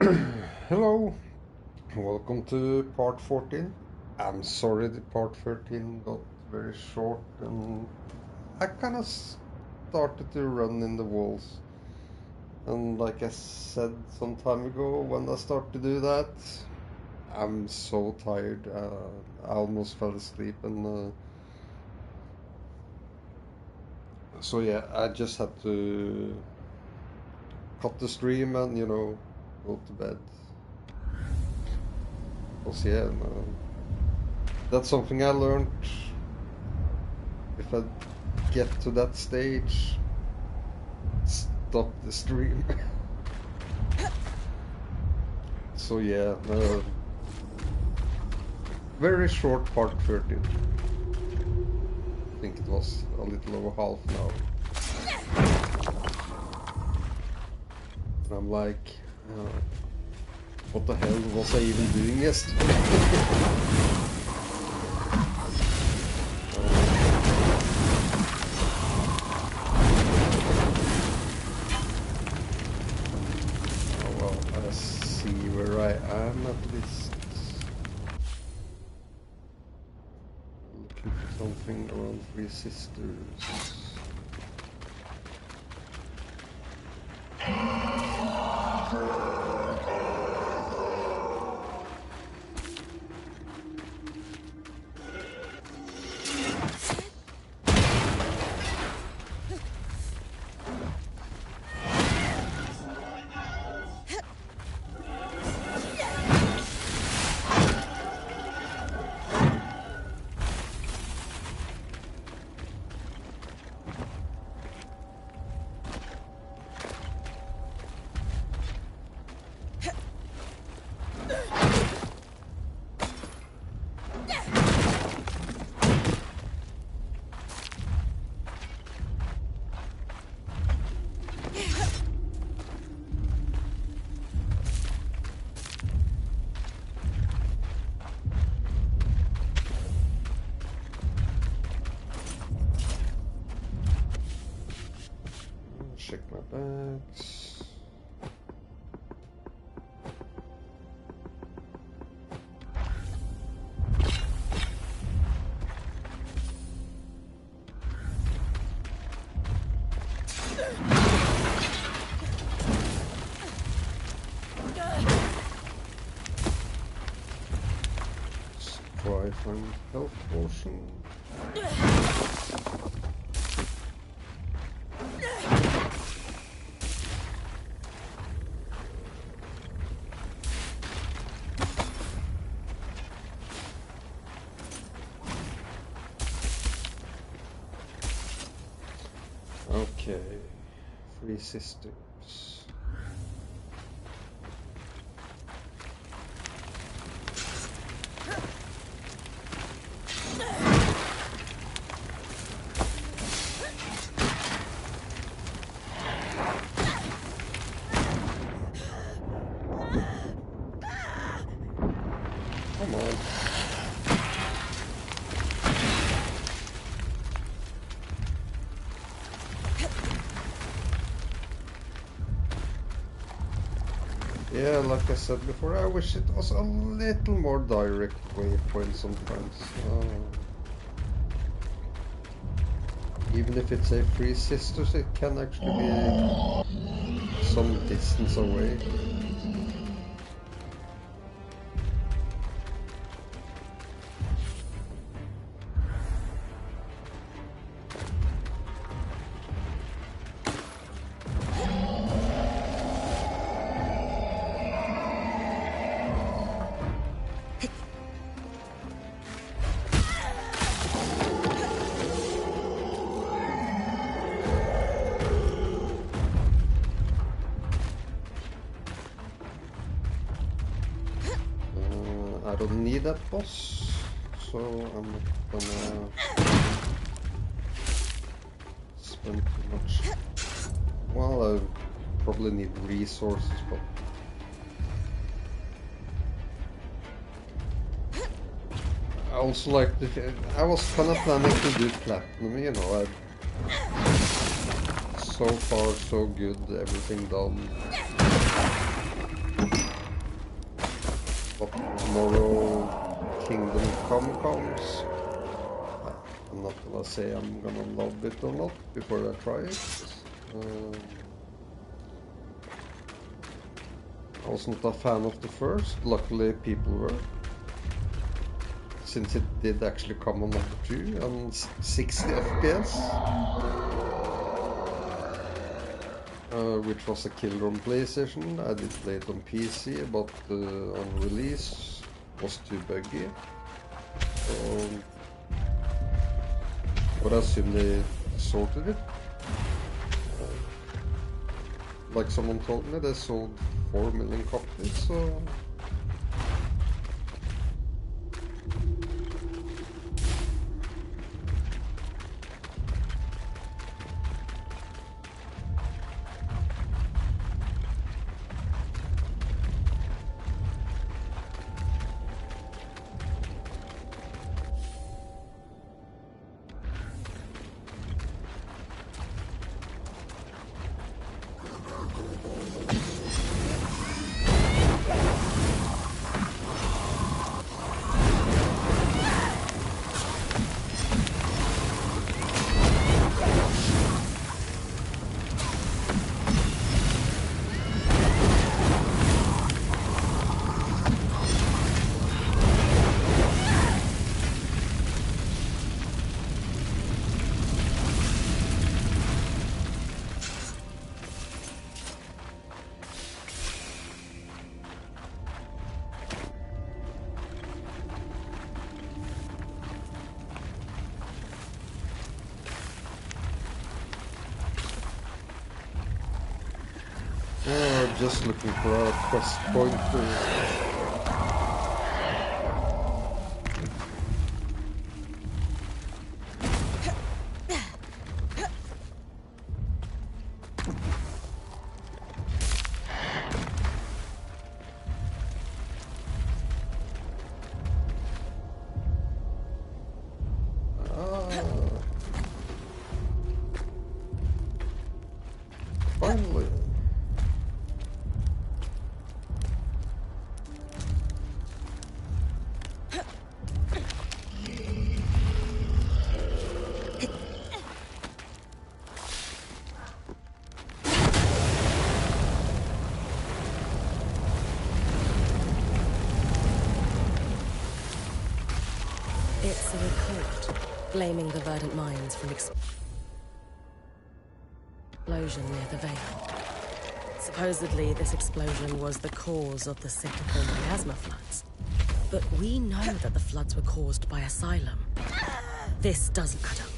Hello, welcome to part 14. I'm sorry the part 13 got very short and I kind of started to run in the walls. And like I said some time ago, when I start to do that, I'm so tired. I almost fell asleep and so yeah, I just had to cut the stream and go to bed. Because yeah, that's something I learned. If I get to that stage, stop the stream. So yeah, very short part 13. I think it was a little over half an hour. And I'm like, what the hell was I even doing yesterday? Where I am at least. Looking for something around Three Sisters. Check my bags. Let's try find health potion. Okay, Three Sisters. Come on. Yeah, like I said before, I wish it was a little more direct waypoint sometimes. Even if it's a Three Sisters, it can actually be some distance away. I don't need that boss, so I'm not gonna spend too much. Well, I probably need resources, but I also like the. I was kind of planning to do platinum, you know. So far, so good. Everything done. But tomorrow Kingdom Come comes. I'm not gonna say I'm gonna love it or not before I try it. I was not a fan of the first. Luckily people were, since it did actually come on number 2 and 60 FPS, which was a killer on PlayStation. I did play it on PC, but on release was too buggy. But I assume they sorted it. Like someone told me, they sold 4 million copies, so... Just looking for a quest pointer. Finally. It's a report blaming the Verdant Mines for an explosion near the Veil. Supposedly, this explosion was the cause of the cyclical miasma floods. But we know that the floods were caused by Asylum. This doesn't add up.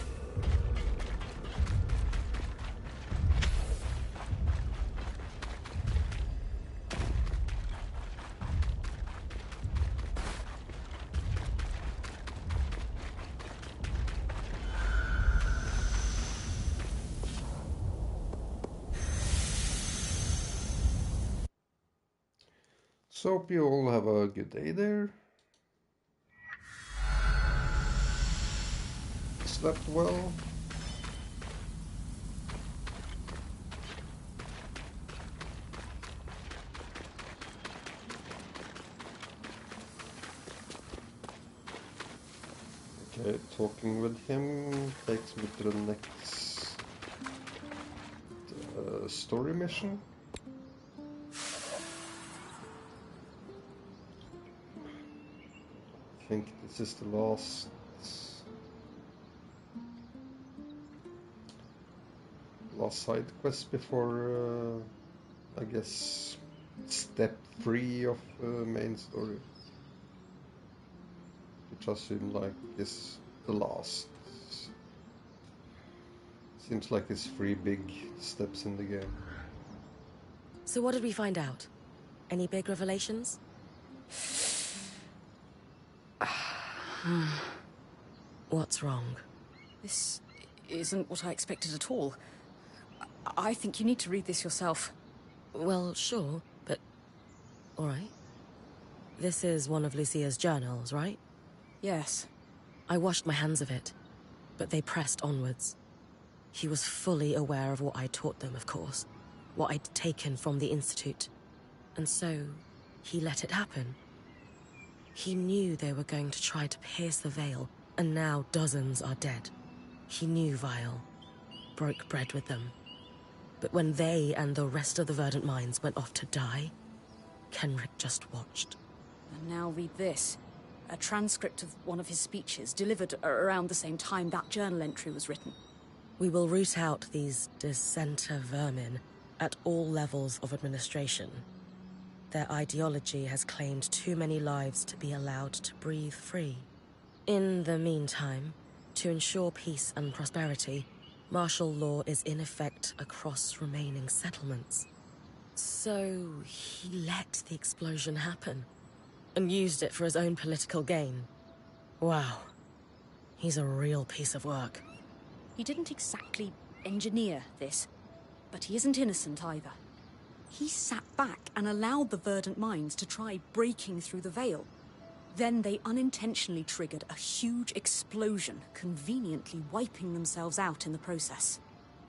So hope you all have a good day there. Slept well. Okay, talking with him takes me to the next story mission. I think this is the last side quest before I guess step 3 of main story, which I assume like is the last. Seems like it's 3 big steps in the game. So what did we find out? Any big revelations? What's wrong? This isn't what I expected at all. I think you need to read this yourself. Well, sure, but... Alright. This is one of Lucia's journals, right? Yes. I washed my hands of it, but they pressed onwards. He was fully aware of what I taught them, of course. What I'd taken from the Institute. And so, he let it happen. He knew they were going to try to pierce the veil, and now dozens are dead. He knew Vial, broke bread with them. But when they and the rest of the Verdant Minds went off to die, Kenrick just watched. And now read this. A transcript of one of his speeches, delivered around the same time that journal entry was written. We will root out these dissenter vermin at all levels of administration. Their ideology has claimed too many lives to be allowed to breathe free. In the meantime, to ensure peace and prosperity, martial law is in effect across remaining settlements. So he let the explosion happen, and used it for his own political gain. Wow. He's a real piece of work. He didn't exactly engineer this, but he isn't innocent either. He sat back and allowed the Verdant Minds to try breaking through the veil. Then they unintentionally triggered a huge explosion, conveniently wiping themselves out in the process.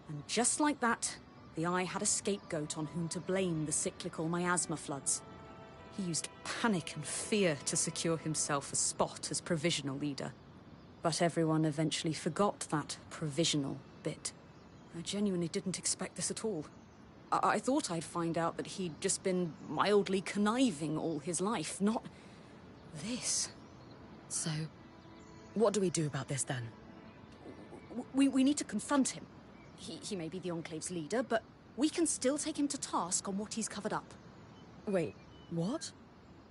And just like that, the Eye had a scapegoat on whom to blame the cyclical miasma floods. He used panic and fear to secure himself a spot as provisional leader. But everyone eventually forgot that provisional bit. I genuinely didn't expect this at all. I thought I'd find out that he'd just been mildly conniving all his life, not this. So, what do we do about this then? We need to confront him. He may be the Enclave's leader, but we can still take him to task on what he's covered up. Wait, what?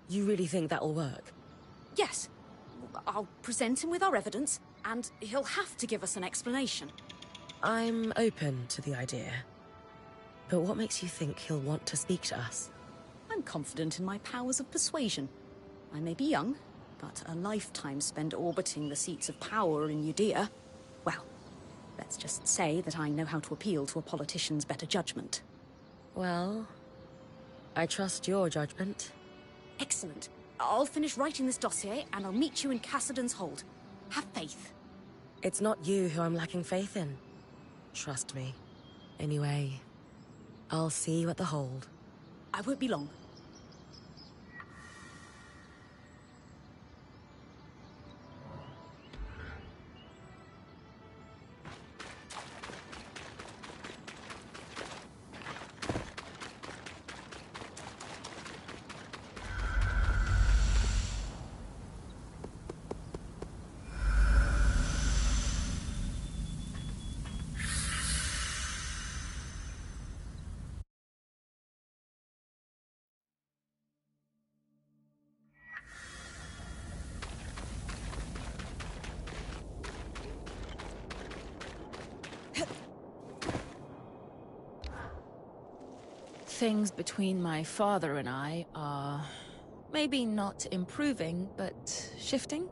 You really think that'll work? Yes. I'll present him with our evidence, and he'll have to give us an explanation. I'm open to the idea. But what makes you think he'll want to speak to us? I'm confident in my powers of persuasion. I may be young, but a lifetime spent orbiting the seats of power in Judea, well, let's just say that I know how to appeal to a politician's better judgment. Well, I trust your judgment. Excellent. I'll finish writing this dossier, and I'll meet you in Cassidon's Hold. Have faith. It's not you who I'm lacking faith in. Trust me. Anyway, I'll see you at the Hold. I won't be long. Things between my father and I are maybe not improving, but shifting.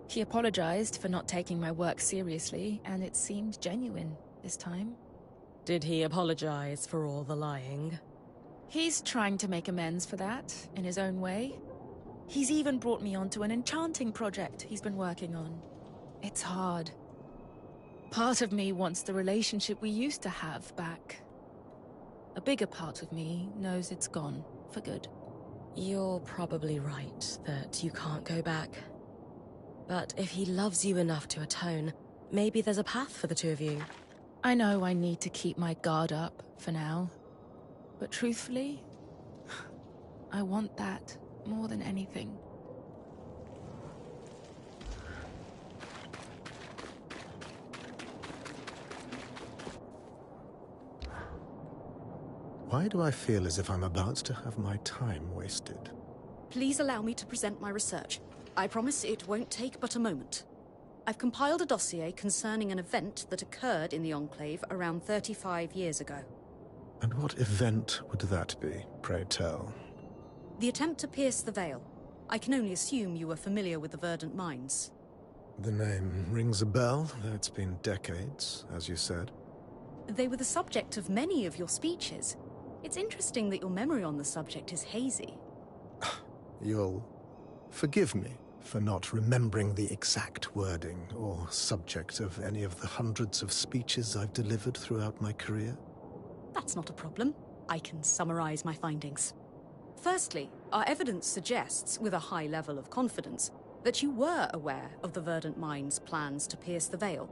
He apologized for not taking my work seriously, and it seemed genuine this time. Did he apologize for all the lying? He's trying to make amends for that, in his own way. He's even brought me onto an enchanting project he's been working on. It's hard. Part of me wants the relationship we used to have back. A bigger part of me knows it's gone, for good. You're probably right that you can't go back. But if he loves you enough to atone, maybe there's a path for the two of you. I know I need to keep my guard up for now. But truthfully, I want that more than anything. Why do I feel as if I'm about to have my time wasted? Please allow me to present my research. I promise it won't take but a moment. I've compiled a dossier concerning an event that occurred in the Enclave around 35 years ago. And what event would that be, pray tell? The attempt to pierce the veil. I can only assume you were familiar with the Verdant Minds. The name rings a bell, though it's been decades, as you said. They were the subject of many of your speeches. It's interesting that your memory on the subject is hazy. You'll forgive me for not remembering the exact wording or subject of any of the hundreds of speeches I've delivered throughout my career. That's not a problem. I can summarize my findings. Firstly, our evidence suggests, with a high level of confidence, that you were aware of the Verdant Mind's plans to pierce the veil.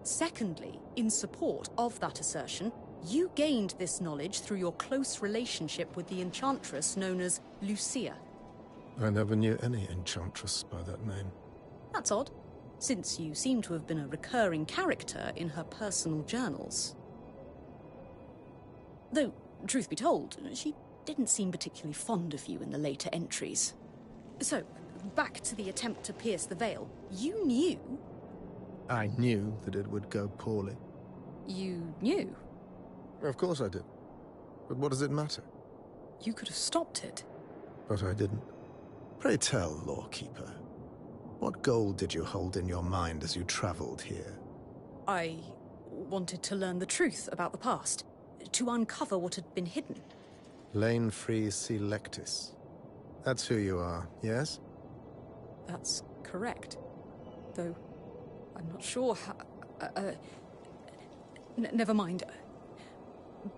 Secondly, in support of that assertion, you gained this knowledge through your close relationship with the enchantress known as Lucia. I never knew any enchantress by that name. That's odd, since you seem to have been a recurring character in her personal journals. Though, truth be told, she didn't seem particularly fond of you in the later entries. So, back to the attempt to pierce the veil. You knew... I knew that it would go poorly. You knew? Of course I did. But what does it matter? You could have stopped it. But I didn't. Pray tell, Lawkeeper, what goal did you hold in your mind as you traveled here? I wanted to learn the truth about the past, to uncover what had been hidden. Lane Free Selectus. That's who you are, yes? That's correct. Though, I'm not sure how... never mind.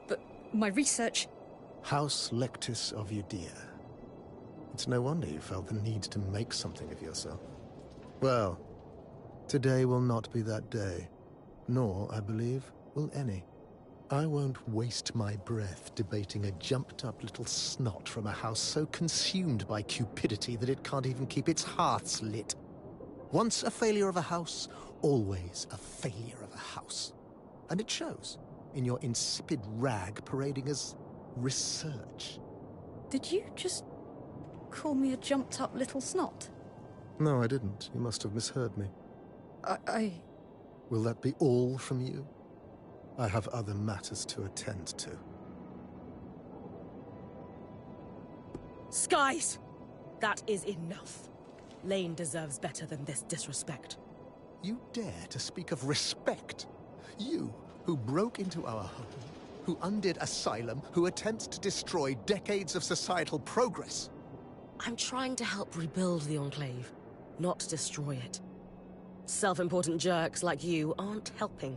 But my research... House Lectus of Udea. It's no wonder you felt the need to make something of yourself. Well, today will not be that day. Nor, I believe, will any. I won't waste my breath debating a jumped-up little snot from a house so consumed by cupidity that it can't even keep its hearths lit. Once a failure of a house, always a failure of a house. And it shows in your insipid rag parading as research. Did you just call me a jumped-up little snot? No, I didn't. You must have misheard me. I... Will that be all from you? I have other matters to attend to. Skies! That is enough. Lane deserves better than this disrespect. You dare to speak of respect? You, who broke into our home, who undid Asylum, who attempts to destroy decades of societal progress. I'm trying to help rebuild the Enclave, not destroy it. Self-important jerks like you aren't helping.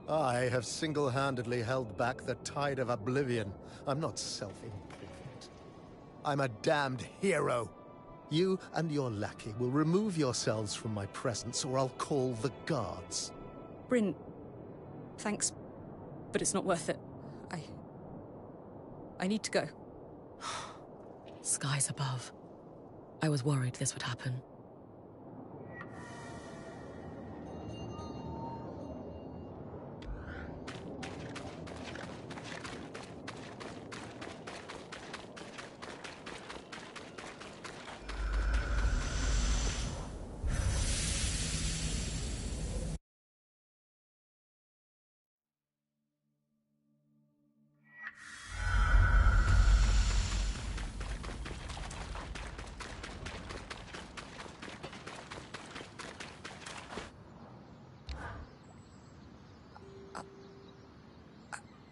I have single-handedly held back the tide of oblivion. I'm not self-important. I'm a damned hero. You and your lackey will remove yourselves from my presence, or I'll call the guards. Bryn, thanks, but it's not worth it. I need to go. Skies above. I was worried this would happen.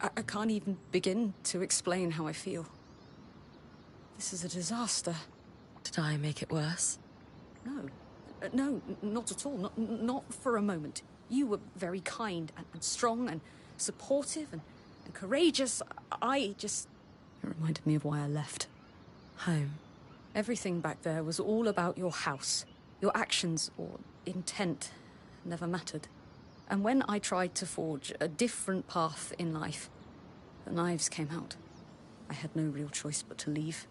I can't even begin to explain how I feel. This is a disaster. Did I make it worse? No. No, not at all. Not for a moment. You were very kind and strong and supportive and courageous. It reminded me of why I left. Home. Everything back there was all about your house. Your actions or intent never mattered. And when I tried to forge a different path in life, the knives came out. I had no real choice but to leave.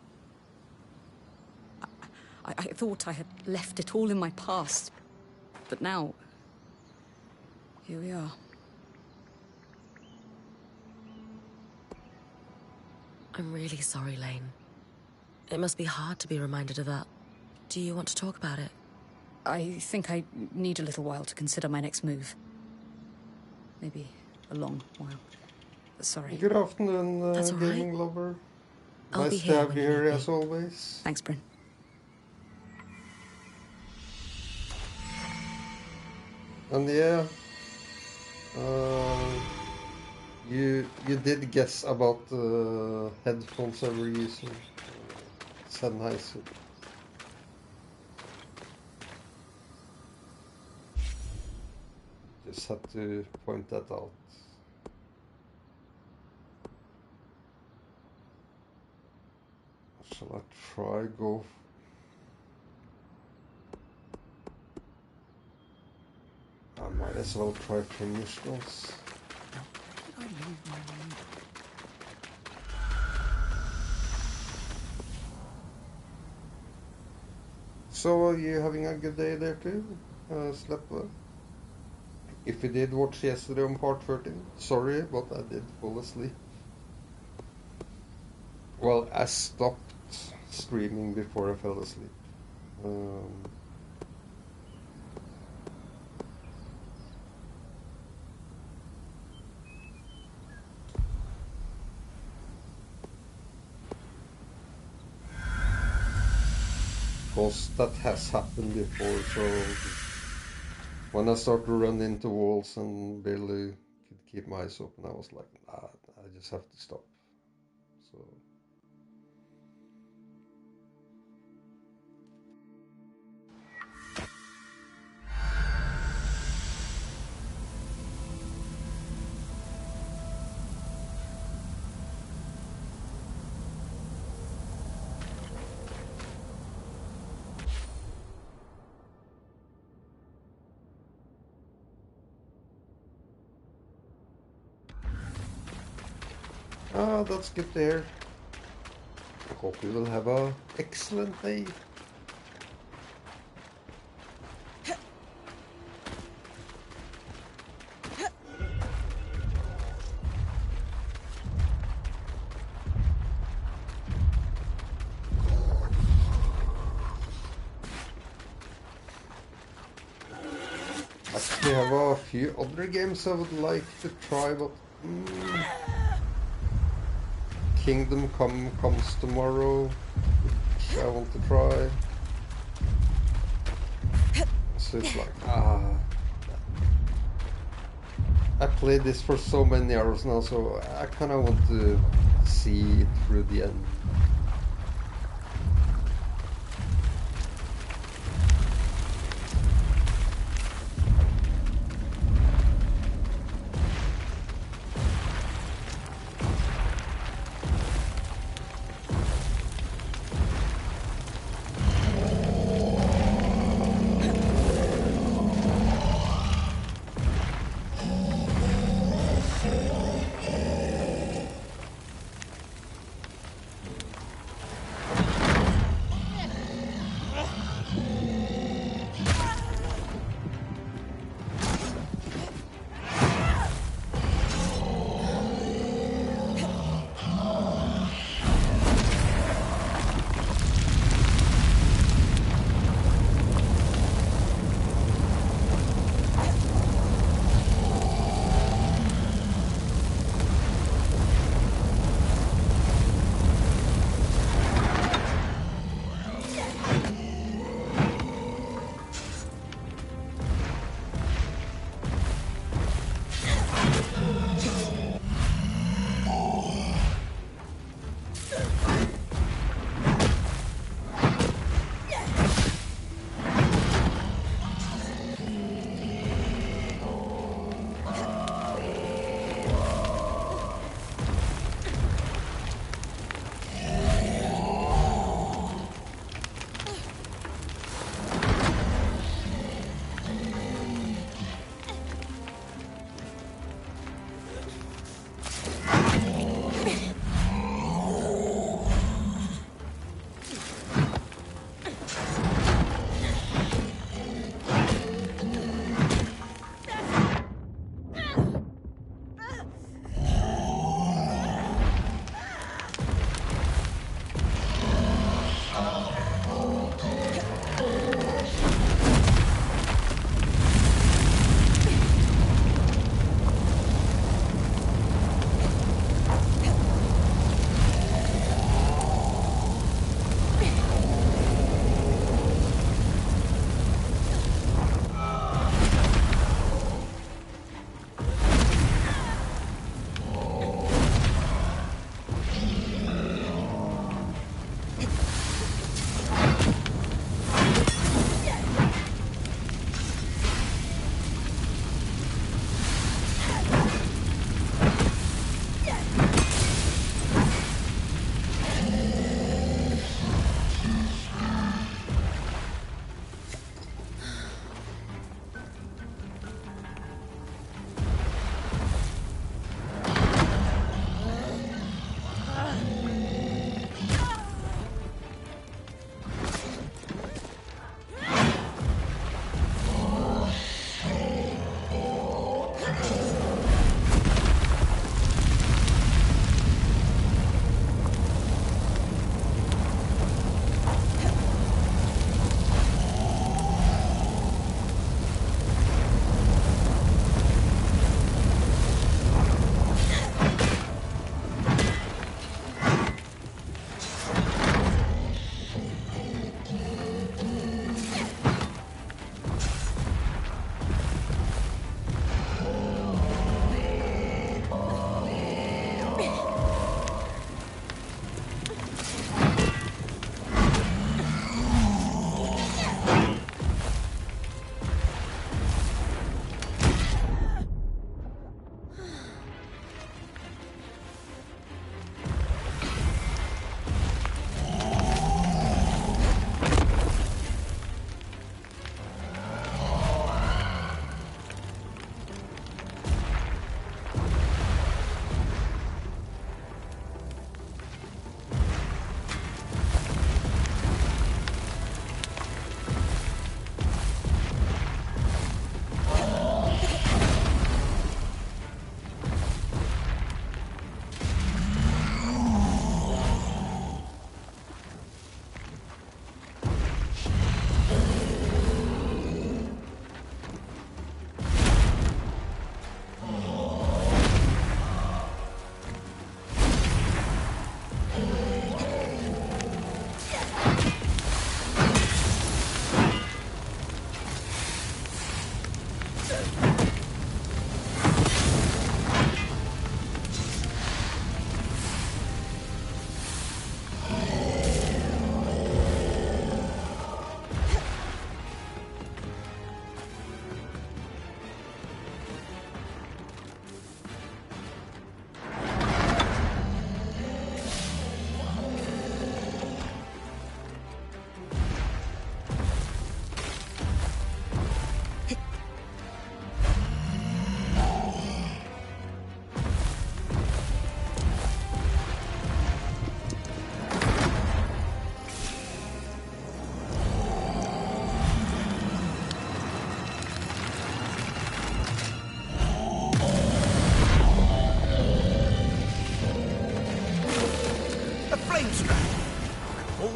I thought I had left it all in my past. But now, here we are. I'm really sorry, Lane. It must be hard to be reminded of that. Do you want to talk about it? I think I need a little while to consider my next move. Maybe a long while. Sorry. Good afternoon, That's all right. gaming lover. I'll be Nice to here have when you you here need me. as always. Thanks, Bryn. And yeah, you did guess about the headphones I were using. Sennheiser. Just had to point that out. Shall I try go? I might as well try finish those. Where did I leave my mind? So are you having a good day there too? Slept well? If you did watch yesterday on part 13, sorry, but I did fall asleep. Well, I stopped streaming before I fell asleep. Because that has happened before, so when I started to run into walls and barely could keep my eyes open, I was like, nah, I just have to stop. So that's good to hear. I hope you will have a excellent day. Actually, have a few other games I would like to try, but Kingdom Come comes tomorrow, which I want to try. So it's like, I played this for so many hours now, so I kind of want to see it through the end.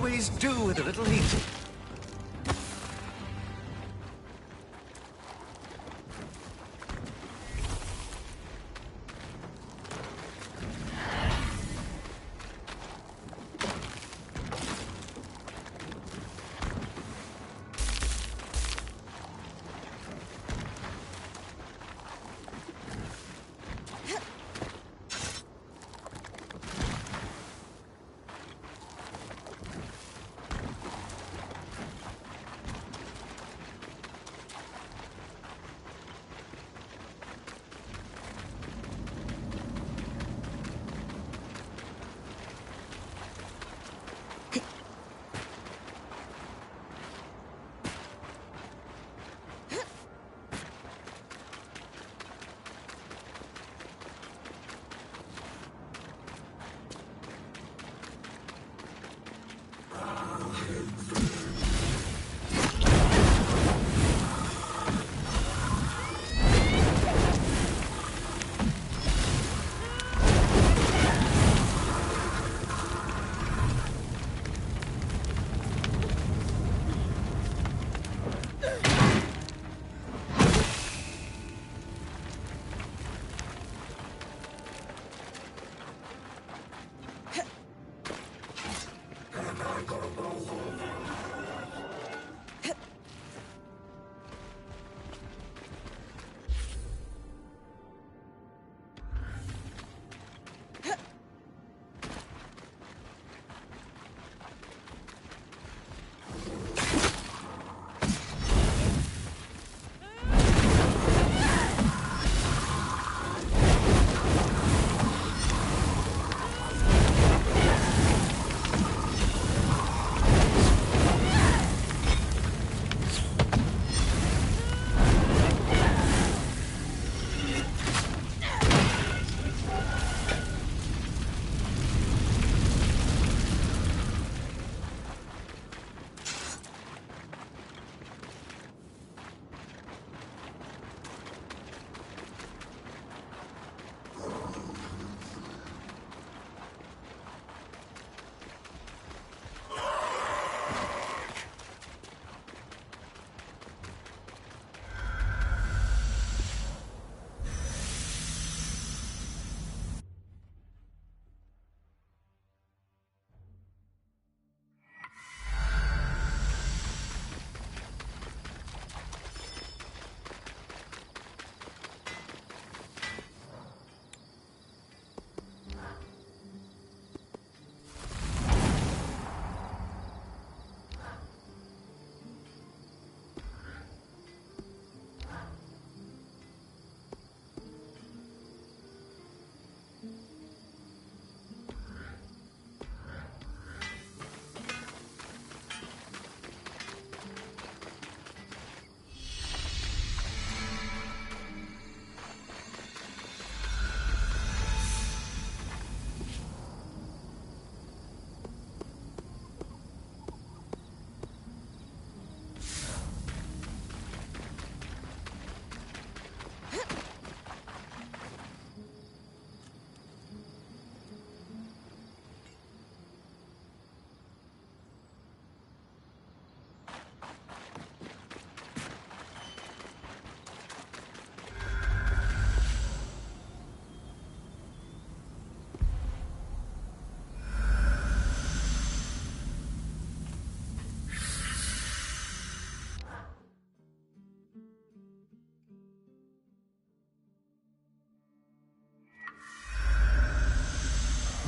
always do with a little heat.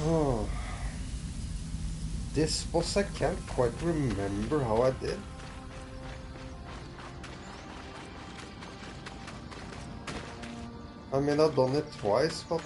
Oh. This boss I can't quite remember how I did. I mean, I've done it twice, but...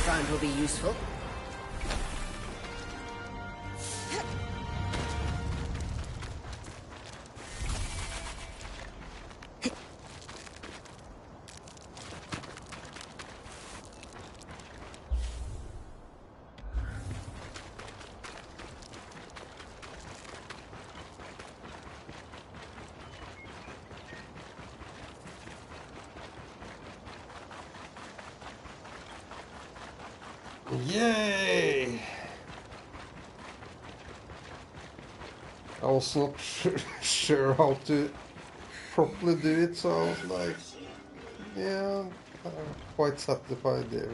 Strand will be useful. Yay! I was not sure how to properly do it, so I was like, yeah, I'm quite satisfied there.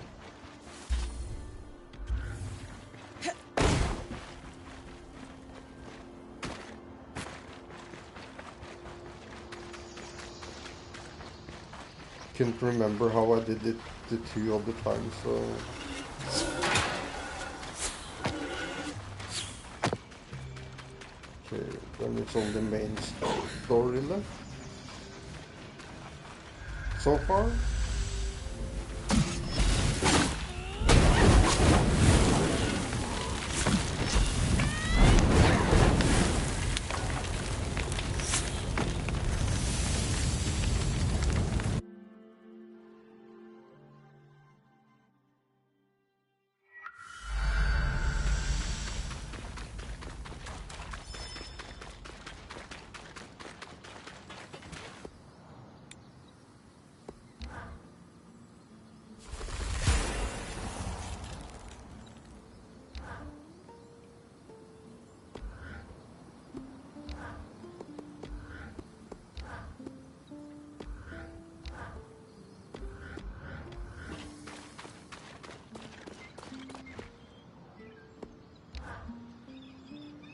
Can't remember how I did it the 2 other times, so... Okay, then it's on the main story left. So far?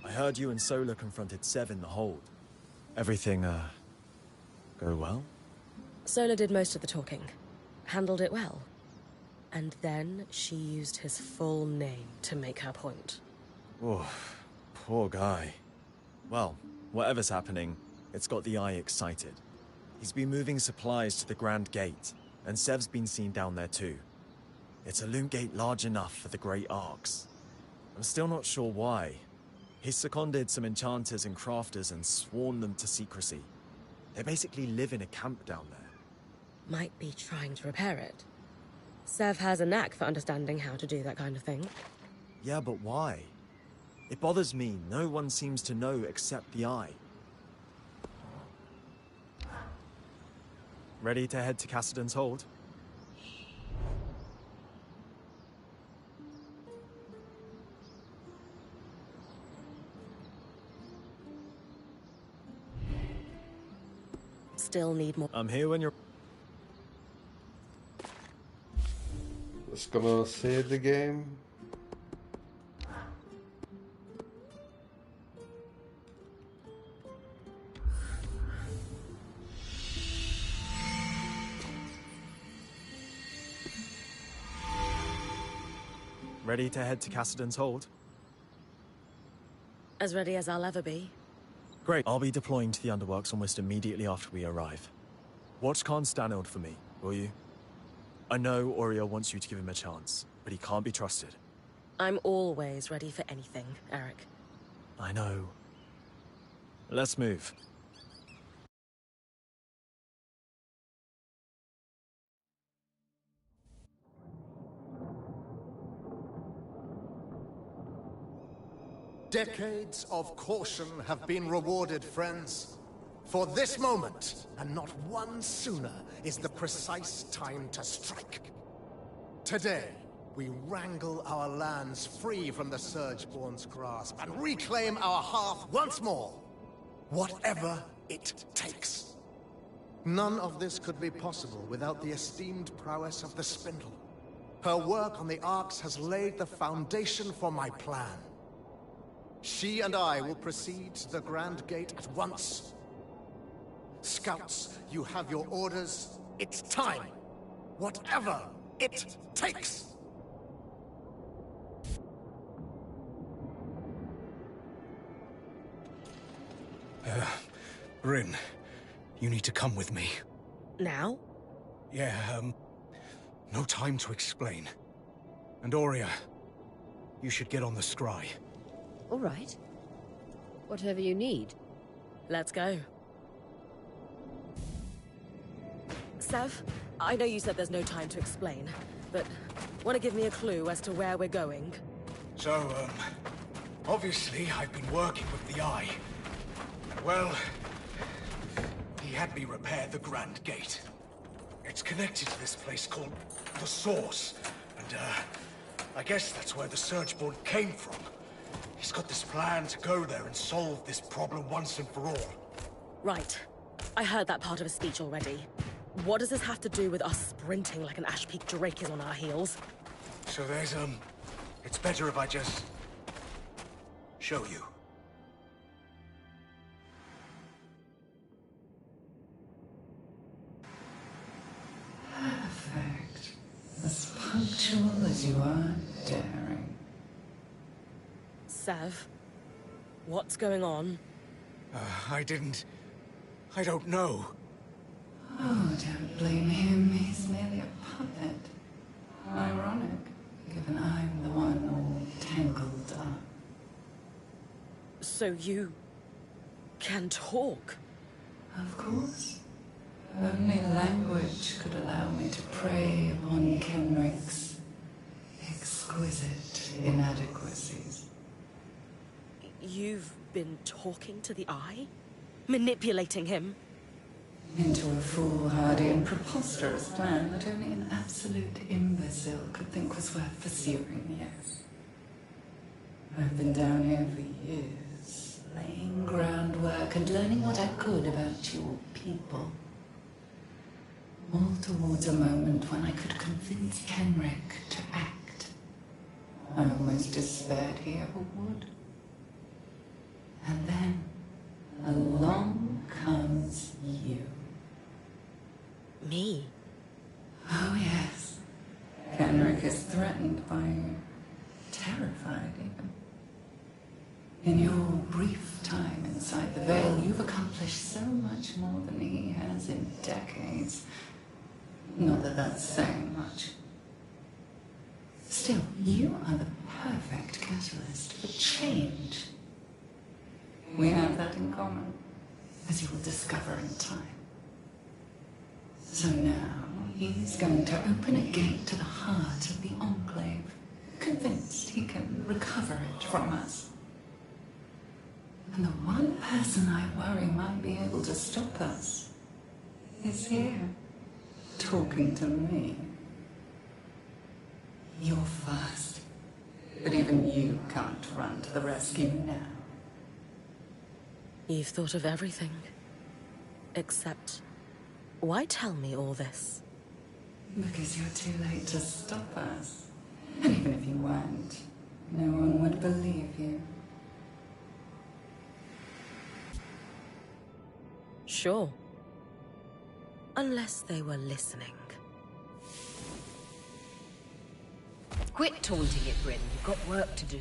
I heard you and Solar confronted Sev in the hold. Everything, go well? Sola did most of the talking. Handled it well. And then she used his full name to make her point. Oh, poor guy. Well, whatever's happening, it's got the Eye excited. He's been moving supplies to the Grand Gate, and Sev's been seen down there too. It's a loot gate large enough for the Great Arcs. I'm still not sure why. He's seconded some enchanters and crafters and sworn them to secrecy. They basically live in a camp down there. Might be trying to repair it. Sev has a knack for understanding how to do that kind of thing. Yeah, but why? It bothers me no one seems to know except the Eye. Ready to head to Cassidon's Hold? Still need more. I'm here when you're... Just gonna save the game. Ready to head to Cassidon's Hold? As ready as I'll ever be. Great. I'll be deploying to the Underworks almost immediately after we arrive. Watch Khan Stanhild for me, will you? I know Auriel wants you to give him a chance, but he can't be trusted. I'm always ready for anything, Eric. I know. Let's move. Decades of caution have been rewarded, friends. For this moment, and not one sooner, is the precise time to strike. Today, we wrangle our lands free from the Surgeborn's grasp and reclaim our hearth once more. Whatever it takes. None of this could be possible without the esteemed prowess of the Spindle. Her work on the Arcs has laid the foundation for my plan. She and I will proceed to the Grand Gate at once. Scouts, you have your orders. It's time. Whatever it takes. Bryn, you need to come with me. Now? Yeah, no time to explain. And Aurea, you should get on the scry. All right. Whatever you need. Let's go. Sev, I know you said there's no time to explain, but want to give me a clue as to where we're going? So, obviously I've been working with the Eye. Well, he had me repair the Grand Gate. It's connected to this place called the Source, and, I guess that's where the Surgeborn came from. He's got this plan to go there and solve this problem once and for all. Right. I heard that part of his speech already. What does this have to do with us sprinting like an Ash Peak Drake is on our heels? So there's, it's better if I just... show you. Perfect. As punctual as you are daring. Sev, what's going on? I don't know. Oh, don't blame him. He's merely a puppet. Ironic, given I'm the one all tangled up. So you... can talk? Of course. Only language could allow me to prey upon Kenrick's exquisite inadequacies. You've been talking to the Eye? Manipulating him? Into a foolhardy and preposterous plan that only an absolute imbecile could think was worth pursuing, yes. I've been down here for years, laying groundwork and learning what I could about your people. All towards a moment when I could convince Kenrick to act. I almost despaired he ever would. And then, along comes you. Me? Oh, yes. Kenrick is threatened by you. Terrified, even. In your brief time inside the Veil, you've accomplished so much more than he has in decades. Not that that's saying much. Still, you are the perfect catalyst for change. We have that in common, as you will discover in time. So now, he's going to open a gate to the heart of the Enclave, convinced he can recover it from us. And the one person I worry might be able to stop us is here, talking to me. You're fast, but even you can't run to the rescue now. You've thought of everything. Except, why tell me all this? Because you're too late to stop us. And even if you weren't, no one would believe you. Sure. Unless they were listening. Quit taunting it, Bryn. You've got work to do.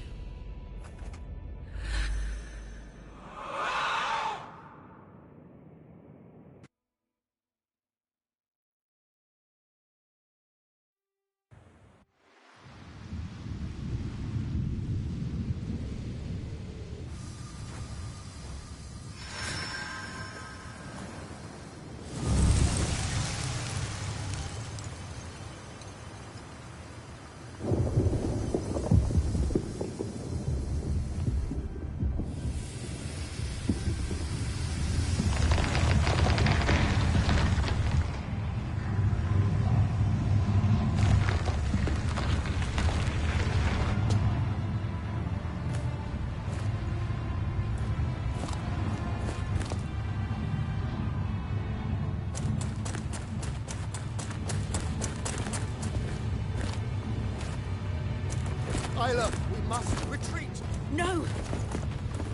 Isla, we must retreat! No!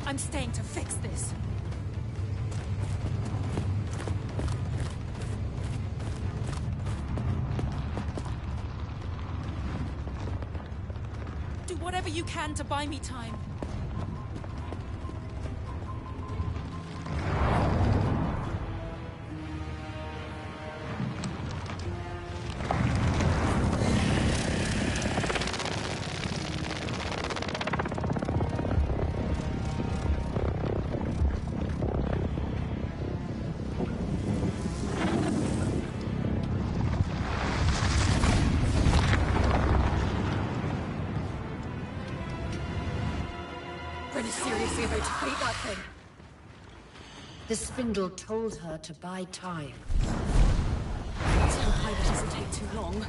I'm staying to fix this. Do whatever you can to buy me time. Bryn is seriously about to beat that thing. The spindle told her to buy time. Let's hope it doesn't take too long.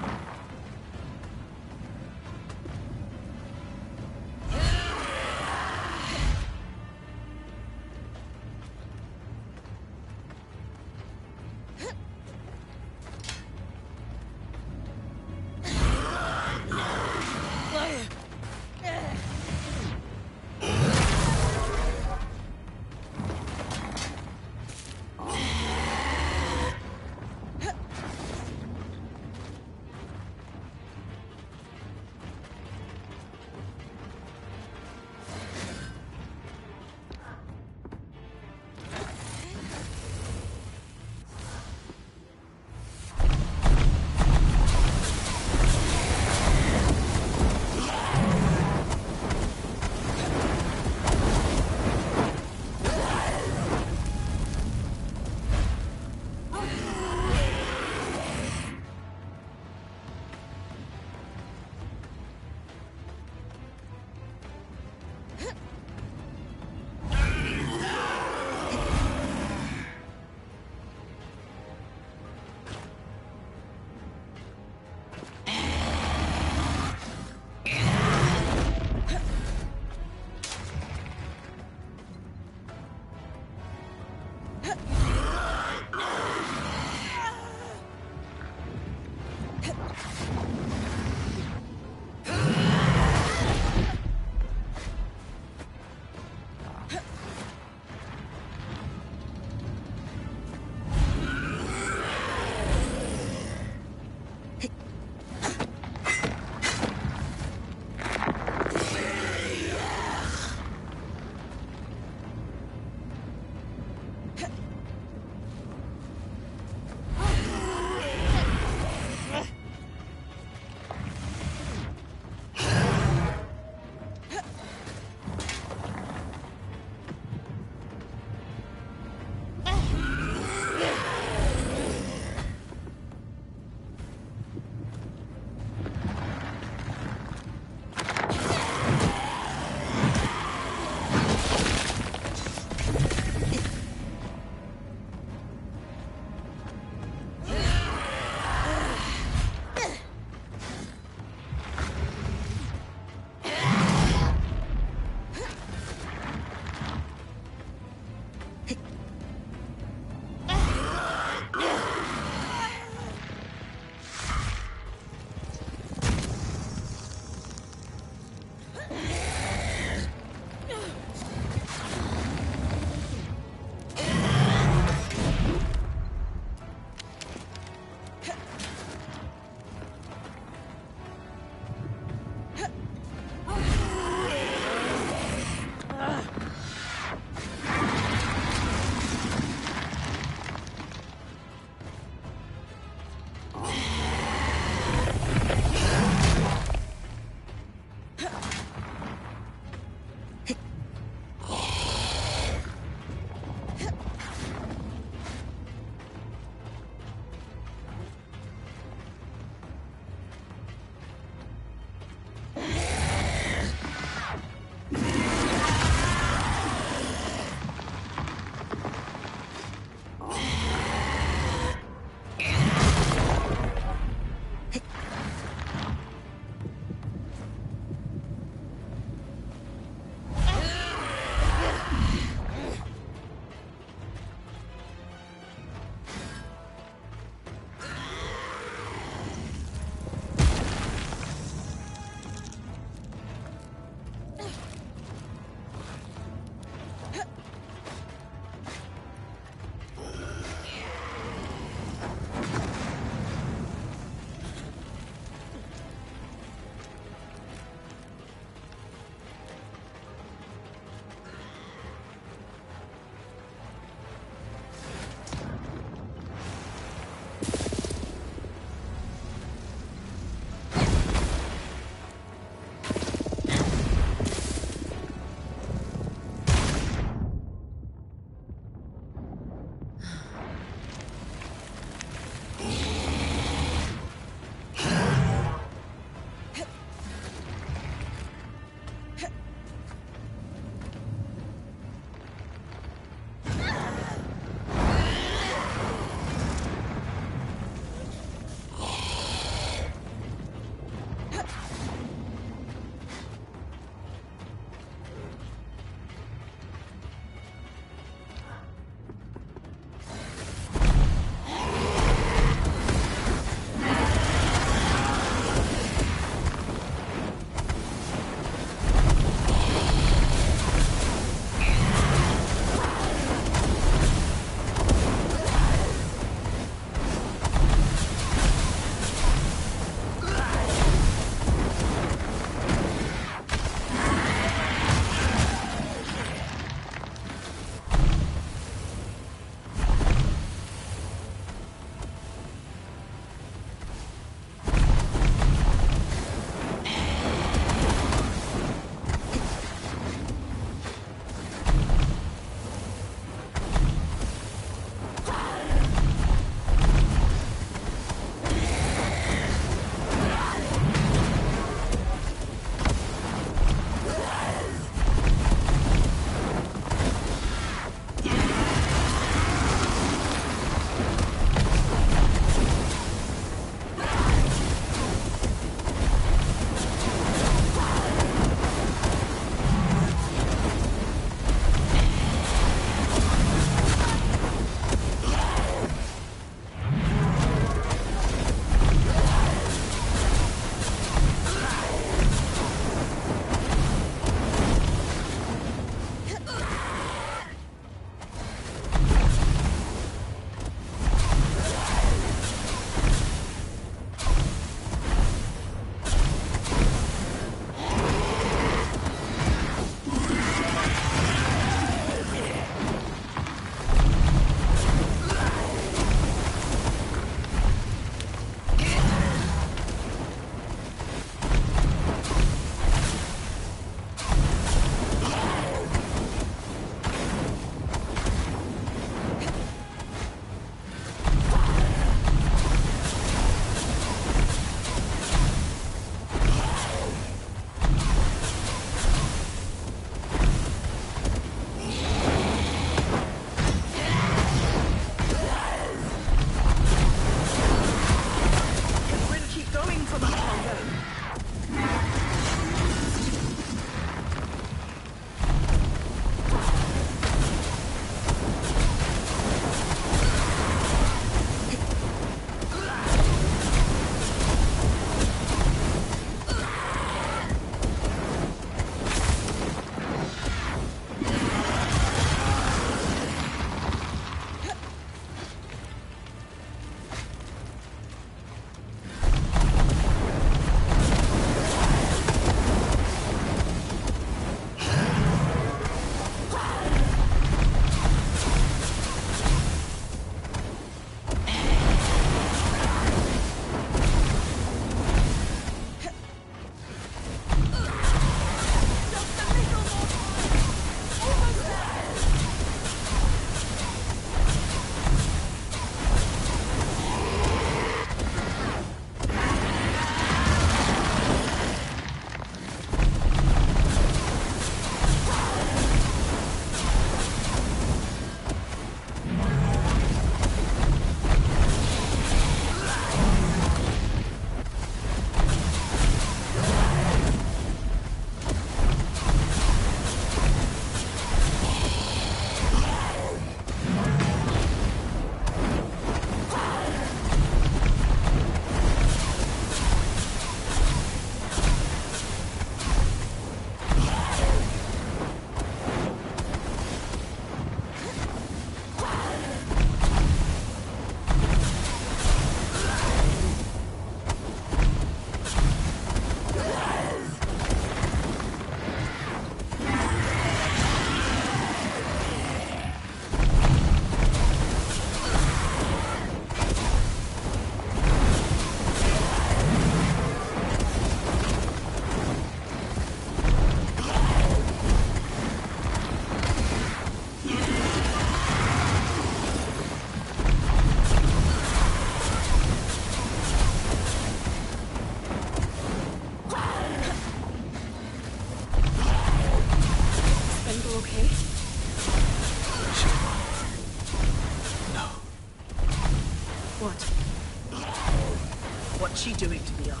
What's she doing to the Ark?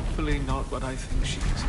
Hopefully not what I think she is.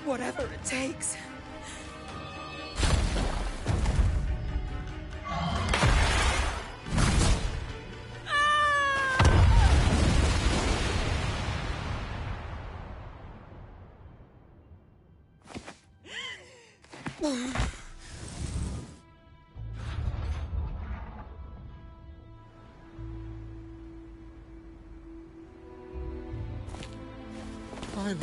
Whatever it takes. Fine.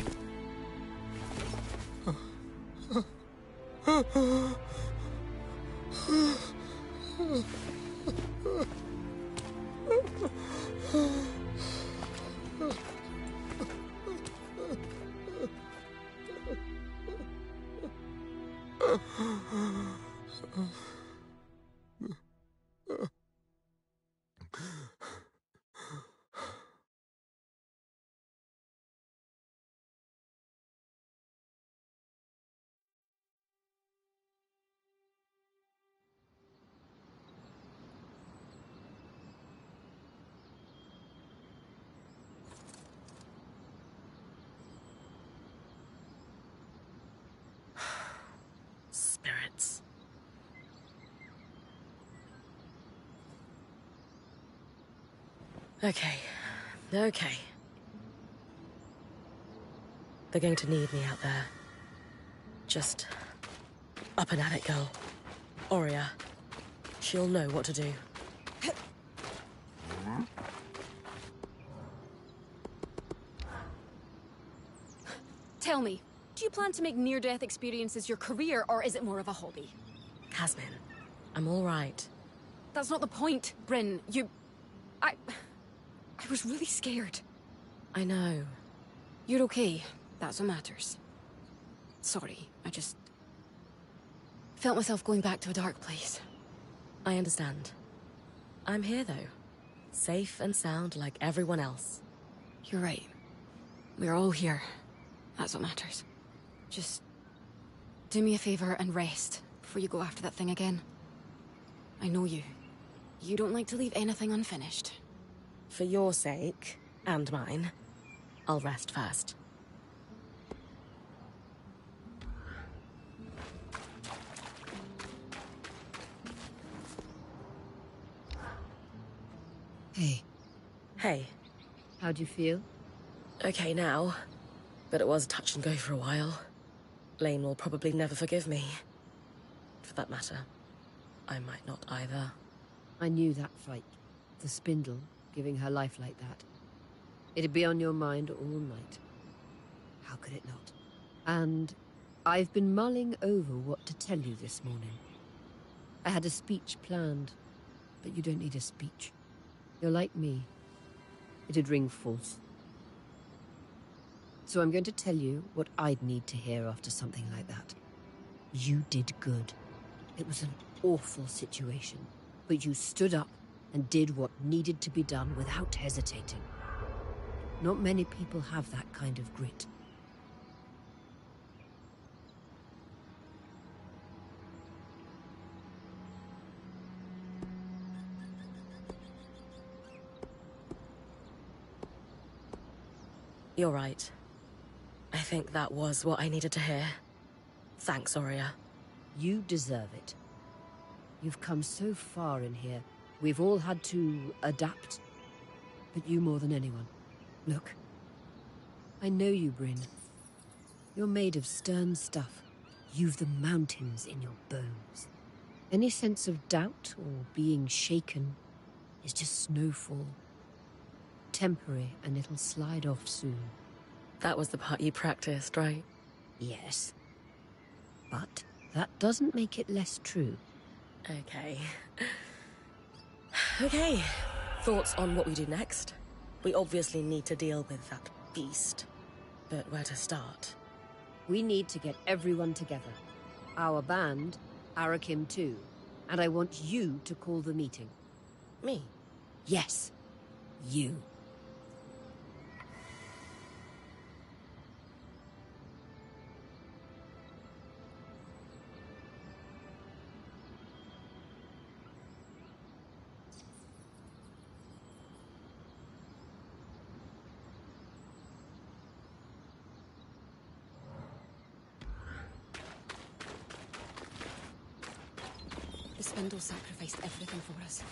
Spirits. Okay. Okay. They're going to need me out there. Just up and at it, girl. Aurea. She'll know what to do. Tell me, do you plan to make near-death experiences your career, or is it more of a hobby? Casmin, I'm all right. That's not the point, Bryn. I was really scared. I know. You're okay. That's what matters. Sorry, I just felt myself going back to a dark place. I understand. I'm here, though. Safe and sound like everyone else. You're right. We're all here. That's what matters. Just do me a favor and rest before you go after that thing again. I know you. You don't like to leave anything unfinished. For your sake, and mine, I'll rest first. Hey. Hey. How'd you feel? Okay now, but it was touch and go for a while. Lane will probably never forgive me. For that matter, I might not either. I knew that fight. The spindle, giving her life like that. It'd be on your mind all night. How could it not? And I've been mulling over what to tell you this morning. I had a speech planned, but you don't need a speech. You're like me. It'd ring false. So I'm going to tell you what I'd need to hear after something like that. You did good. It was an awful situation, but you stood up and did what needed to be done without hesitating. Not many people have that kind of grit. You're right. I think that was what I needed to hear. Thanks, Aurea. You deserve it. You've come so far in here. We've all had to adapt. But you more than anyone. Look. I know you, Bryn. You're made of stern stuff. You've the mountains in your bones. Any sense of doubt or being shaken is just snowfall. Temporary, and it'll slide off soon. That was the part you practiced, right? Yes. But that doesn't make it less true. Okay. Okay. Thoughts on what we do next? We obviously need to deal with that beast. But where to start? We need to get everyone together. Our band, Arakim too. And I want you to call the meeting. Me? Yes. You. The spindle sacrificed everything for us.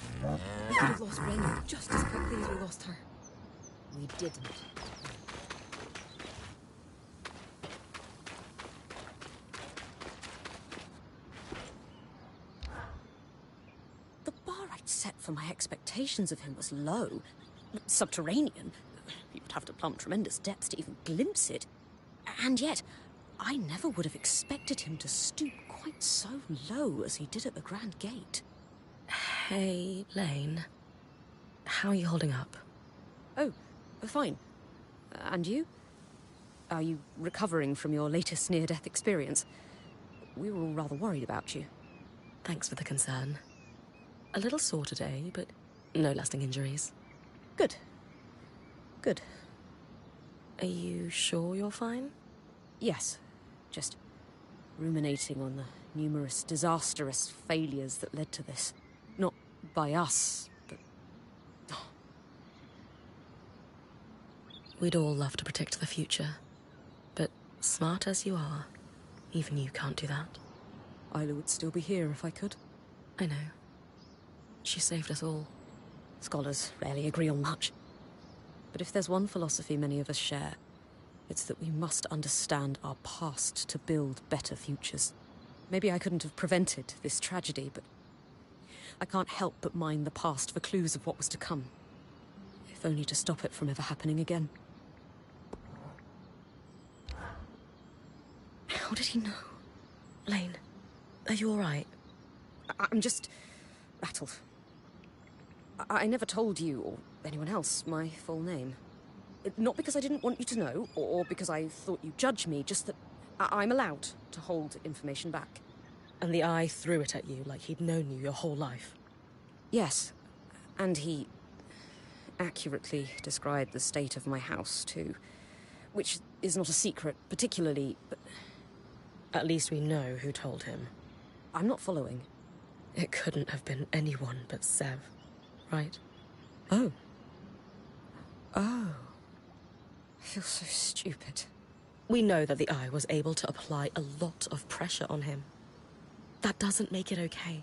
We could have lost Bryn just as quickly as we lost her. We didn't. The bar I'd set for my expectations of him was low. Subterranean. You would have to plumb tremendous depths to even glimpse it. And yet, I never would have expected him to stoop quite so low as he did at the Grand Gate. Hey, Lane. How are you holding up? Oh, fine. And you? Are you recovering from your latest near-death experience? We were all rather worried about you. Thanks for the concern. A little sore today, but no lasting injuries. Good. Good. Are you sure you're fine? Yes. Just ruminating on the numerous disastrous failures that led to this. Not by us, but... We'd all love to predict the future. But smart as you are, even you can't do that. Isla would still be here if I could. I know. She saved us all. Scholars rarely agree on much. But if there's one philosophy many of us share, it's that we must understand our past to build better futures. Maybe I couldn't have prevented this tragedy, but I can't help but mine the past for clues of what was to come. If only to stop it from ever happening again. How did he know? Lane, are you all right? I'm just... rattled. I never told you, or anyone else, my full name. Not because I didn't want you to know, or because I thought you'd judge me, just that I'm allowed to hold information back. And the Eye threw it at you like he'd known you your whole life. Yes, and he accurately described the state of my house, too. Which is not a secret, particularly, but... At least we know who told him. I'm not following. It couldn't have been anyone but Sev, right? Oh. Oh. I feel so stupid. We know that the Eye was able to apply a lot of pressure on him. That doesn't make it okay.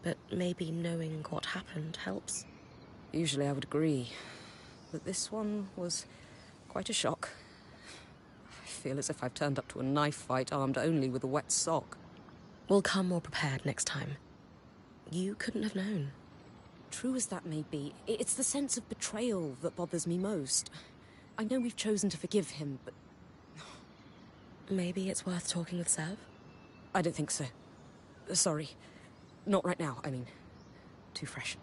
But maybe knowing what happened helps. Usually I would agree. But this one was quite a shock. I feel as if I've turned up to a knife fight armed only with a wet sock. We'll come more prepared next time. You couldn't have known. True as that may be, it's the sense of betrayal that bothers me most. I know we've chosen to forgive him, but Maybe it's worth talking with Sev? I don't think so. Sorry. Not right now, I mean. Too fresh.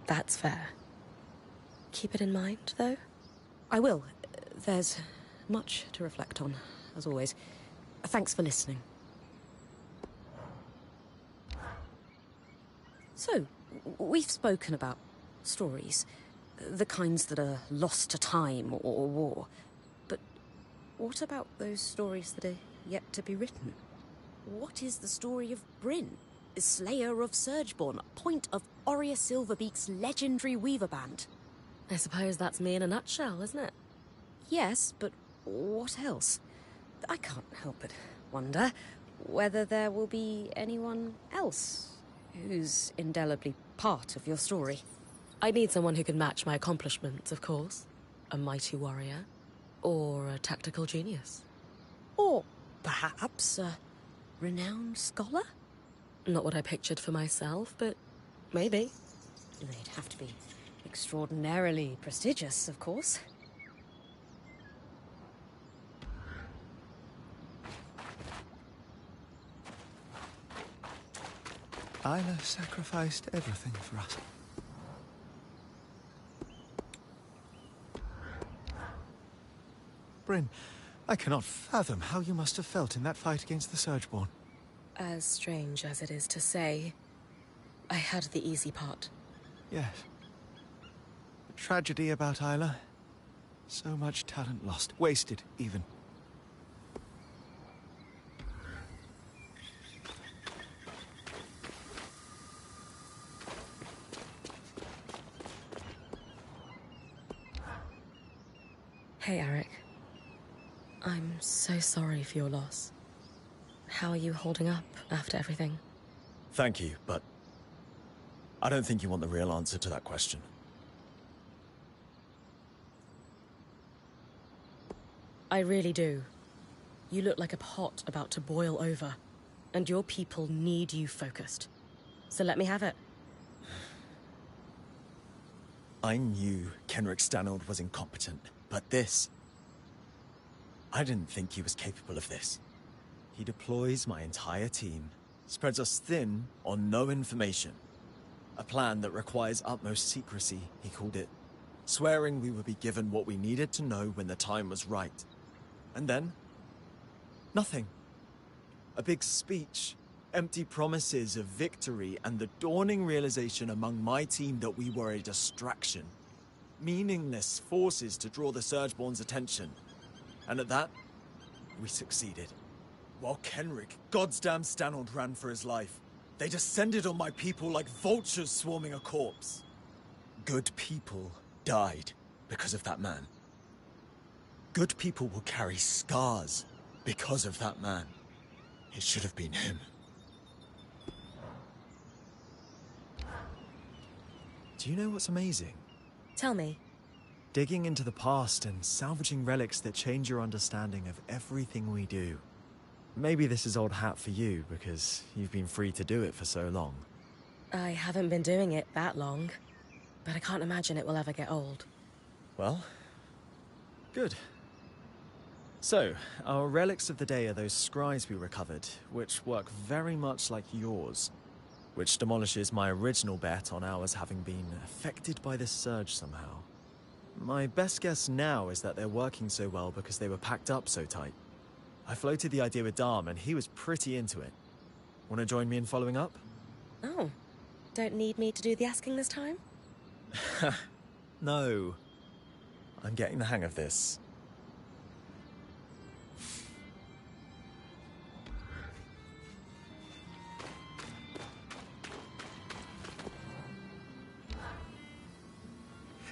That's fair. Keep it in mind, though? I will. There's much to reflect on, as always. Thanks for listening. So, we've spoken about stories. The kinds that are lost to time or war. But what about those stories that are yet to be written? What is the story of Bryn, Slayer of Surgeborn, point of Aurea Silverbeak's legendary Weaver Band? I suppose that's me in a nutshell, isn't it? Yes, but what else? I can't help but wonder whether there will be anyone else who's indelibly part of your story. I need someone who can match my accomplishments, of course. A mighty warrior. Or a tactical genius. Or perhaps a renowned scholar? Not what I pictured for myself, but maybe. They'd have to be extraordinarily prestigious, of course. Isla sacrificed everything for us. Bryn, I cannot fathom how you must have felt in that fight against the Surgeborn. As strange as it is to say, I had the easy part. Yes. The tragedy about Isla. So much talent lost. Wasted, even. Hey, Eric. I'm so sorry for your loss. How are you holding up after everything? Thank you, but I don't think you want the real answer to that question. I really do. You look like a pot about to boil over, and your people need you focused. So let me have it. I knew Kenrick Stannard was incompetent, but this... I didn't think he was capable of this. He deploys my entire team, spreads us thin on no information. A plan that requires utmost secrecy, he called it. Swearing we would be given what we needed to know when the time was right. And then... nothing. A big speech, empty promises of victory, and the dawning realization among my team that we were a distraction. Meaningless forces to draw the Surgeborn's attention. And at that, we succeeded. While Kenrick, goddamn Stannard, ran for his life, they descended on my people like vultures swarming a corpse. Good people died because of that man. Good people will carry scars because of that man. It should have been him. Do you know what's amazing? Tell me. Digging into the past and salvaging relics that change your understanding of everything we do. Maybe this is old hat for you, because you've been free to do it for so long. I haven't been doing it that long, but I can't imagine it will ever get old. Well, good. So, our relics of the day are those scries we recovered, which work very much like yours, which demolishes my original bet on ours having been affected by this surge somehow. My best guess now is that they're working so well because they were packed up so tight. I floated the idea with Dharm, and he was pretty into it. Want to join me in following up? Oh, don't need me to do the asking this time? No. I'm getting the hang of this.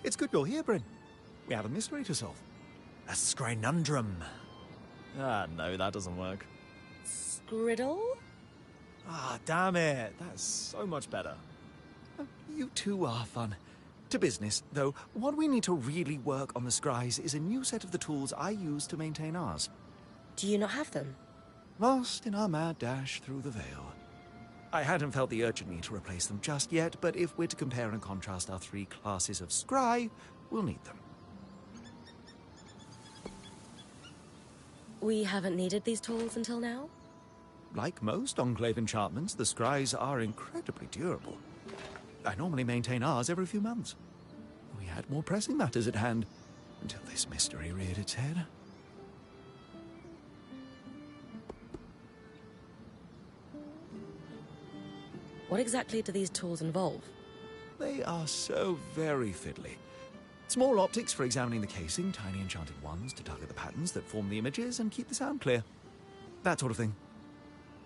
It's good you're here, Bryn. We have a mystery to solve. A scrinundrum. Ah, no, that doesn't work. Scriddle? Ah, damn it. That's so much better. You two are fun. To business, though, what we need to really work on the scries is a new set of the tools I use to maintain ours. Do you not have them? Lost in our mad dash through the Veil. I hadn't felt the urgent need to replace them just yet, but if we're to compare and contrast our three classes of scry, we'll need them. We haven't needed these tools until now? Like most Enclave enchantments, the scries are incredibly durable. I normally maintain ours every few months. We had more pressing matters at hand, until this mystery reared its head. What exactly do these tools involve? They are so very fiddly. Small optics for examining the casing, tiny enchanted ones to target the patterns that form the images and keep the sound clear. That sort of thing.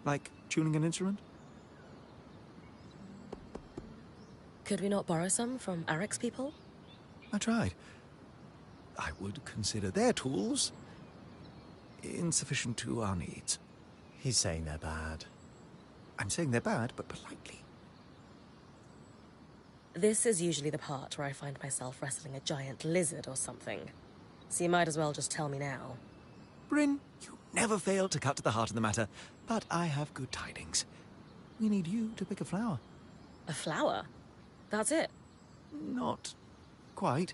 Like tuning an instrument. Could we not borrow some from Eric's people? I tried. I would consider their tools insufficient to our needs. He's saying they're bad. I'm saying they're bad, but politely. This is usually the part where I find myself wrestling a giant lizard or something. So you might as well just tell me now. Bryn, you never fail to cut to the heart of the matter, but I have good tidings. We need you to pick a flower. A flower? That's it? Not quite.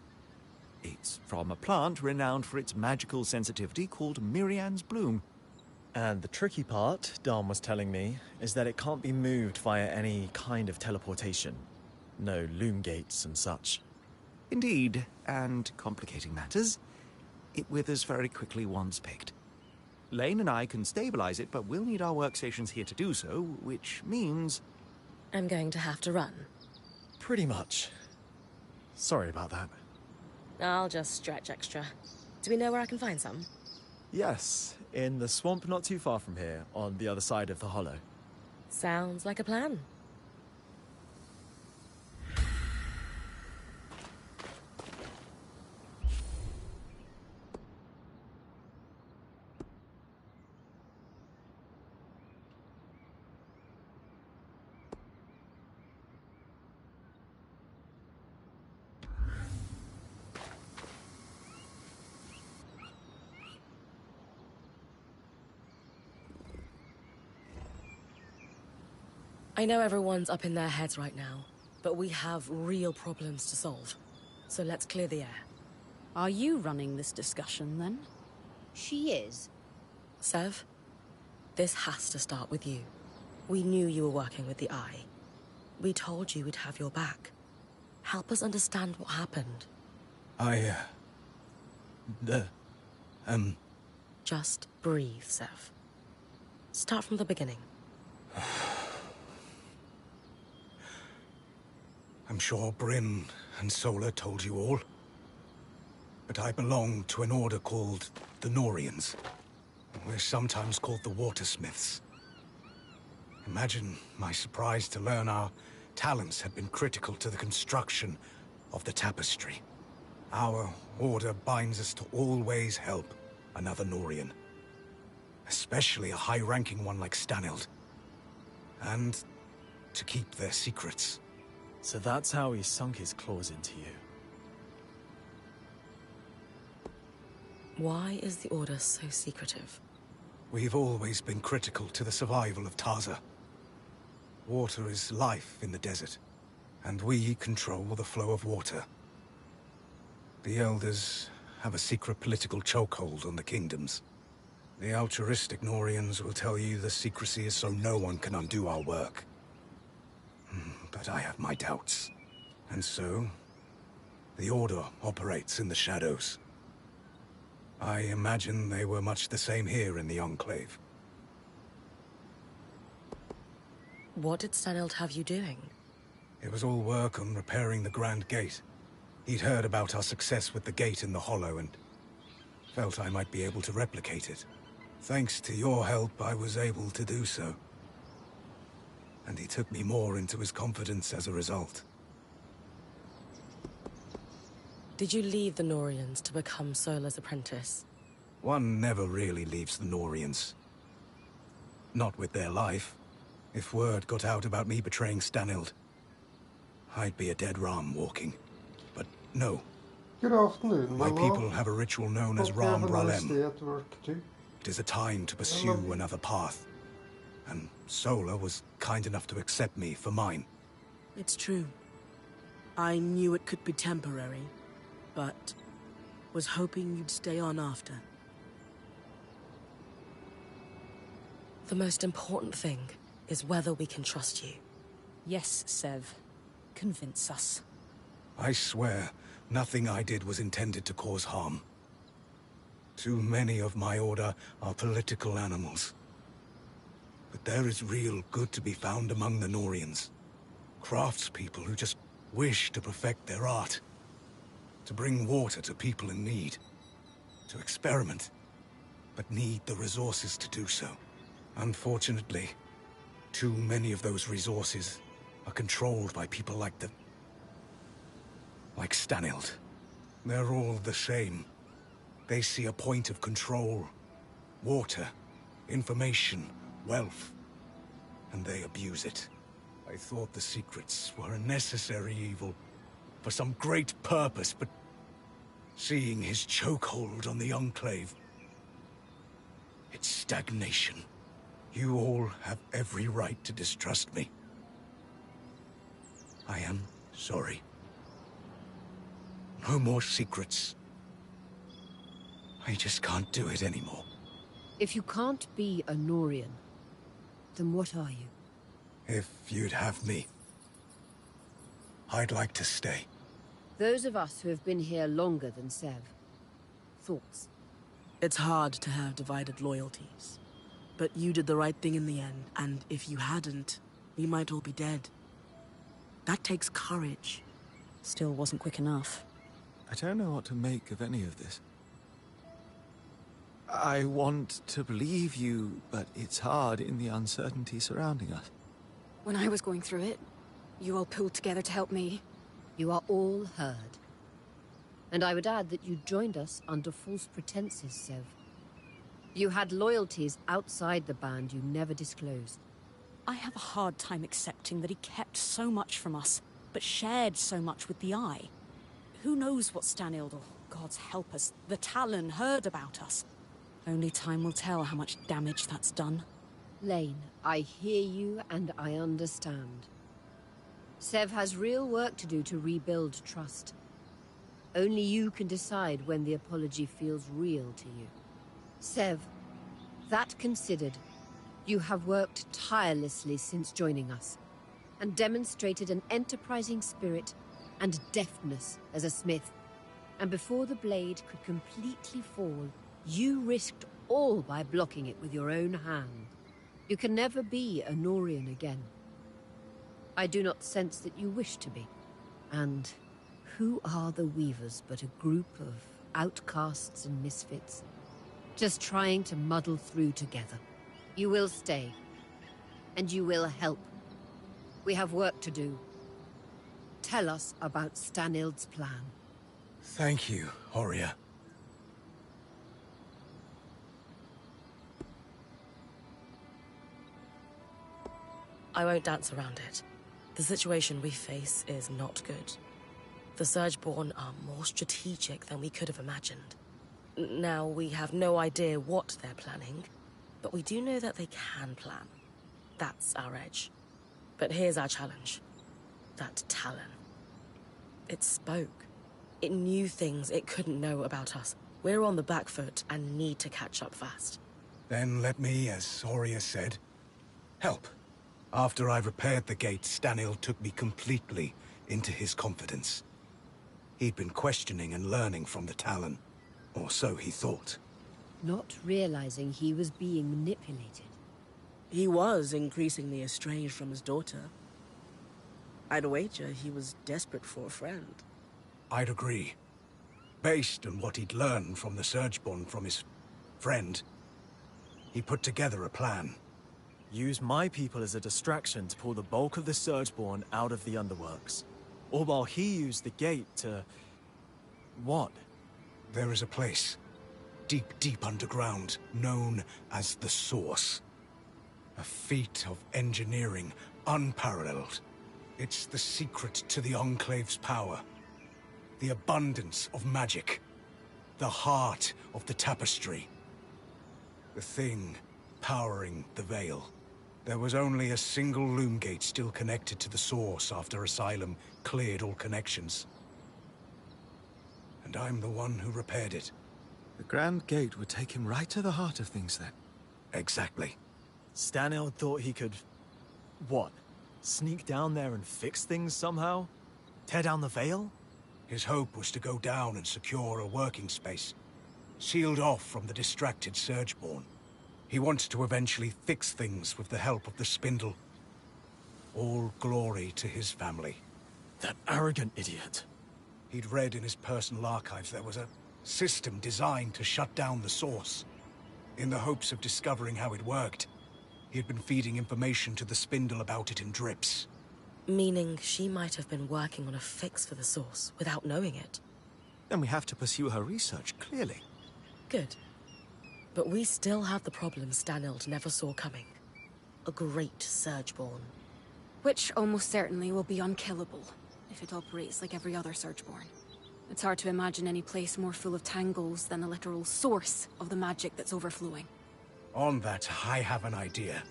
It's from a plant renowned for its magical sensitivity called Mirian's Bloom. And the tricky part, Dom was telling me, is that it can't be moved via any kind of teleportation. No loom gates and such. Indeed, and complicating matters, it withers very quickly once picked. Lane and I can stabilize it, but we'll need our workstations here to do so, which means... I'm going to have to run. Pretty much. Sorry about that. I'll just stretch extra. Do we know where I can find some? Yes, in the swamp not too far from here, on the other side of the hollow. Sounds like a plan. I know everyone's up in their heads right now, but we have real problems to solve. So let's clear the air. Are you running this discussion, then? She is. Sev, this has to start with you. We knew you were working with the Eye. We told you we'd have your back. Help us understand what happened. Just breathe, Sev. Start from the beginning. I'm sure Bryn and Sola told you all. But I belong to an order called the Norians. We're sometimes called the Watersmiths. Imagine my surprise to learn our talents had been critical to the construction of the tapestry. Our order binds us to always help another Norian. Especially a high-ranking one like Stanild. And to keep their secrets. So that's how he sunk his claws into you. Why is the Order so secretive? We've always been critical to the survival of Taza. Water is life in the desert, and we control the flow of water. The Elders have a secret political chokehold on the kingdoms. The altruistic Norians will tell you the secrecy is so no one can undo our work. But I have my doubts. And so, the Order operates in the shadows. I imagine they were much the same here in the Enclave. What did Stanild have you doing? It was all work on repairing the Grand Gate. He'd heard about our success with the gate in the Hollow and felt I might be able to replicate it. Thanks to your help, I was able to do so. And he took me more into his confidence as a result. Did you leave the Norians to become Sola's apprentice? One never really leaves the Norians. Not with their life. If word got out about me betraying Stanild, I'd be a dead ram walking. But no. Good afternoon, My my people love. have a ritual known as Hope you Ram have a nice Bralem. day at work too. It is a time to pursue another path. And Sola was kind enough to accept me for mine. It's true. I knew it could be temporary, but was hoping you'd stay on after. The most important thing is whether we can trust you. Yes, Sev. Convince us. I swear, nothing I did was intended to cause harm. Too many of my order are political animals. But there is real good to be found among the Norians. Craftspeople who just wish to perfect their art. To bring water to people in need. To experiment. But need the resources to do so. Unfortunately, too many of those resources are controlled by people like Stanild. They're all the same. They see a point of control. Water, information, wealth. And they abuse it. I thought the secrets were a necessary evil. For some great purpose, but... seeing his chokehold on the Enclave... it's stagnation. You all have every right to distrust me. I am sorry. No more secrets. I just can't do it anymore. If you can't be a Norian, then what are you? If you'd have me, I'd like to stay. Those of us who have been here longer than Sev. Thoughts? It's hard to have divided loyalties. But you did the right thing in the end, and if you hadn't, we might all be dead. That takes courage. Still wasn't quick enough. I don't know what to make of any of this. I want to believe you, but it's hard in the uncertainty surrounding us. When I was going through it, you all pulled together to help me. You are all heard. And I would add that you joined us under false pretenses, Sev. You had loyalties outside the band you never disclosed. I have a hard time accepting that he kept so much from us, but shared so much with the Eye. Who knows what Stanild, or gods help us, the Talon heard about us? Only time will tell how much damage that's done. Lane, I hear you and I understand. Sev has real work to do to rebuild trust. Only you can decide when the apology feels real to you. Sev, that considered, you have worked tirelessly since joining us, and demonstrated an enterprising spirit and deftness as a smith. And before the blade could completely fall, you risked all by blocking it with your own hand. You can never be a Norian again. I do not sense that you wish to be. And who are the Weavers but a group of outcasts and misfits? Just trying to muddle through together. You will stay. And you will help. We have work to do. Tell us about Stanild's plan. Thank you, Horia. I won't dance around it. The situation we face is not good. The Surgeborn are more strategic than we could have imagined. Now, we have no idea what they're planning, but we do know that they can plan. That's our edge. But here's our challenge. That Talon. It spoke. It knew things it couldn't know about us. We're on the back foot and need to catch up fast. Then let me, as Horia said, help. After I repaired the gate, Stanild took me completely into his confidence. He'd been questioning and learning from the Talon. Or so he thought. Not realizing he was being manipulated. He was increasingly estranged from his daughter. I'd wager he was desperate for a friend. I'd agree. Based on what he'd learned from the Surgeborn from his friend, he put together a plan. Use my people as a distraction to pull the bulk of the Surgeborn out of the underworks. Or while he used the gate to... what? There is a place, deep, deep underground, known as the Source. A feat of engineering unparalleled. It's the secret to the Enclave's power. The abundance of magic. The heart of the tapestry. The thing powering the Veil. There was only a single loom gate still connected to the Source after Asylum cleared all connections. And I'm the one who repaired it. The Grand Gate would take him right to the heart of things, then. Exactly. Stanhild thought he could... what? Sneak down there and fix things somehow? Tear down the Veil? His hope was to go down and secure a working space, sealed off from the distracted Surgeborn. He wanted to eventually fix things with the help of the Spindle. All glory to his family. That arrogant idiot. He'd read in his personal archives there was a system designed to shut down the source. In the hopes of discovering how it worked, he had been feeding information to the Spindle about it in drips. Meaning she might have been working on a fix for the source without knowing it. Then we have to pursue her research, clearly. Good. But we still have the problem Stanhild never saw coming. A great Surgeborn. Which almost certainly will be unkillable, if it operates like every other Surgeborn. It's hard to imagine any place more full of tangles than the literal source of the magic that's overflowing. On that, I have an idea.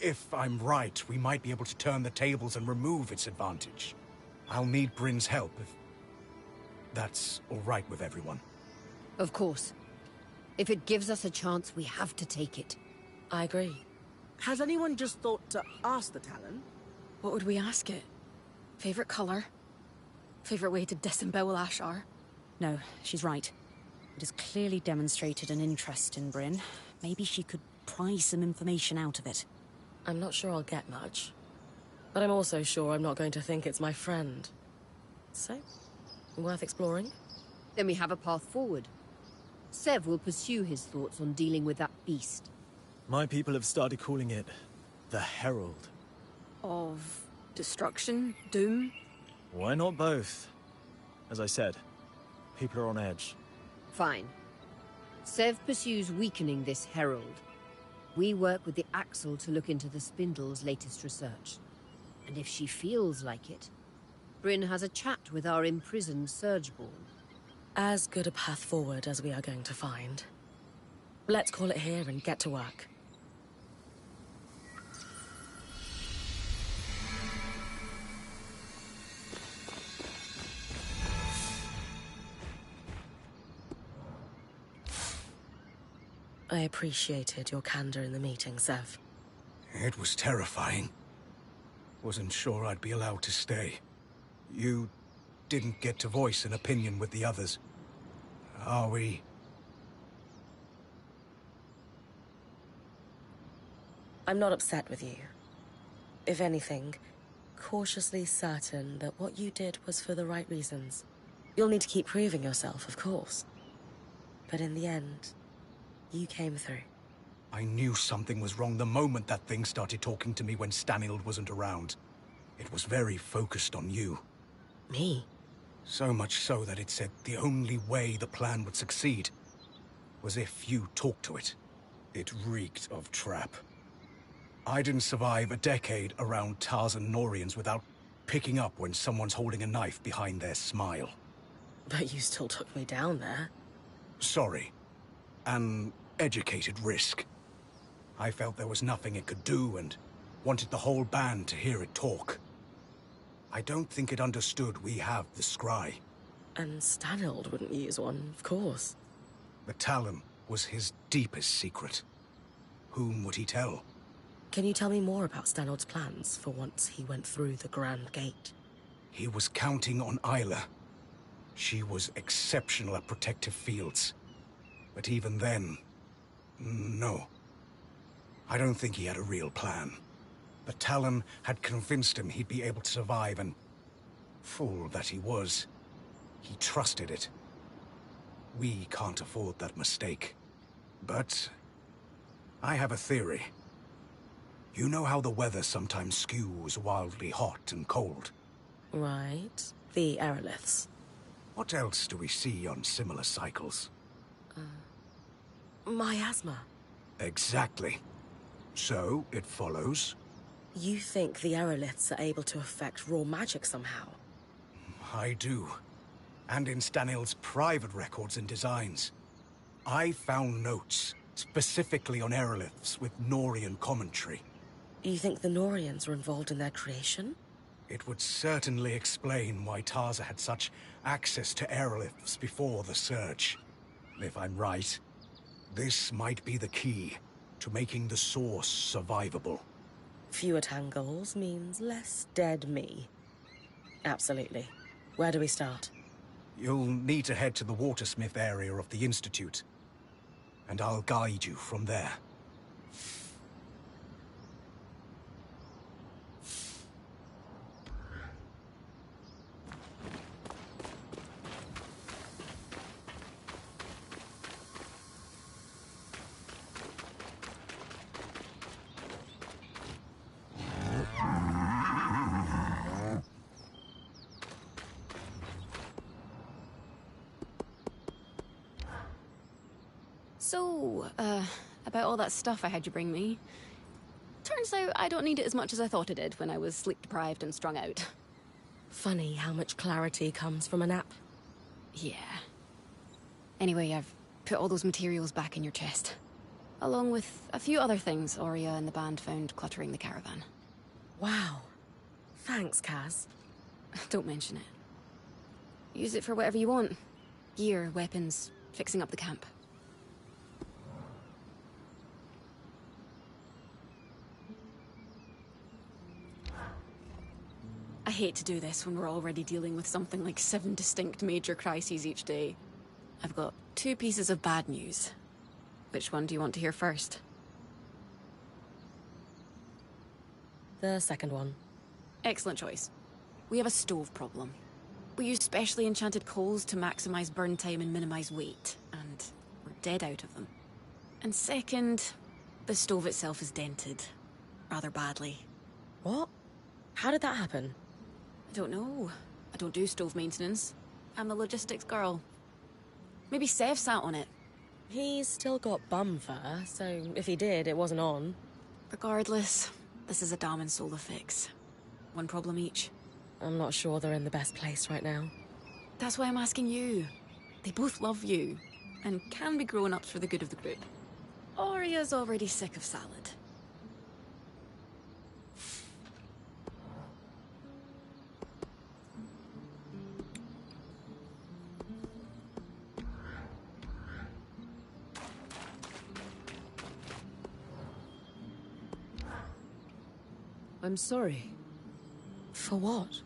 If I'm right, we might be able to turn the tables and remove its advantage. I'll need Bryn's help if that's all right with everyone. Of course. If it gives us a chance, we have to take it. I agree. Has anyone just thought to ask the Talon? What would we ask it? Favorite color? Favorite way to disembowel Ashar? No, she's right. It has clearly demonstrated an interest in Bryn. Maybe she could pry some information out of it. I'm not sure I'll get much. But I'm also sure I'm not going to think it's my friend. So, worth exploring? Then we have a path forward. Sev will pursue his thoughts on dealing with that beast. My people have started calling it the Herald. Of destruction? Doom? Why not both? As I said, people are on edge. Fine. Sev pursues weakening this Herald. We work with the Axle to look into the Spindle's latest research. And if she feels like it, Bryn has a chat with our imprisoned Surgeborn. As good a path forward as we are going to find. Let's call it here and get to work. I appreciated your candor in the meeting, Sev. It was terrifying. Wasn't sure I'd be allowed to stay. You didn't get to voice an opinion with the others. Are we? I'm not upset with you. If anything, cautiously certain that what you did was for the right reasons. You'll need to keep proving yourself, of course. But in the end, you came through. I knew something was wrong the moment that thing started talking to me when Stanhild wasn't around. It was very focused on you. Me? So much so that it said the only way the plan would succeed was if you talked to it. It reeked of trap. I didn't survive a decade around Tarzan Norians without picking up when someone's holding a knife behind their smile. But you still took me down there. Sorry. An educated risk. I felt there was nothing it could do and wanted the whole band to hear it talk. I don't think it understood we have the scry. And Stanhild wouldn't use one, of course. The Talon was his deepest secret. Whom would he tell? Can you tell me more about Stanhild's plans for once he went through the Grand Gate? He was counting on Isla. She was exceptional at protective fields. But even then, no. I don't think he had a real plan. The Talon had convinced him he'd be able to survive and, fool that he was, he trusted it. We can't afford that mistake. But I have a theory. You know how the weather sometimes skews wildly hot and cold? Right. The aeroliths. What else do we see on similar cycles? Miasma. Exactly. So, it follows. You think the aeroliths are able to affect raw magic somehow? I do. And in Stanhild's private records and designs. I found notes, specifically on aeroliths with Norian commentary. You think the Norians were involved in their creation? It would certainly explain why Tarza had such access to aeroliths before the Surge. If I'm right, this might be the key. to making the source survivable. Fewer tangles means less dead me. Absolutely. Where do we start? You'll need to head to the Watersmith area of the Institute, and I'll guide you from there. So, about all that stuff I had you bring me. Turns out I don't need it as much as I thought I did when I was sleep-deprived and strung out. Funny how much clarity comes from a nap. Yeah. Anyway, I've put all those materials back in your chest. Along with a few other things Aurea and the band found cluttering the caravan. Wow. Thanks, Kaz. Don't mention it. Use it for whatever you want. Gear, weapons, fixing up the camp. I hate to do this when we're already dealing with something like 7 distinct major crises each day. I've got 2 pieces of bad news. Which one do you want to hear first? The second one. Excellent choice. We have a stove problem. We use specially enchanted coals to maximize burn time and minimize weight, and we're dead out of them. And second, the stove itself is dented. Rather badly. What? How did that happen? I don't know. I don't do stove maintenance. I'm the logistics girl. Maybe Sev sat on it. He's still got bum fur, so if he did, it wasn't on. Regardless, this is a Dam and Sola fix. One problem each. I'm not sure they're in the best place right now. That's why I'm asking you. They both love you, and can be grown-ups for the good of the group. Aurea's already sick of salad. I'm sorry. For what?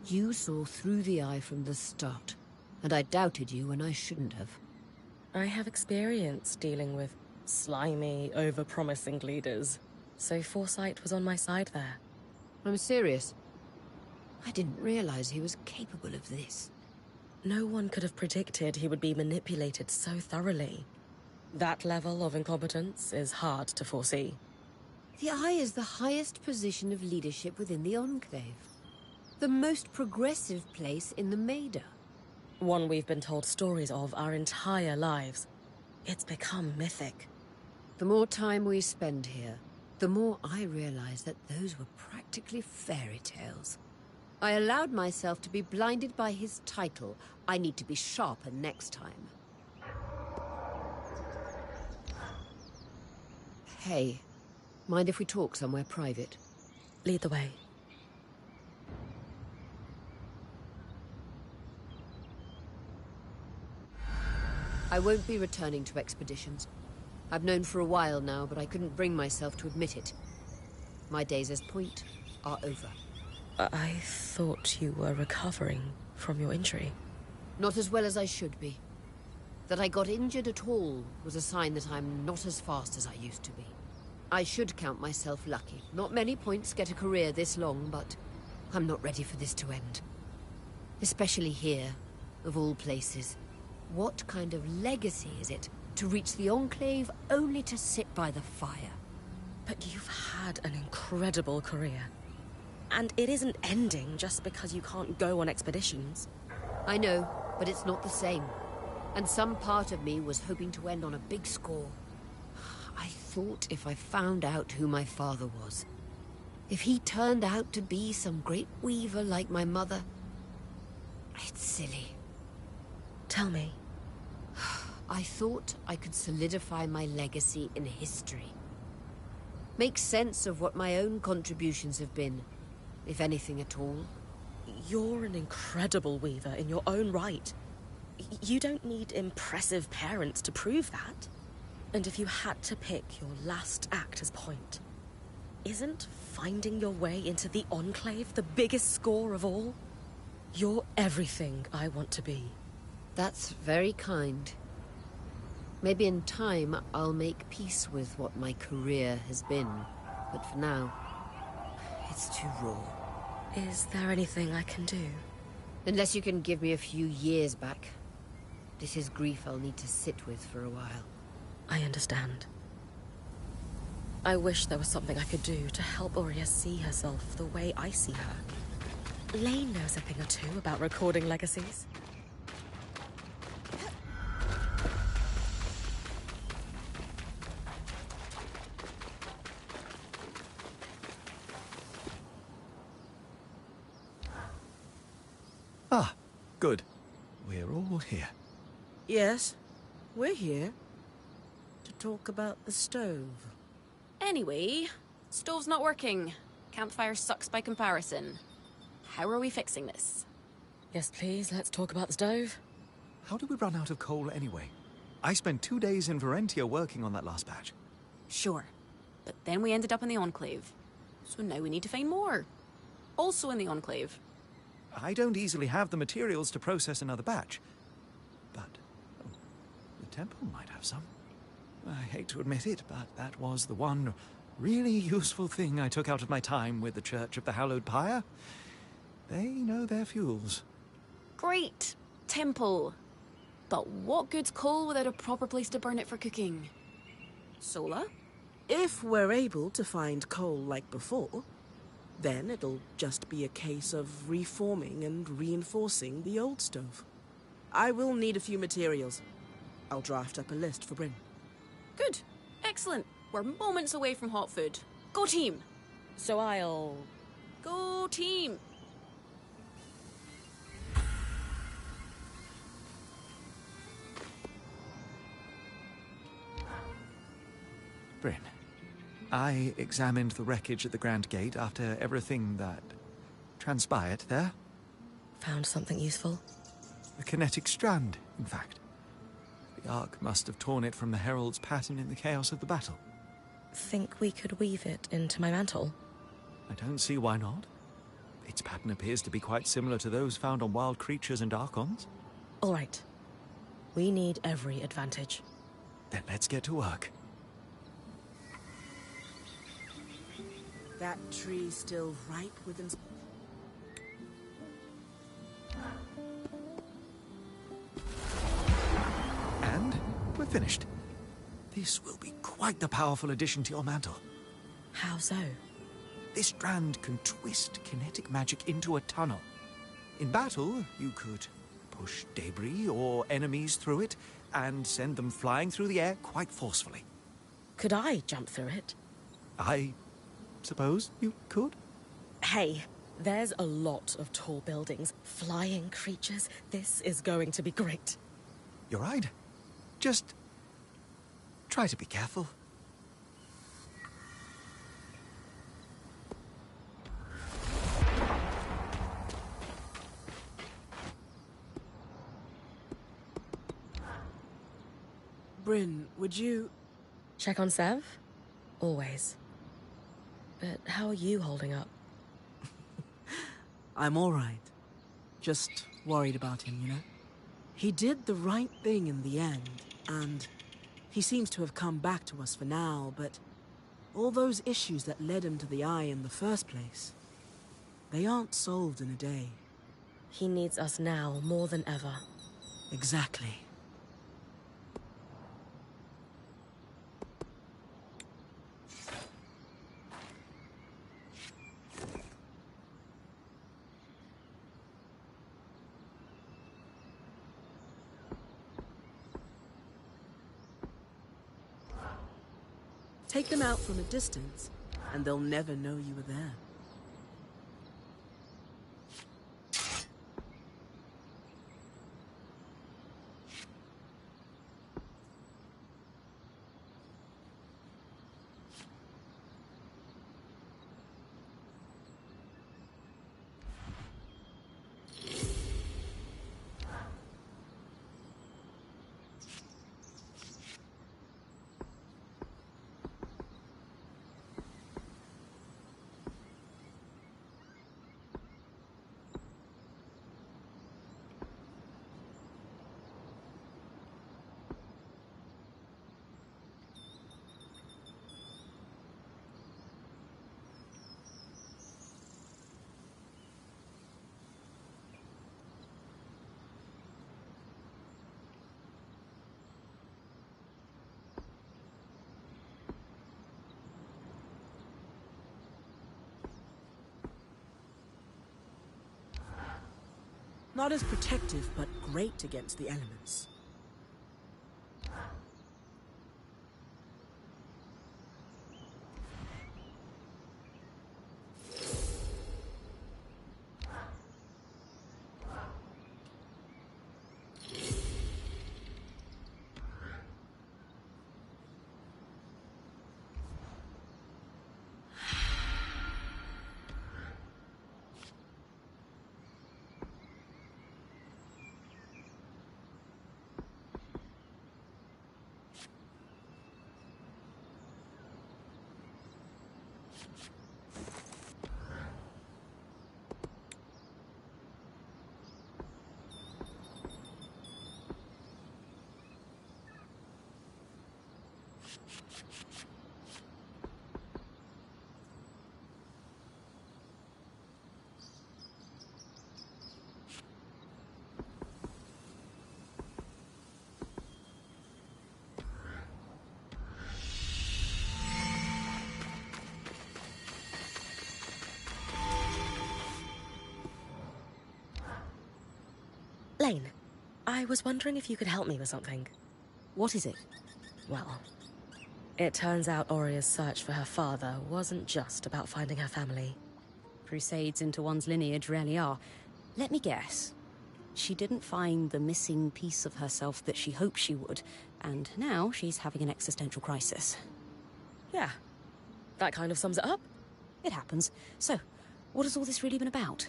You saw through the eye from the start, and I doubted you when I shouldn't have. I have experience dealing with slimy, over-promising leaders, so foresight was on my side there. I'm serious. I didn't realize he was capable of this. No one could have predicted he would be manipulated so thoroughly. That level of incompetence is hard to foresee. The Eye is the highest position of leadership within the Enclave. The most progressive place in the Maida. One we've been told stories of our entire lives. It's become mythic. The more time we spend here, the more I realize that those were practically fairy tales. I allowed myself to be blinded by his title. I need to be sharper next time. Hey, mind if we talk somewhere private? Lead the way. I won't be returning to expeditions. I've known for a while now, but I couldn't bring myself to admit it. My days as Point are over. I thought you were recovering from your injury. Not as well as I should be. That I got injured at all was a sign that I'm not as fast as I used to be. I should count myself lucky. Not many Points get a career this long, but I'm not ready for this to end. Especially here, of all places. What kind of legacy is it to reach the Enclave only to sit by the fire? But you've had an incredible career. And it isn't ending just because you can't go on expeditions. I know, but it's not the same. And some part of me was hoping to end on a big score. I thought if I found out who my father was, if he turned out to be some great weaver like my mother, it's silly. Tell me. I thought I could solidify my legacy in history. Make sense of what my own contributions have been, if anything at all. You're an incredible weaver in your own right. You don't need impressive parents to prove that. And if you had to pick your last act as point, isn't finding your way into the Enclave the biggest score of all? You're everything I want to be. That's very kind. Maybe in time I'll make peace with what my career has been. But for now, it's too raw. Is there anything I can do? Unless you can give me a few years back. This is grief I'll need to sit with for a while. I understand. I wish there was something I could do to help Aurea see herself the way I see her. Lane knows a thing or two about recording legacies. Ah, good. We're all here. Yes, we're here to talk about the stove. Anyway, stove's not working. Campfire sucks by comparison. How are we fixing this? Yes, please, let's talk about the stove. How did we run out of coal anyway? I spent 2 days in Varentia working on that last batch. Sure, but then we ended up in the Enclave. So now we need to find more. Also in the Enclave. I don't easily have the materials to process another batch. But the temple might have some. I hate to admit it, but that was the one really useful thing I took out of my time with the Church of the Hallowed Pyre. They know their fuels. Great! Temple. But what good's coal without a proper place to burn it for cooking? Sola? If we're able to find coal like before, then it'll just be a case of reforming and reinforcing the old stove. I will need a few materials. I'll draft up a list for Bryn. Good. Excellent. We're moments away from hot food. Go team! So I'll... Go team! Bryn, I examined the wreckage at the Grand Gate after everything that transpired there. Found something useful? A kinetic strand, in fact. The Ark must have torn it from the Herald's pattern in the chaos of the battle. Think we could weave it into my mantle? I don't see why not. Its pattern appears to be quite similar to those found on wild creatures and Archons. All right. We need every advantage. Then let's get to work. That tree's still ripe with And we're finished. This will be quite the powerful addition to your mantle. How so? This strand can twist kinetic magic into a tunnel. In battle, you could push debris or enemies through it and send them flying through the air quite forcefully. Could I jump through it? I suppose you could? Hey, there's a lot of tall buildings, flying creatures. This is going to be great. You're right. Just try to be careful. Bryn, would you... Check on Sev? Always. But how are you holding up? I'm all right. Just worried about him, you know? He did the right thing in the end, and he seems to have come back to us for now, but all those issues that led him to the Eye in the first place, they aren't solved in a day. He needs us now more than ever. Exactly. Take them out from a distance, and they'll never know you were there. Not as protective, but great against the elements. Lane, I was wondering if you could help me with something. What is it? Well, it turns out Oria's search for her father wasn't just about finding her family. Crusades into one's lineage rarely are. Let me guess. She didn't find the missing piece of herself that she hoped she would, and now she's having an existential crisis. Yeah, that kind of sums it up. It happens. So, what has all this really been about?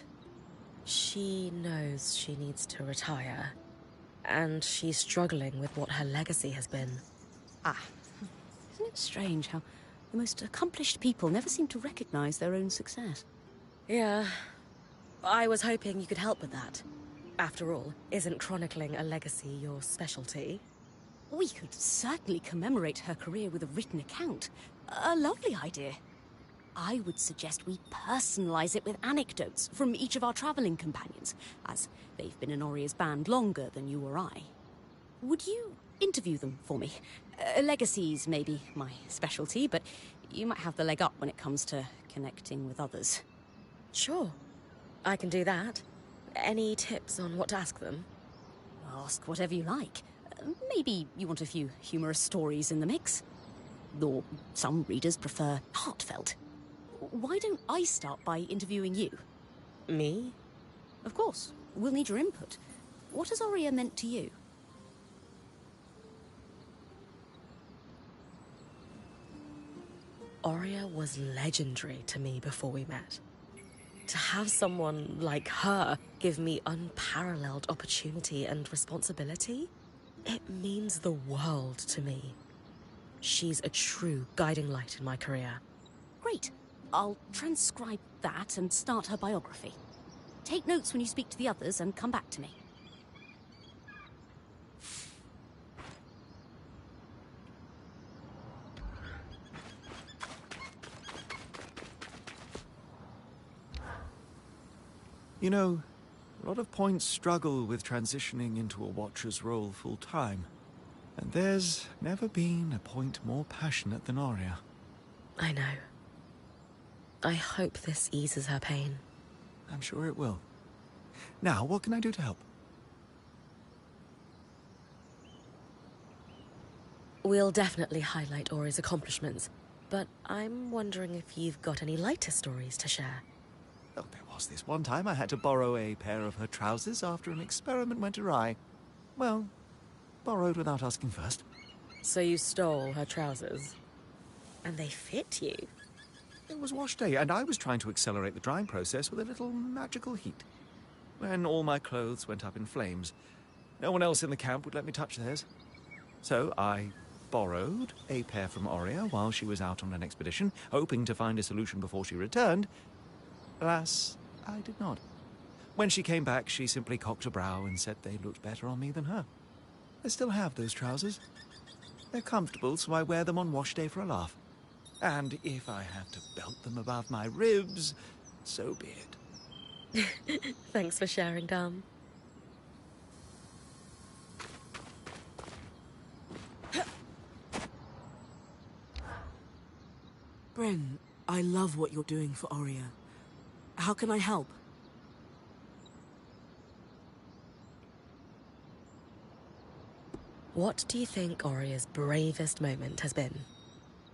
She knows she needs to retire, and she's struggling with what her legacy has been. Ah, isn't it strange how the most accomplished people never seem to recognize their own success? Yeah, I was hoping you could help with that. After all, isn't chronicling a legacy your specialty? We could certainly commemorate her career with a written account. A lovely idea. I would suggest we personalize it with anecdotes from each of our traveling companions, as they've been in Oria's band longer than you or I. Would you interview them for me? Legacies may be my specialty, but you might have the leg up when it comes to connecting with others. Sure, I can do that. Any tips on what to ask them? Ask whatever you like. Maybe you want a few humorous stories in the mix. Or some readers prefer heartfelt. Why don't I start by interviewing you? Me? Of course. We'll need your input. What has Oria meant to you? Oria was legendary to me before we met. To have someone like her give me unparalleled opportunity and responsibility, it means the world to me. She's a true guiding light in my career. Great. I'll transcribe that and start her biography. Take notes when you speak to the others and come back to me. You know, a lot of points struggle with transitioning into a Watcher's role full-time. And there's never been a point more passionate than Oria. I know. I hope this eases her pain. I'm sure it will. Now, what can I do to help? We'll definitely highlight Ori's accomplishments, but I'm wondering if you've got any lighter stories to share. Oh, there was this one time I had to borrow a pair of her trousers after an experiment went awry. Well, borrowed without asking first. So you stole her trousers? And they fit you? It was wash day, and I was trying to accelerate the drying process with a little magical heat. When all my clothes went up in flames, no one else in the camp would let me touch theirs. So I borrowed a pair from Oria while she was out on an expedition, hoping to find a solution before she returned. Alas, I did not. When she came back, she simply cocked a brow and said they looked better on me than her. I still have those trousers. They're comfortable, so I wear them on wash day for a laugh. And if I have to belt them above my ribs, so be it. Thanks for sharing, Dom. Bren, I love what you're doing for Oria. How can I help? What do you think Oria's bravest moment has been?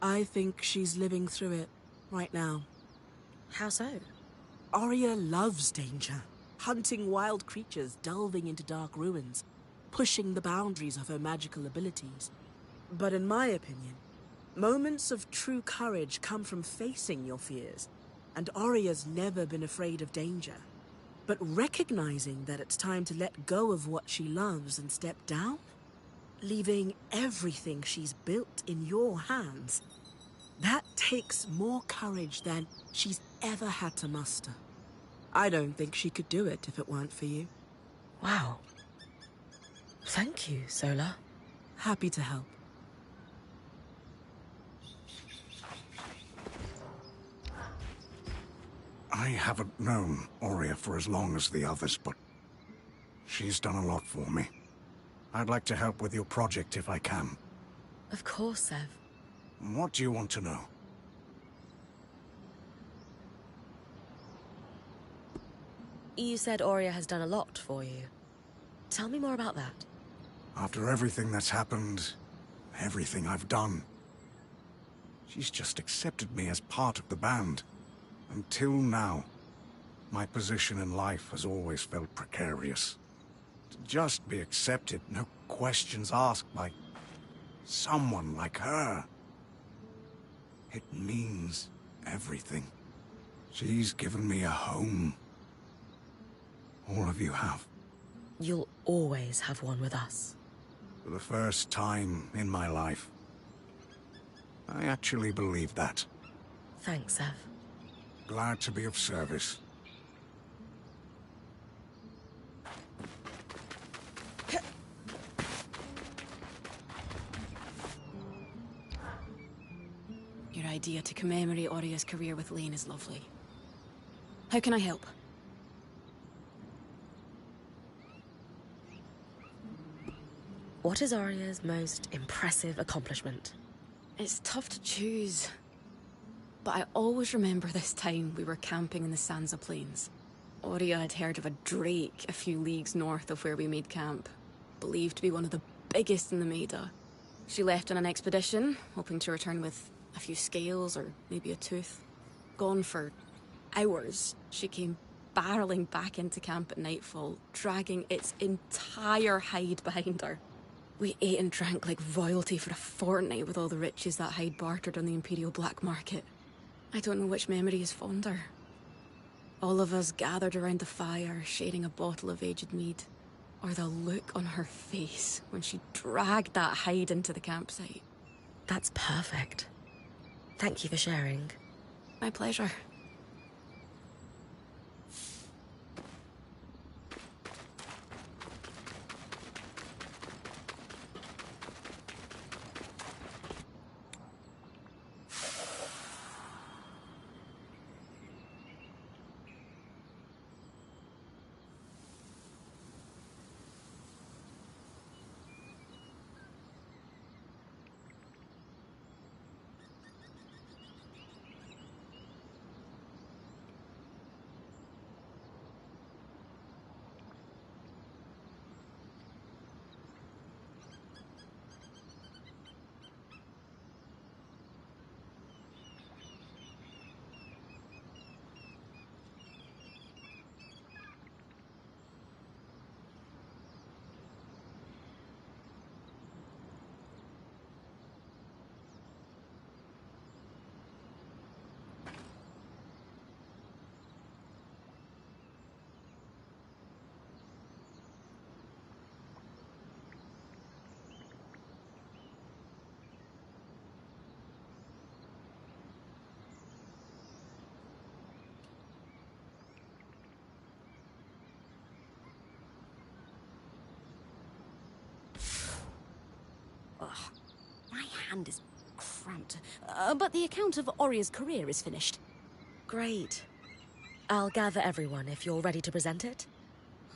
I think she's living through it right now. How so? Aria loves danger. Hunting wild creatures, delving into dark ruins, pushing the boundaries of her magical abilities. But in my opinion, moments of true courage come from facing your fears, and Aria's never been afraid of danger. But recognizing that it's time to let go of what she loves and step down, leaving everything she's built in your hands, that takes more courage than she's ever had to muster. I don't think she could do it if it weren't for you. Wow. Thank you, Sola. Happy to help. I haven't known Oria for as long as the others, but she's done a lot for me. I'd like to help with your project if I can. Of course, Sev. What do you want to know? You said Oria has done a lot for you. Tell me more about that. After everything that's happened, everything I've done, she's just accepted me as part of the band. Until now, my position in life has always felt precarious. To just be accepted, no questions asked by someone like her. It means everything. She's given me a home. All of you have. You'll always have one with us. For the first time in my life, I actually believe that. Thanks, Sev. Glad to be of service. Your idea to commemorate Oria's career with Lane is lovely. How can I help? What is Oria's most impressive accomplishment? It's tough to choose. But I always remember this time we were camping in the Sansa Plains. Oria had heard of a drake a few leagues north of where we made camp, believed to be one of the biggest in the Maida. She left on an expedition, hoping to return with a few scales or maybe a tooth. Gone for hours, she came barreling back into camp at nightfall, dragging its entire hide behind her. We ate and drank like royalty for a fortnight with all the riches that hide bartered on the Imperial black market. I don't know which memory is fonder. All of us gathered around the fire, sharing a bottle of aged mead. Or the look on her face when she dragged that hide into the campsite. That's perfect. Thank you for sharing. My pleasure. My hand is cramped. But the account of Oria's career is finished. Great. I'll gather everyone if you're ready to present it.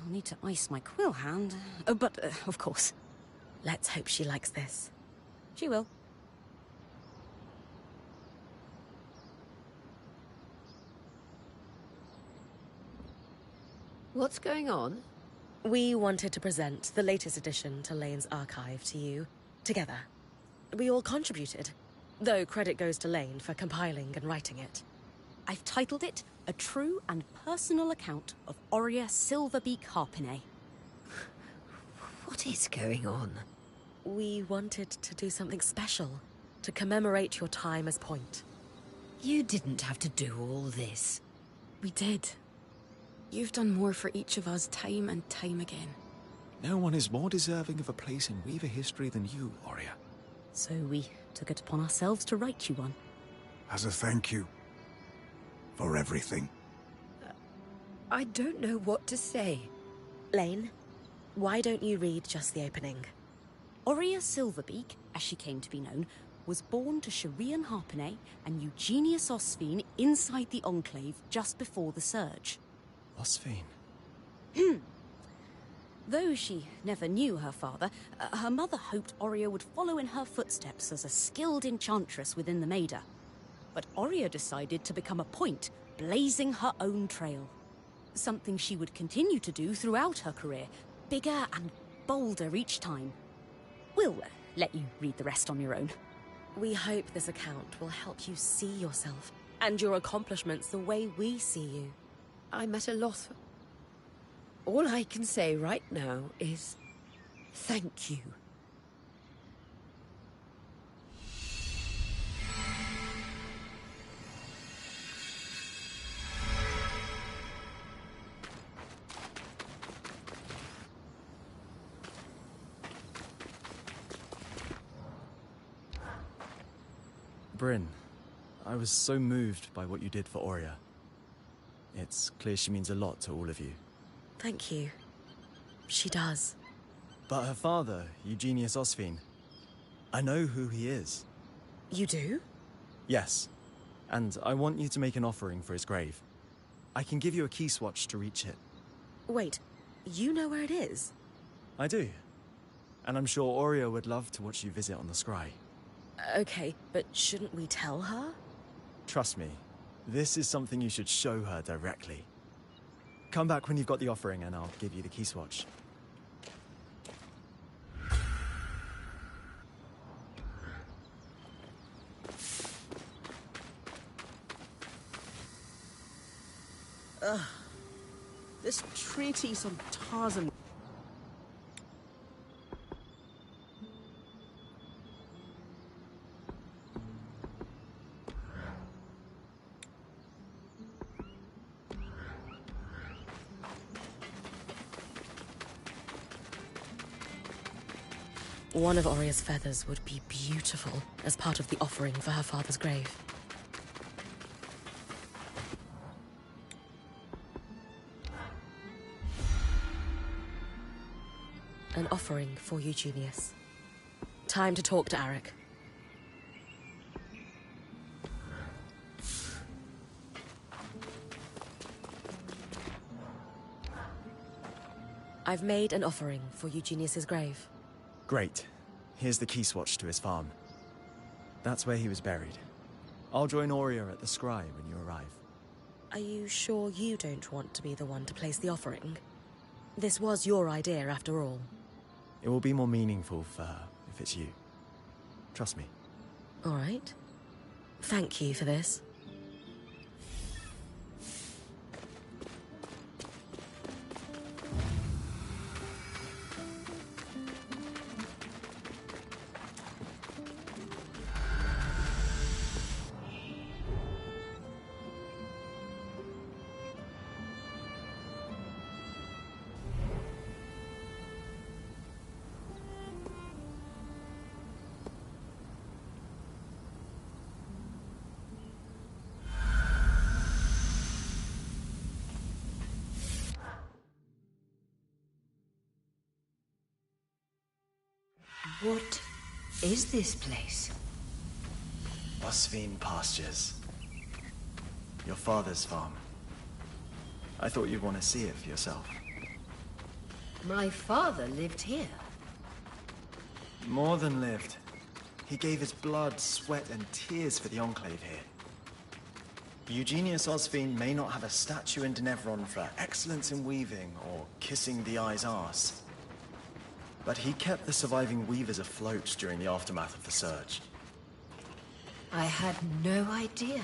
I'll need to ice my quill hand. Of course. Let's hope she likes this. She will. What's going on? We wanted to present the latest addition to Lane's archive to you, together. We all contributed, though credit goes to Lane for compiling and writing it. I've titled it A True and Personal Account of Oria Silverbeak Harpinet. What is going on? We wanted to do something special to commemorate your time as Point. You didn't have to do all this. We did. You've done more for each of us time and time again. No one is more deserving of a place in Weaver history than you, Oria. So we took it upon ourselves to write you one. As a thank you for everything. I don't know what to say. Lane, why don't you read just the opening? Oria Silverbeak, as she came to be known, was born to Sharian Harpinet and Eugenius Osphine inside the Enclave just before the Surge. Osphine? Though she never knew her father, her mother hoped Oria would follow in her footsteps as a skilled enchantress within the Maida. But Oria decided to become a Point, blazing her own trail. Something she would continue to do throughout her career, bigger and bolder each time. We'll let you read the rest on your own. We hope this account will help you see yourself and your accomplishments the way we see you. I'm at a loss. All I can say right now is thank you. Bryn, I was so moved by what you did for Oria. It's clear she means a lot to all of you. Thank you. She does. But her father, Eugenius Osphine, I know who he is. You do? Yes. And I want you to make an offering for his grave. I can give you a key swatch to reach it. Wait, you know where it is? I do. And I'm sure Oria would love to watch you visit on the scry. Okay, but shouldn't we tell her? Trust me, this is something you should show her directly. Come back when you've got the offering and I'll give you the key swatch. This treatise on Tarzan. One of Oria's feathers would be beautiful as part of the offering for her father's grave. An offering for Eugenius. Time to talk to Arik. I've made an offering for Eugenius's grave. Great. Here's the key swatch to his farm. That's where he was buried. I'll join Oria at the scry when you arrive. Are you sure you don't want to be the one to place the offering? This was your idea, after all. It will be more meaningful for her if it's you. Trust me. All right. Thank you for this. What is this place? Osphine Pastures. Your father's farm. I thought you'd want to see it for yourself. My father lived here. More than lived. He gave his blood, sweat, and tears for the Enclave here. Eugenius Osphine may not have a statue in Denevron for excellence in weaving or kissing the eye's arse, but he kept the surviving weavers afloat during the aftermath of the surge. I had no idea.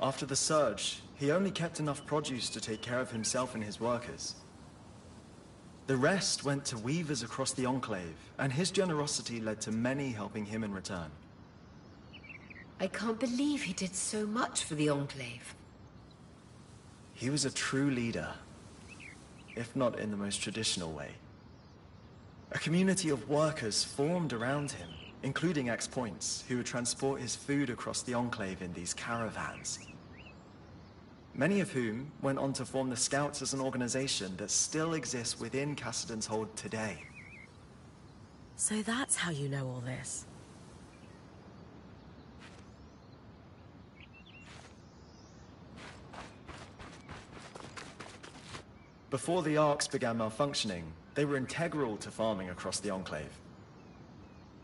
After the surge, he only kept enough produce to take care of himself and his workers. The rest went to weavers across the Enclave, and his generosity led to many helping him in return. I can't believe he did so much for the Enclave. He was a true leader, if not in the most traditional way. A community of workers formed around him, including ex-points, who would transport his food across the Enclave in these caravans. Many of whom went on to form the Scouts as an organization that still exists within Cassidan's Hold today. So that's how you know all this. Before the arcs began malfunctioning, they were integral to farming across the Enclave.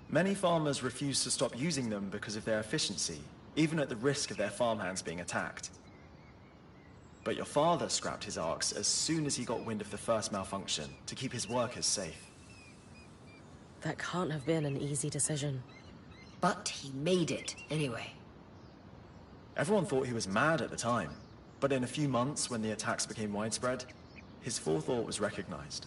Many farmers refused to stop using them because of their efficiency, even at the risk of their farmhands being attacked. But your father scrapped his arcs as soon as he got wind of the first malfunction to keep his workers safe. That can't have been an easy decision. But he made it, anyway. Everyone thought he was mad at the time, but in a few months, when the attacks became widespread, his forethought was recognized.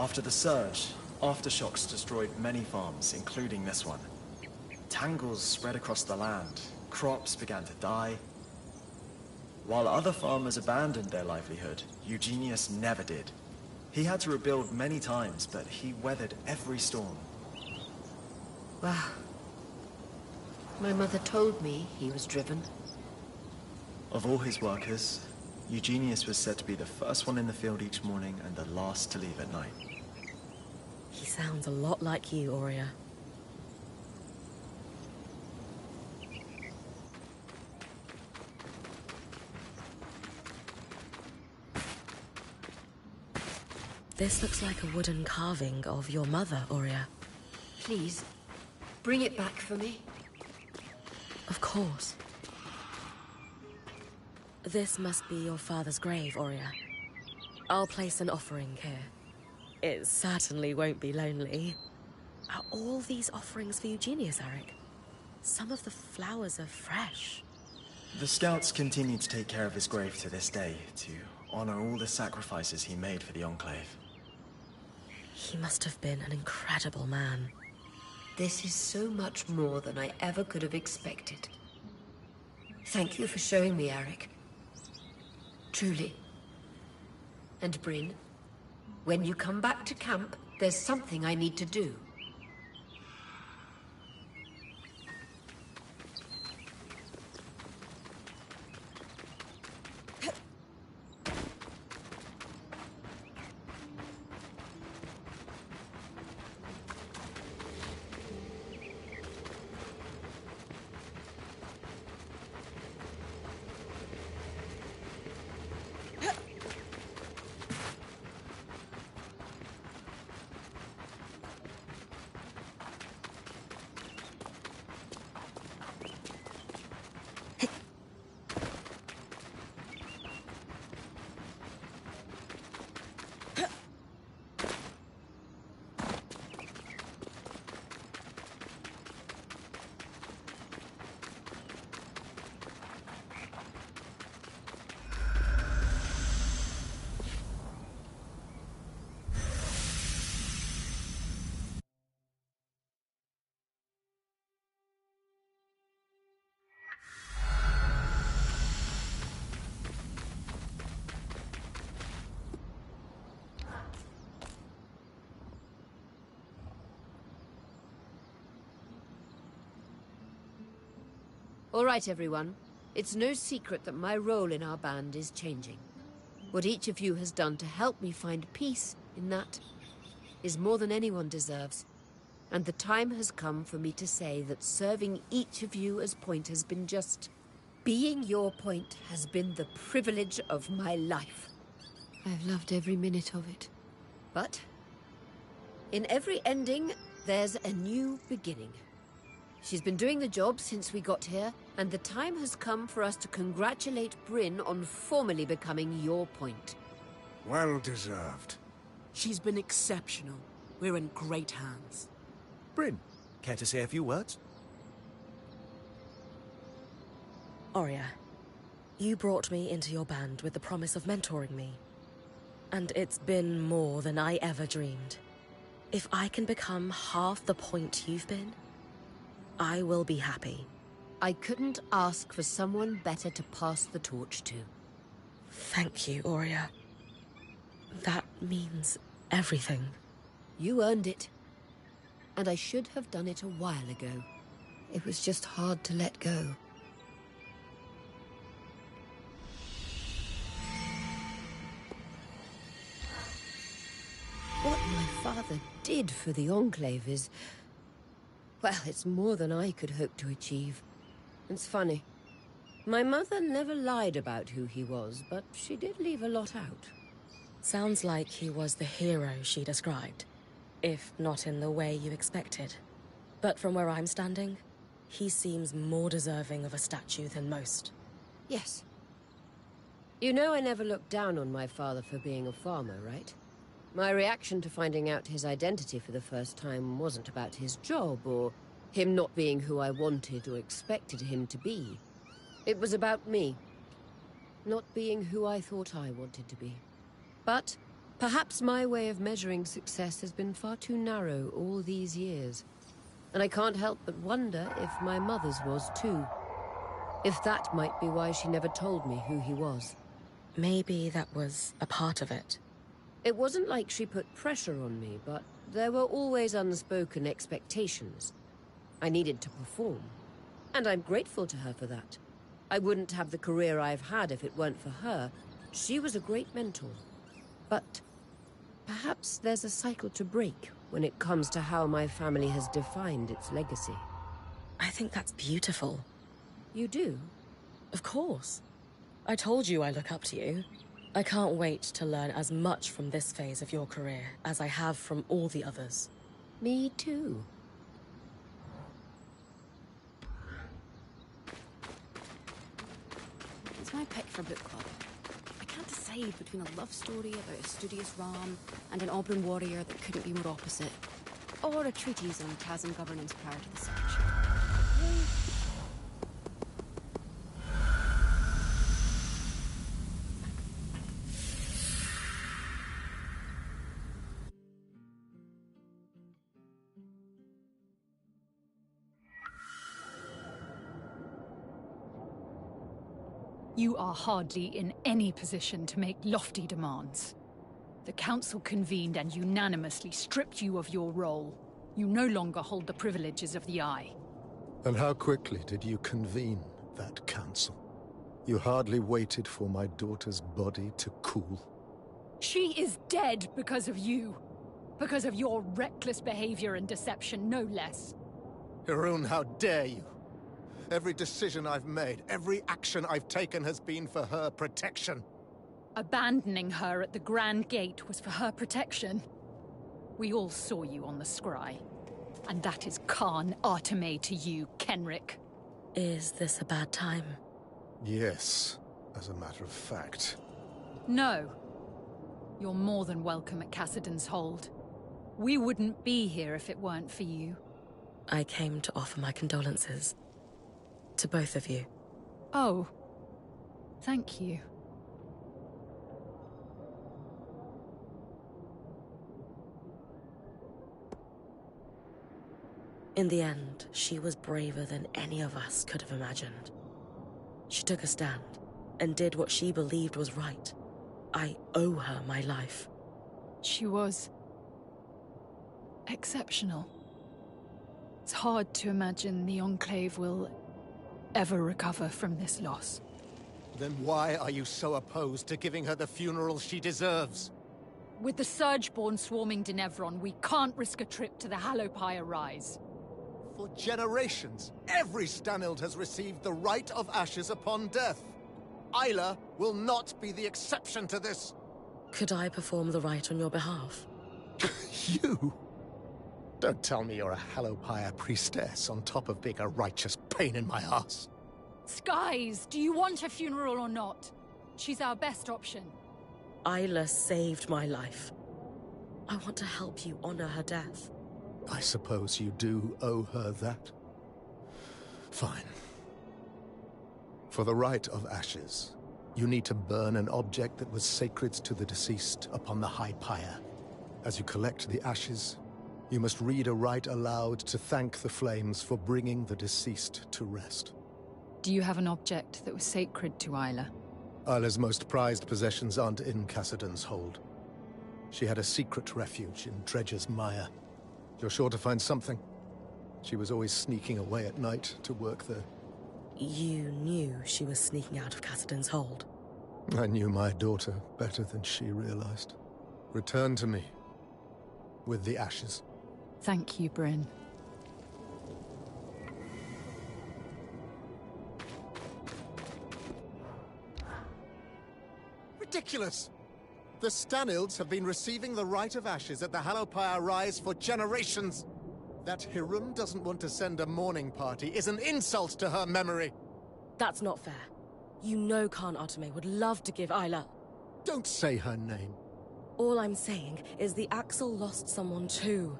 After the surge, aftershocks destroyed many farms, including this one. Tangles spread across the land. Crops began to die. While other farmers abandoned their livelihood, Eugenius never did. He had to rebuild many times, but he weathered every storm. Wow. My mother told me he was driven. Of all his workers, Eugenius was said to be the first one in the field each morning and the last to leave at night. He sounds a lot like you, Aurea. This looks like a wooden carving of your mother, Aurea. Please, bring it back for me. Of course. This must be your father's grave, Aurea. I'll place an offering here. It certainly won't be lonely. Are all these offerings for Eugenius, Eric? Some of the flowers are fresh. The Scouts continue to take care of his grave to this day, to honor all the sacrifices he made for the Enclave. He must have been an incredible man. This is so much more than I ever could have expected. Thank you for showing me, Eric. Truly. And Bryn, when you come back to camp, there's something I need to do. All right, everyone. It's no secret that my role in our band is changing. What each of you has done to help me find peace in that is more than anyone deserves. And the time has come for me to say that serving each of you as point has been just... Being your point has been the privilege of my life. I've loved every minute of it. But in every ending, there's a new beginning. She's been doing the job since we got here, and the time has come for us to congratulate Bryn on formally becoming your point. Well deserved. She's been exceptional. We're in great hands. Bryn, care to say a few words? Aurea, you brought me into your band with the promise of mentoring me. And it's been more than I ever dreamed. If I can become half the point you've been, I will be happy. I couldn't ask for someone better to pass the torch to. Thank you, Aurea. That means everything. You earned it. And I should have done it a while ago. It was just hard to let go. What my father did for the Enclave is... well, it's more than I could hope to achieve. It's funny. My mother never lied about who he was, but she did leave a lot out. Sounds like he was the hero she described, if not in the way you expected. But from where I'm standing, he seems more deserving of a statue than most. Yes. You know I never looked down on my father for being a farmer, right? My reaction to finding out his identity for the first time wasn't about his job or him not being who I wanted or expected him to be. It was about me, not being who I thought I wanted to be. But Perhaps my way of measuring success has been far too narrow all these years. And I can't help but wonder if my mother's was too. If that might be why she never told me who he was. Maybe that was a part of it. It wasn't like she put pressure on me, but there were always unspoken expectations. I needed to perform. And I'm grateful to her for that. I wouldn't have the career I've had if it weren't for her. She was a great mentor. But perhaps there's a cycle to break when it comes to how my family has defined its legacy. I think that's beautiful. You do? Of course. I told you I look up to you. I can't wait to learn as much from this phase of your career as I have from all the others. Me too. It's my pick for book club. I can't decide between a love story about a studious ram and an Auburn warrior that couldn't be more opposite, or a treatise on chasm governance prior to the search. You are hardly in any position to make lofty demands. The Council convened and unanimously stripped you of your role. You no longer hold the privileges of the Eye. And how quickly did you convene that council? You hardly waited for my daughter's body to cool. She is dead because of you. Because of your reckless behavior and deception, no less. Hirun, how dare you? Every decision I've made, every action I've taken has been for her protection. Abandoning her at the Grand Gate was for her protection. We all saw you on the scry. And that is Khan Arteme to you, Kenrick. Is this a bad time? Yes, as a matter of fact. No. You're more than welcome at Cassidon's Hold. We wouldn't be here if it weren't for you. I came to offer my condolences. To both of you. Oh. Thank you. In the end, she was braver than any of us could have imagined. She took a stand and did what she believed was right. I owe her my life. She was exceptional. It's hard to imagine the Enclave will ever recover from this loss. Then why are you so opposed to giving her the funeral she deserves? With the Surgeborn swarming Denevron, we can't risk a trip to the Hallowpire Rise. For generations, every Stanild has received the right of ashes upon death. Isla will not be the exception to this. Could I perform the rite on your behalf? You? Don't tell me you're a Hallowpire priestess on top of being a righteous pain in my ass. Skies, do you want a funeral or not? She's our best option. Isla saved my life. I want to help you honor her death. I suppose you do owe her that. Fine. For the rite of ashes, you need to burn an object that was sacred to the deceased upon the High Pyre. As you collect the ashes, you must read a rite aloud to thank the flames for bringing the deceased to rest. Do you have an object that was sacred to Isla? Isla's most prized possessions aren't in Cassidon's Hold. She had a secret refuge in Dredger's Mire. You're sure to find something. She was always sneaking away at night to work there. You knew she was sneaking out of Cassidon's Hold? I knew my daughter better than she realized. Return to me with the ashes. Thank you, Bryn. Ridiculous! The Stanilds have been receiving the rite of ashes at the Hallowpire Rise for generations. That Hirun doesn't want to send a mourning party is an insult to her memory. That's not fair. You know Khan Arteme would love to give Isla... Don't say her name. All I'm saying is the Axel lost someone too.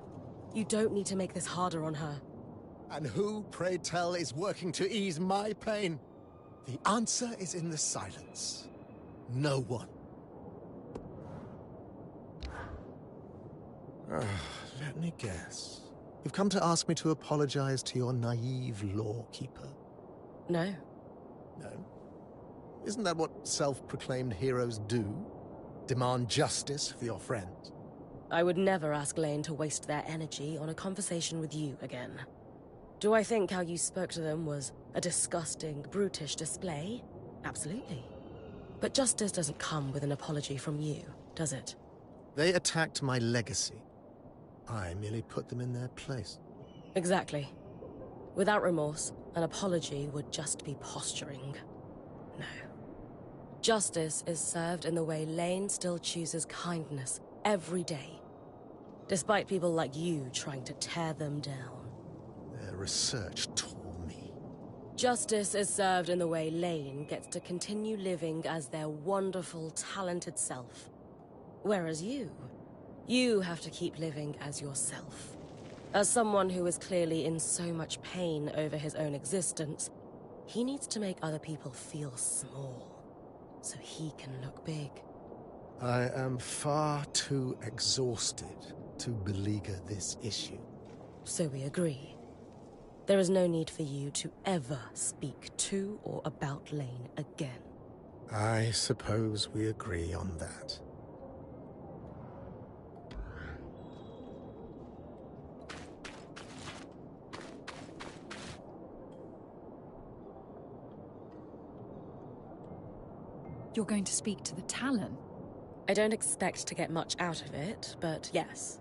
You don't need to make this harder on her. And who, pray tell, is working to ease my pain? The answer is in the silence. No one. Let me guess. You've come to ask me to apologize to your naive lawkeeper. No. No? Isn't that what self-proclaimed heroes do? Demand justice for your friends? I would never ask Lane to waste their energy on a conversation with you again. Do I think how you spoke to them was a disgusting, brutish display? Absolutely. But justice doesn't come with an apology from you, does it? They attacked my legacy. I merely put them in their place. Exactly. Without remorse, an apology would just be posturing. No. Justice is served in the way Lane still chooses kindness every day, despite people like you trying to tear them down. Their research tore me. Justice is served in the way Lane gets to continue living as their wonderful, talented self. Whereas you have to keep living as yourself. As someone who is clearly in so much pain over his own existence, he needs to make other people feel small, so he can look big. I am far too exhausted to beleaguer this issue. So we agree. There is no need for you to ever speak to or about Lane again. I suppose we agree on that. You're going to speak to the Talon? I don't expect to get much out of it, but yes.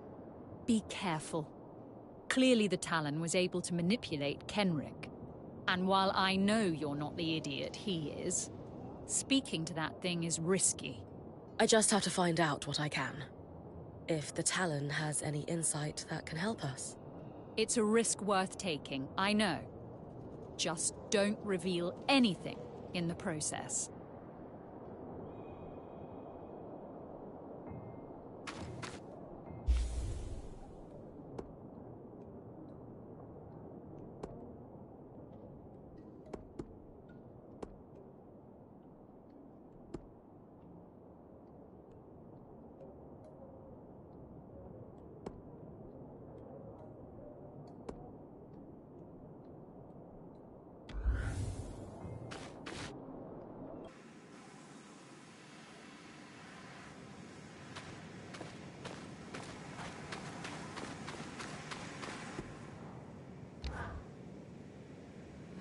Be careful. Clearly the Talon was able to manipulate Kenrick. And while I know you're not the idiot he is, speaking to that thing is risky. I just have to find out what I can. If the Talon has any insight that can help us. It's a risk worth taking, I know. Just don't reveal anything in the process.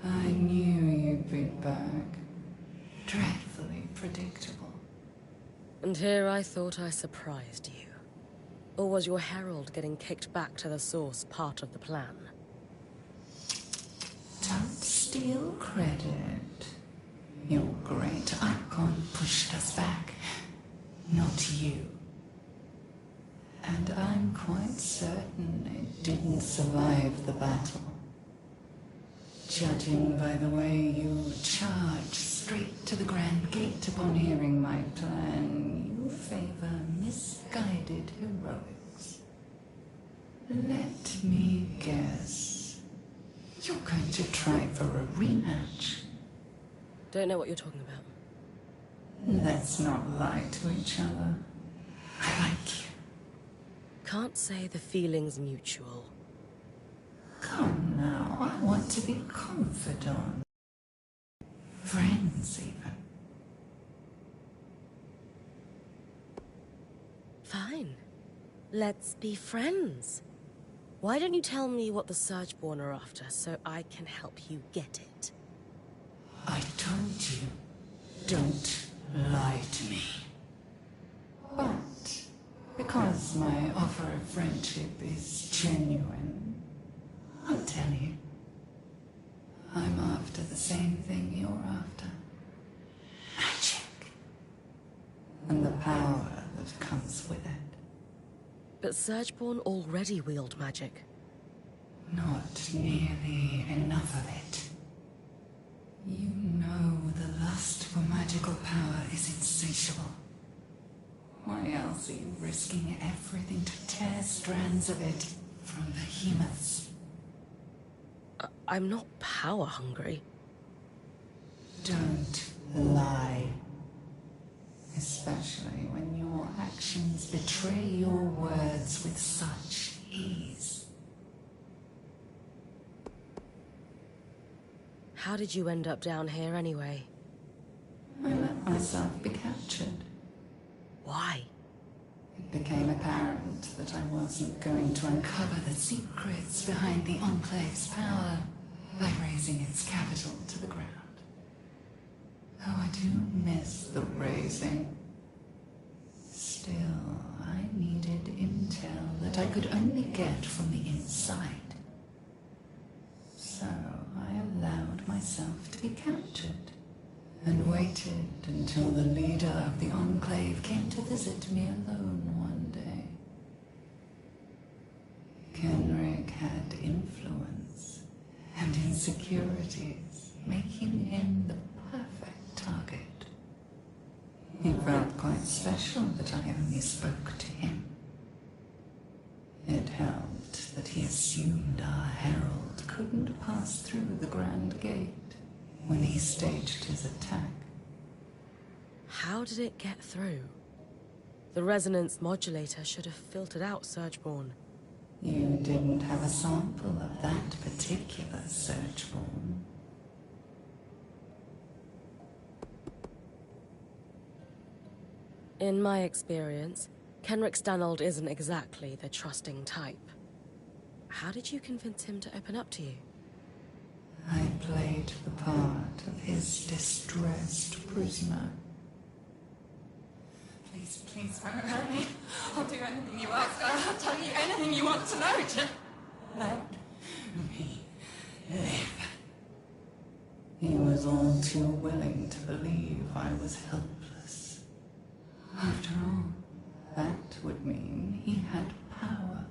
I knew you'd be back. Dreadfully predictable. And here I thought I surprised you. Or was your herald getting kicked back to the source part of the plan? Don't steal credit. Your great icon pushed us back, not you. And I'm quite certain it didn't survive the battle. Judging by the way you charged straight to the Grand Gate upon hearing my plan, you favor misguided heroics. Let me guess. You're going to try for a rematch. Don't know what you're talking about. Let's not lie to each other. I like you. Can't say the feeling's mutual. Come now, I want to be confidant. Friends, even. Fine. Let's be friends. Why don't you tell me what the Surgeborn are after so I can help you get it? I told you, don't lie to me. But because my offer of friendship is genuine, I'll tell you. I'm after the same thing you're after. Magic. And the power that comes with it. But Surgeborn already wield magic. Not nearly enough of it. You know the lust for magical power is insatiable. Why else are you risking everything to tear strands of it from behemoths? I'm not power hungry. Don't lie. Especially when your actions actions betray your words with such ease. How did you end up down here anyway? I let myself be captured. Why? It became apparent that I wasn't going to uncover the secrets behind the Enclave's power by razing its capital to the ground. Oh, I do miss the razing. Still, I needed intel that I could only get from the inside. So I allowed myself to be captured and waited until the leader of the Enclave came to visit me alone one day. Kenrick had influence and insecurities, making him the perfect target. He felt quite special that I only spoke to him. It helped that he assumed our herald couldn't pass through the Grand Gate when he staged his attack. How did it get through? The resonance modulator should have filtered out Surgeborn. You didn't have a sample of that particular Surgeborn. In my experience, Kenrick Stanold isn't exactly the trusting type. How did you convince him to open up to you? I played the part of his distressed prisoner. Please don't hurt me. I'll do anything you ask. I'll tell you anything you want to know. Just let me live. He was all too willing to believe I was helpless. After all, that would mean he had power.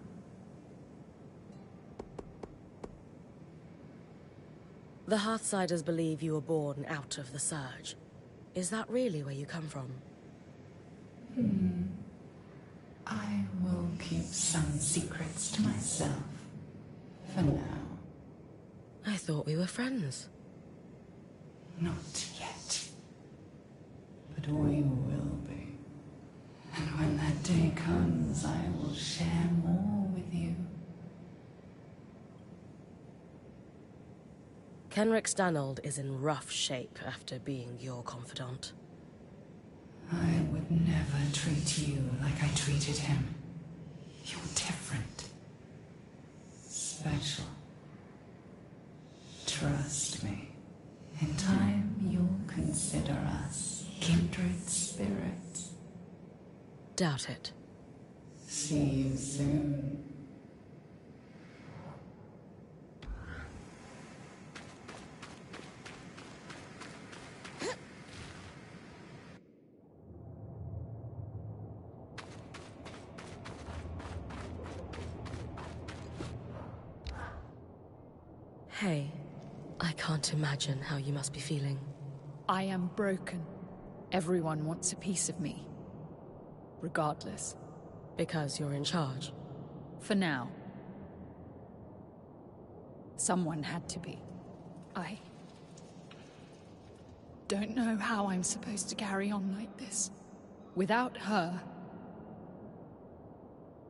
The Hearthsiders believe you were born out of the Surge. Is that really where you come from? I will keep some secrets to myself. For now. I thought we were friends. Not yet. But we will be. And when that day comes, I will share more with you. Kenrick Stanold is in rough shape after being your confidant. I would never treat you like I treated him. You're different. Special. Trust me. In time, you'll consider us kindred spirits. Doubt it. See you soon. Hey, I can't imagine how you must be feeling. I am broken. Everyone wants a piece of me. Regardless. Because you're in charge. For now. Someone had to be. I don't know how I'm supposed to carry on like this. Without her,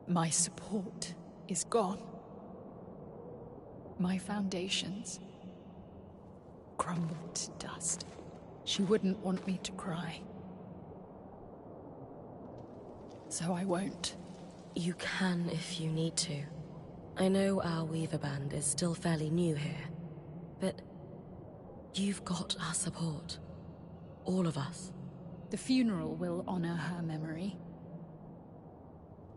my support is gone. My foundations crumbled to dust. She wouldn't want me to cry. So I won't. You can if you need to. I know our Weaver Band is still fairly new here, but you've got our support. All of us. The funeral will honor her memory.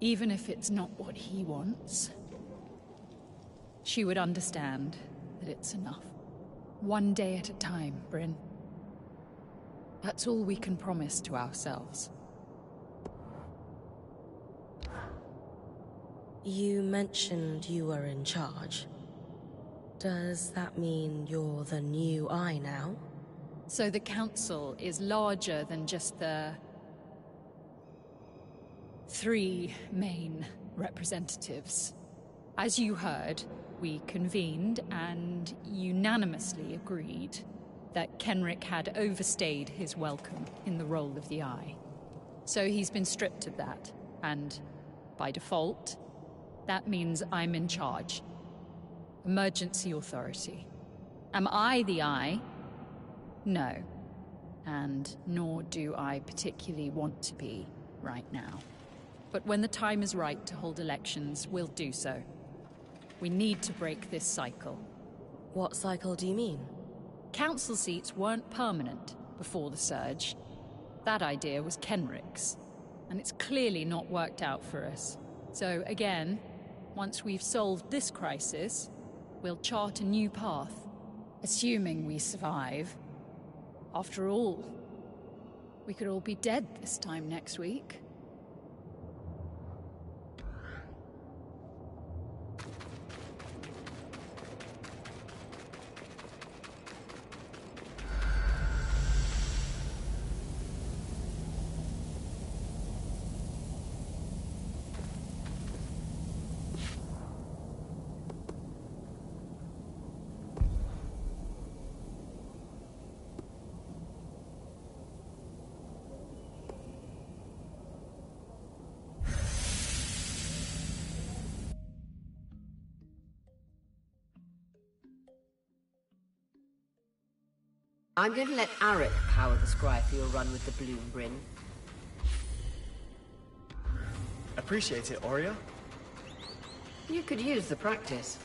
Even if it's not what he wants. She would understand that it's enough. One day at a time, Bryn. That's all we can promise to ourselves. You mentioned you were in charge. Does that mean you're the new Eye now? So the Council is larger than just the 3 main representatives. As you heard, we convened and unanimously agreed that Kenrick had overstayed his welcome in the role of the Eye. So he's been stripped of that. And by default, that means I'm in charge. Emergency authority. Am I the Eye? No. And nor do I particularly want to be right now. But when the time is right to hold elections, we'll do so. We need to break this cycle. What cycle do you mean? Council seats weren't permanent before the surge. That idea was Kenrick's, and it's clearly not worked out for us. So again, once we've solved this crisis, we'll chart a new path, assuming we survive. After all, we could all be dead this time next week. I'm going to let Arik power the scry for your run with the Bloom Bryn. Appreciate it, Aurea. You could use the practice.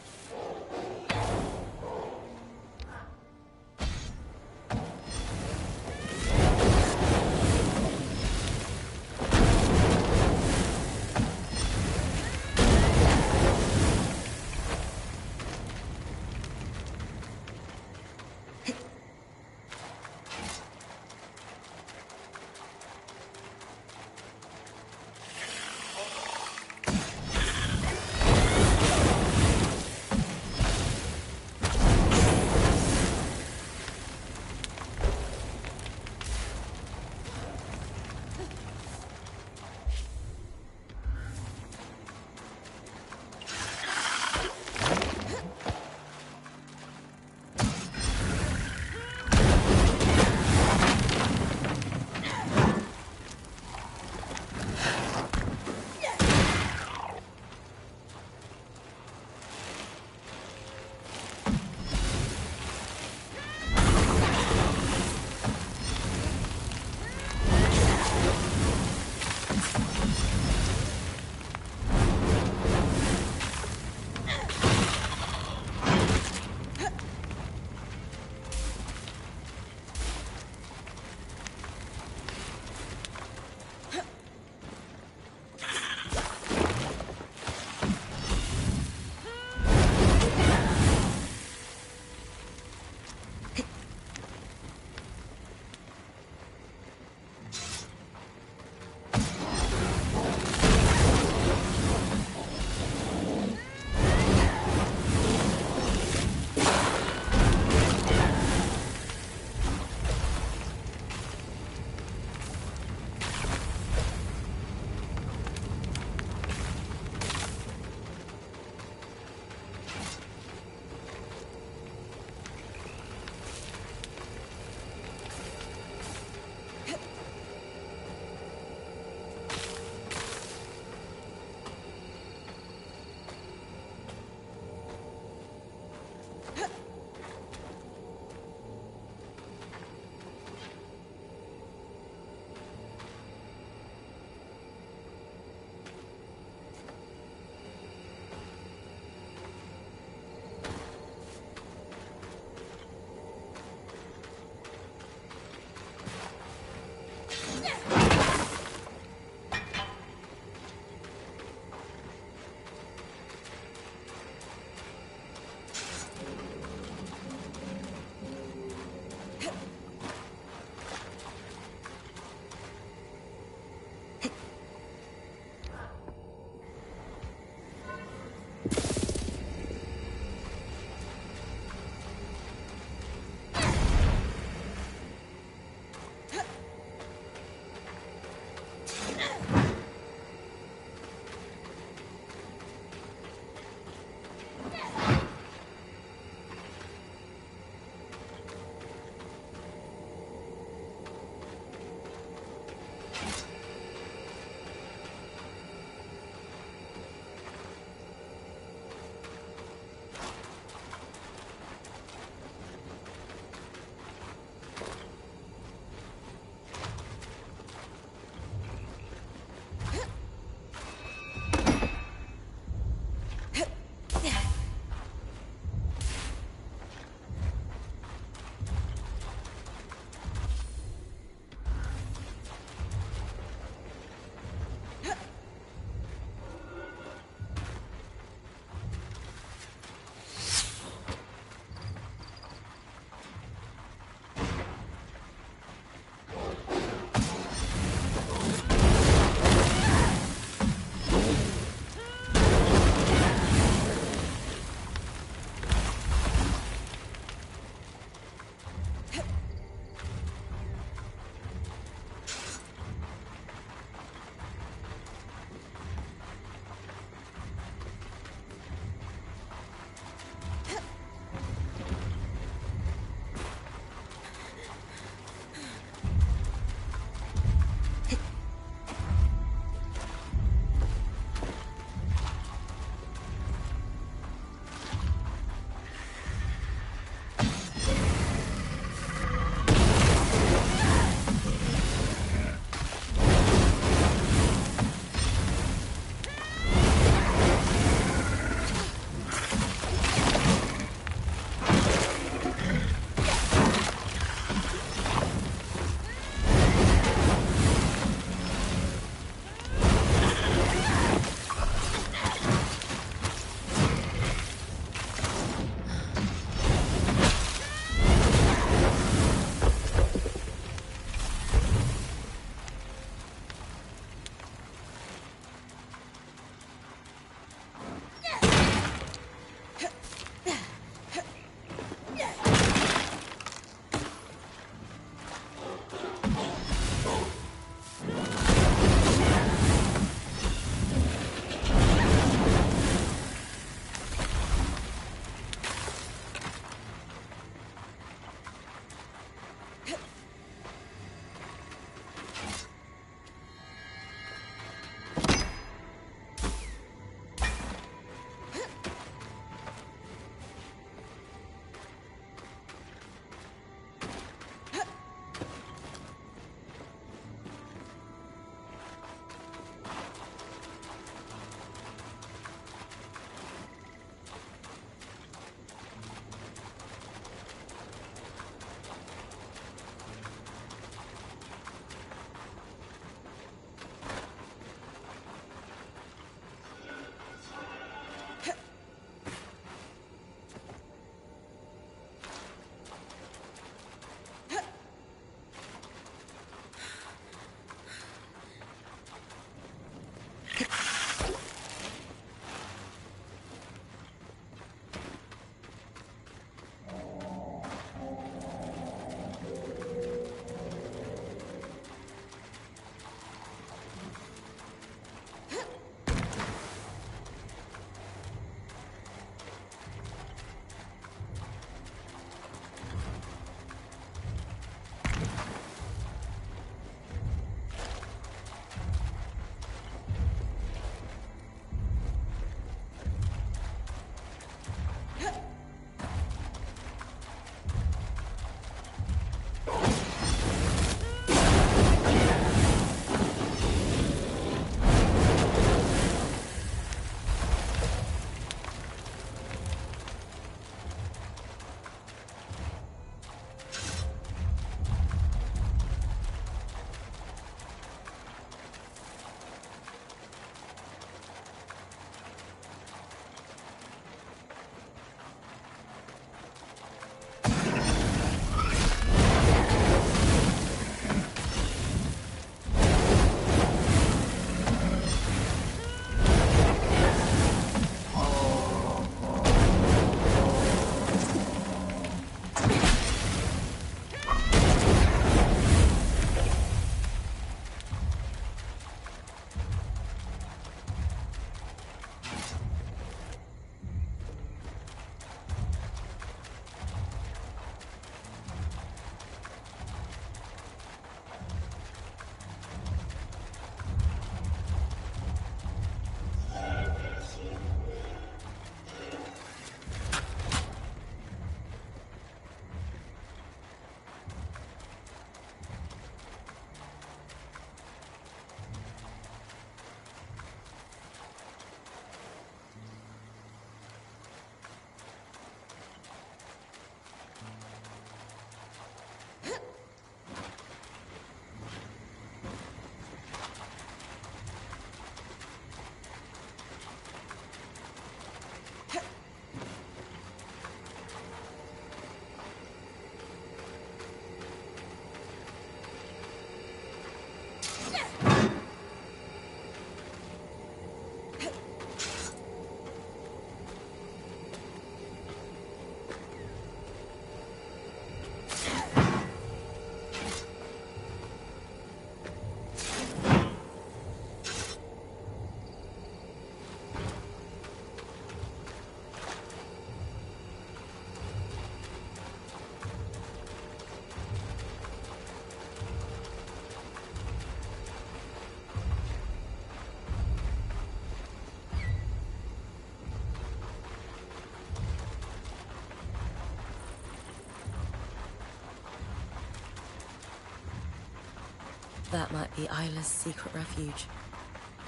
That might be Isla's secret refuge.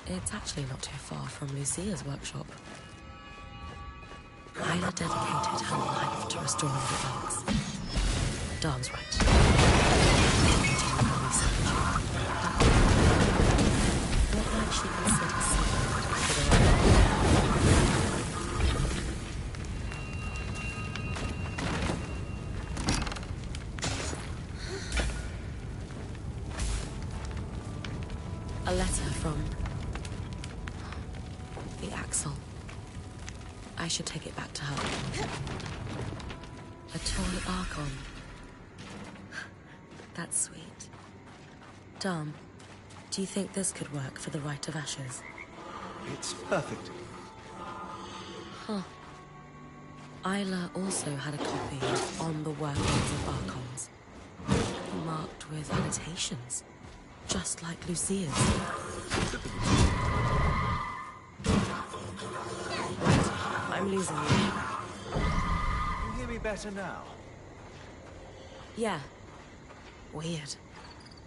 It's actually not too far from Lucia's workshop. Isla dedicated her life to restoring the plants. Darm's right. Continue her research. Not like she considers secret for the right. A letter from the Axel. I should take it back to her. A torn Archon. That's sweet. Darm, do you think this could work for the Rite of Ashes? It's perfect. Huh. Isla also had a copy on the workings of Archons, marked with annotations, just like Lucia's. I'm losing you. You hear me better now? Yeah. Weird.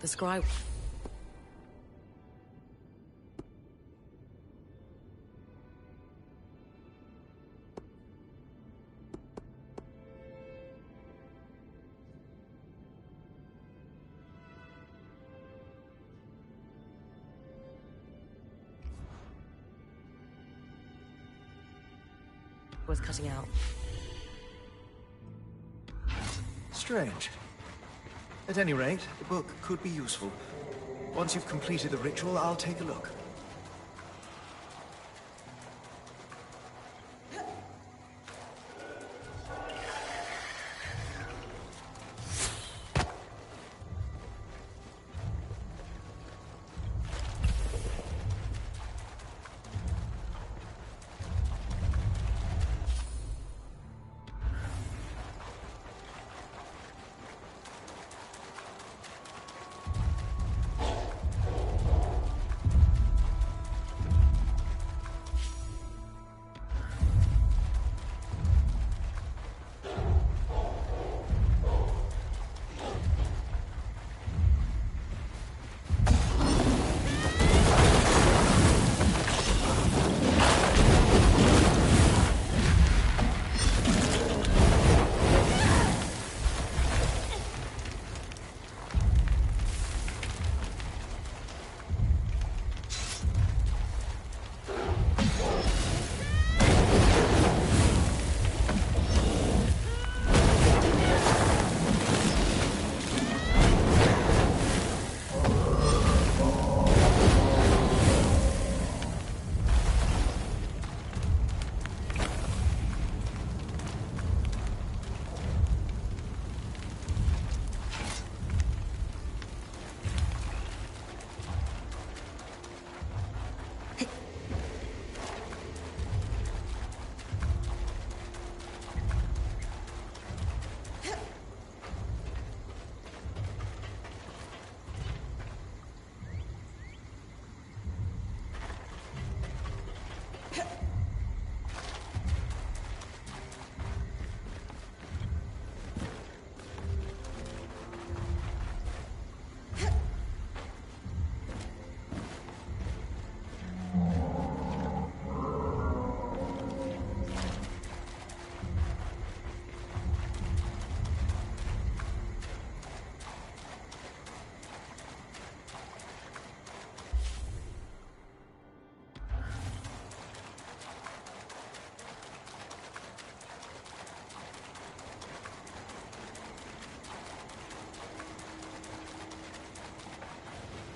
The scribe... was cutting out. Strange. At any rate, the book could be useful. Once you've completed the ritual, I'll take a look.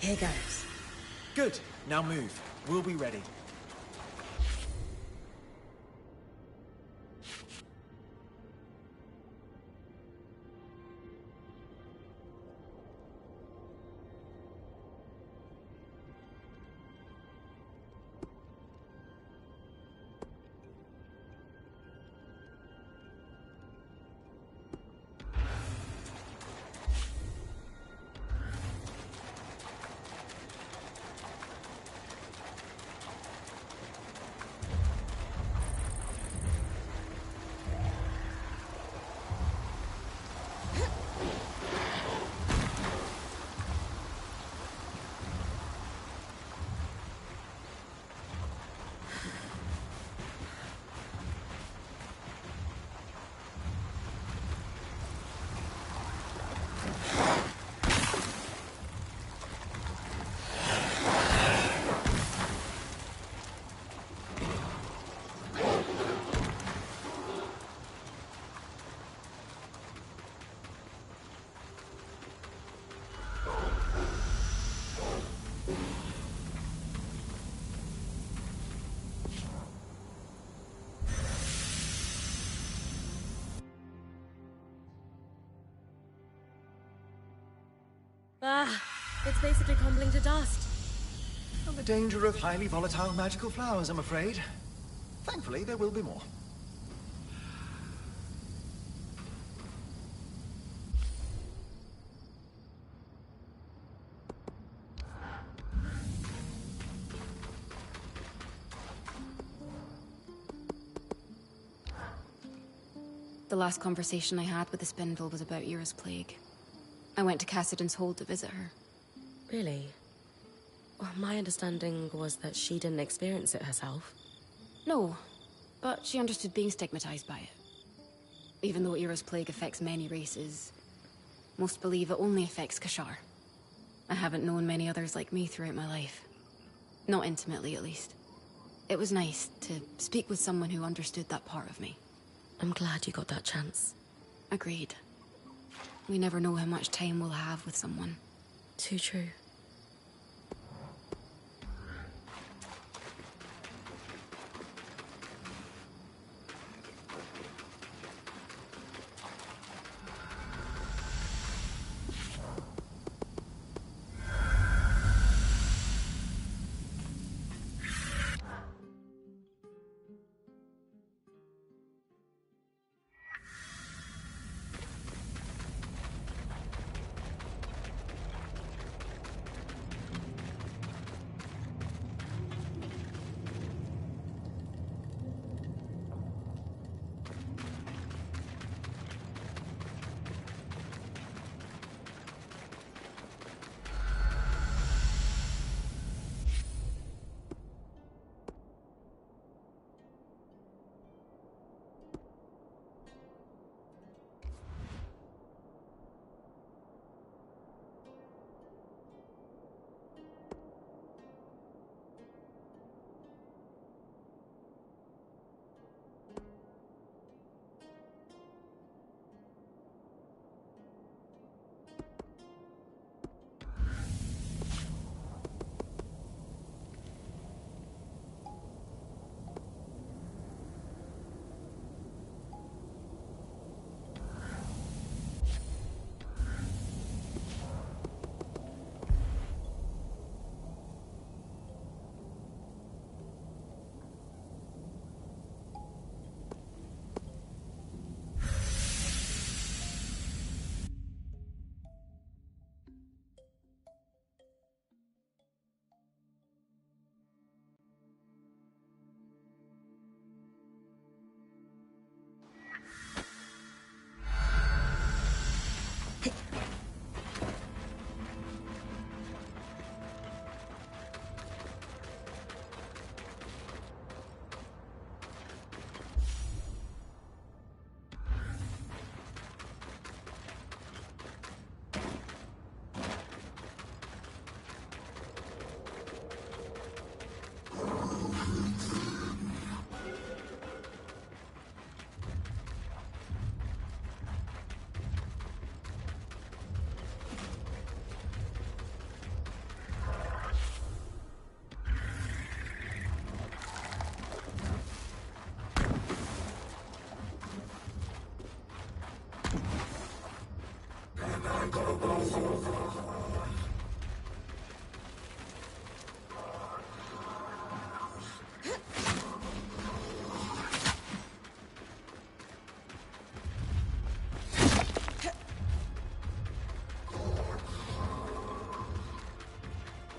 Here goes. Good. Now move. We'll be ready. Ah, it's basically crumbling to dust. And the danger of highly volatile magical flowers, I'm afraid. Thankfully, there will be more. The last conversation I had with the Spindle was about Yura's plague. I went to Cassidy's Hold to visit her. Really? Well, my understanding was that she didn't experience it herself. No, but she understood being stigmatized by it. Even though Yura's plague affects many races, most believe it only affects Kashar. I haven't known many others like me throughout my life. Not intimately, at least. It was nice to speak with someone who understood that part of me. I'm glad you got that chance. Agreed. We never know how much time we'll have with someone. Too true.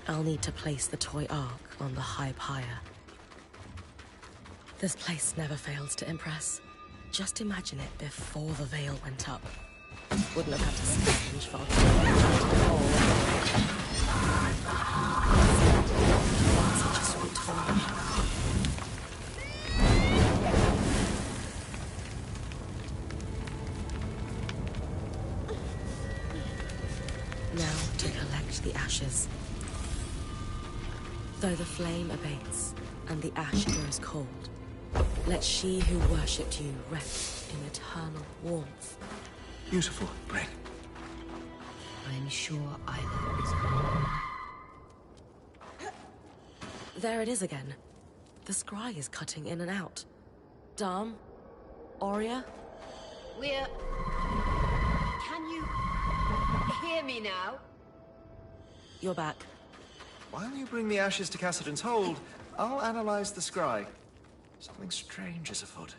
I'll need to place the toy ark on the high pyre. This place never fails to impress. Just imagine it before the veil went up. Wouldn't have had to scavenge for such a sweet home. Now to collect the ashes. Though the flame abates and the ash grows cold, let she who worshipped you rest in eternal warmth. Beautiful, Brain. I'm sure I will. There it is again. The scry is cutting in and out. Dom? Aurea? Can you hear me now? You're back. While you bring the ashes to Cassidy's hold, I'll analyze the scry. Something strange is afoot.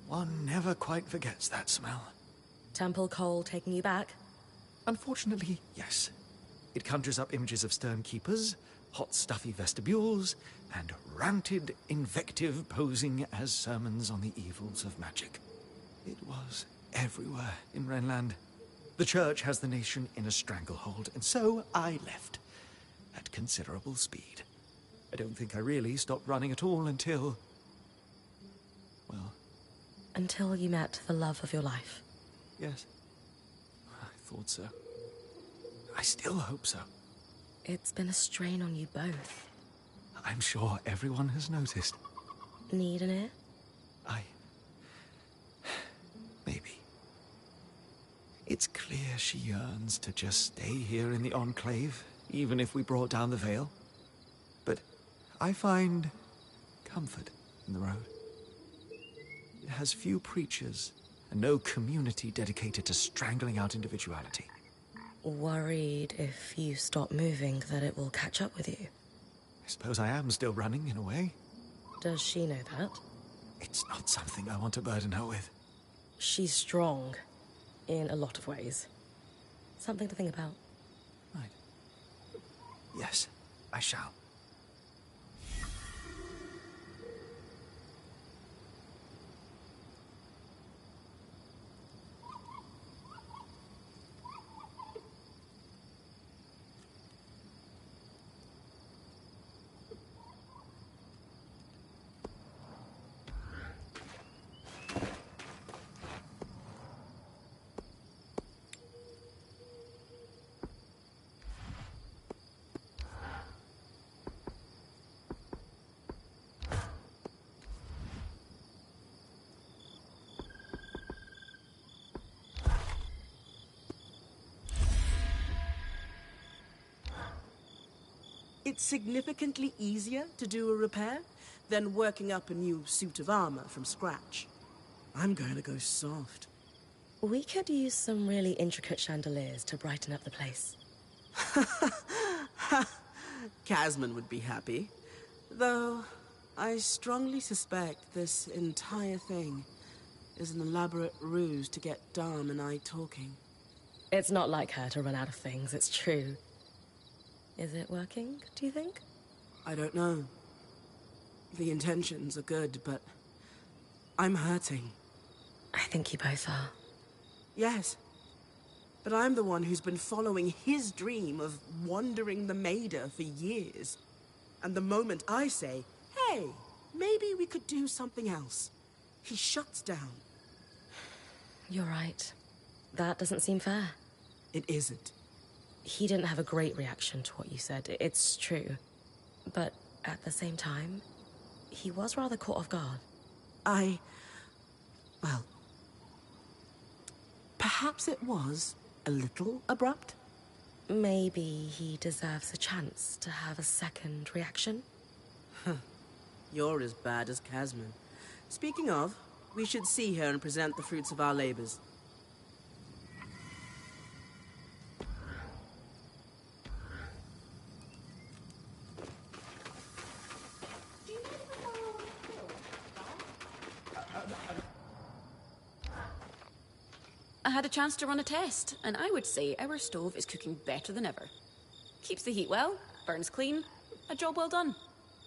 One never quite forgets that smell. Temple coal taking you back? Unfortunately, yes. It conjures up images of stern keepers, hot stuffy vestibules, and ranted invective posing as sermons on the evils of magic. It was everywhere in Renland. The church has the nation in a stranglehold, and so I left. At considerable speed. I don't think I really stopped running at all until... well... Until you met the love of your life. yes. I thought so. I still hope so. It's been a strain on you both. I'm sure everyone has noticed. Need an ear? Maybe. It's clear she yearns to just stay here in the Enclave, even if we brought down the veil. But I find comfort in the road. It has few preachers, and no community dedicated to strangling out individuality. Worried if you stop moving that it will catch up with you? I suppose I am still running, in a way. Does she know that? It's not something I want to burden her with. She's strong, in a lot of ways. Something to think about. Right. Yes, I shall. It's significantly easier to do a repair than working up a new suit of armor from scratch. I'm going to go soft. We could use some really intricate chandeliers to brighten up the place. Casman would be happy. Though, I strongly suspect this entire thing is an elaborate ruse to get Dom and I talking. It's not like her to run out of things, it's true. Is it working, do you think? I don't know. The intentions are good, but I'm hurting. I think you both are. Yes. But I'm the one who's been following his dream of wandering the Maida for years. And the moment I say, hey, maybe we could do something else, he shuts down. You're right. That doesn't seem fair. It isn't. He didn't have a great reaction to what you said, it's true. But at the same time, He was rather caught off guard. Well, perhaps it was a little abrupt. Maybe he deserves a chance to have a second reaction? You're as bad as Casman. Speaking of, we should see her and present the fruits of our labors. I had a chance to run a test, and I would say our stove is cooking better than ever. Keeps the heat well, burns clean, a job well done.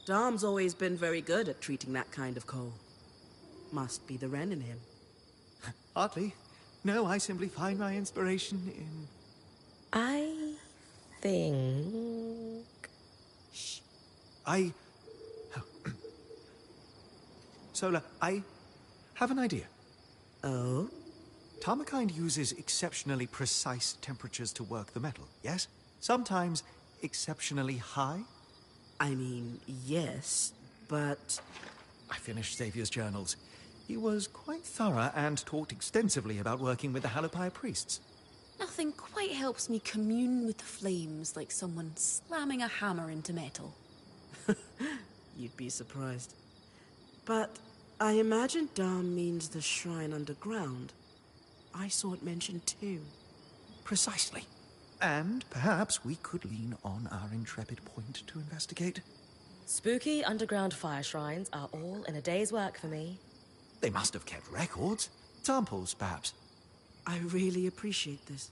Dom's always been very good at treating that kind of coal. Must be the Wren in him. Hardly. No, I simply find my inspiration in... I think... Shh. Sola, I have an idea. Oh? Tarmakind uses exceptionally precise temperatures to work the metal, yes? Sometimes exceptionally high? I mean, yes, but... I finished Xavier's journals. He was quite thorough and talked extensively about working with the Halopire priests. Nothing quite helps me commune with the flames like someone slamming a hammer into metal. You'd be surprised. But I imagine Dom means the shrine underground. I saw it mentioned too. Precisely. And perhaps we could lean on our intrepid point to investigate. Spooky underground fire shrines are all in a day's work for me. They must have kept records. Samples, perhaps. I really appreciate this.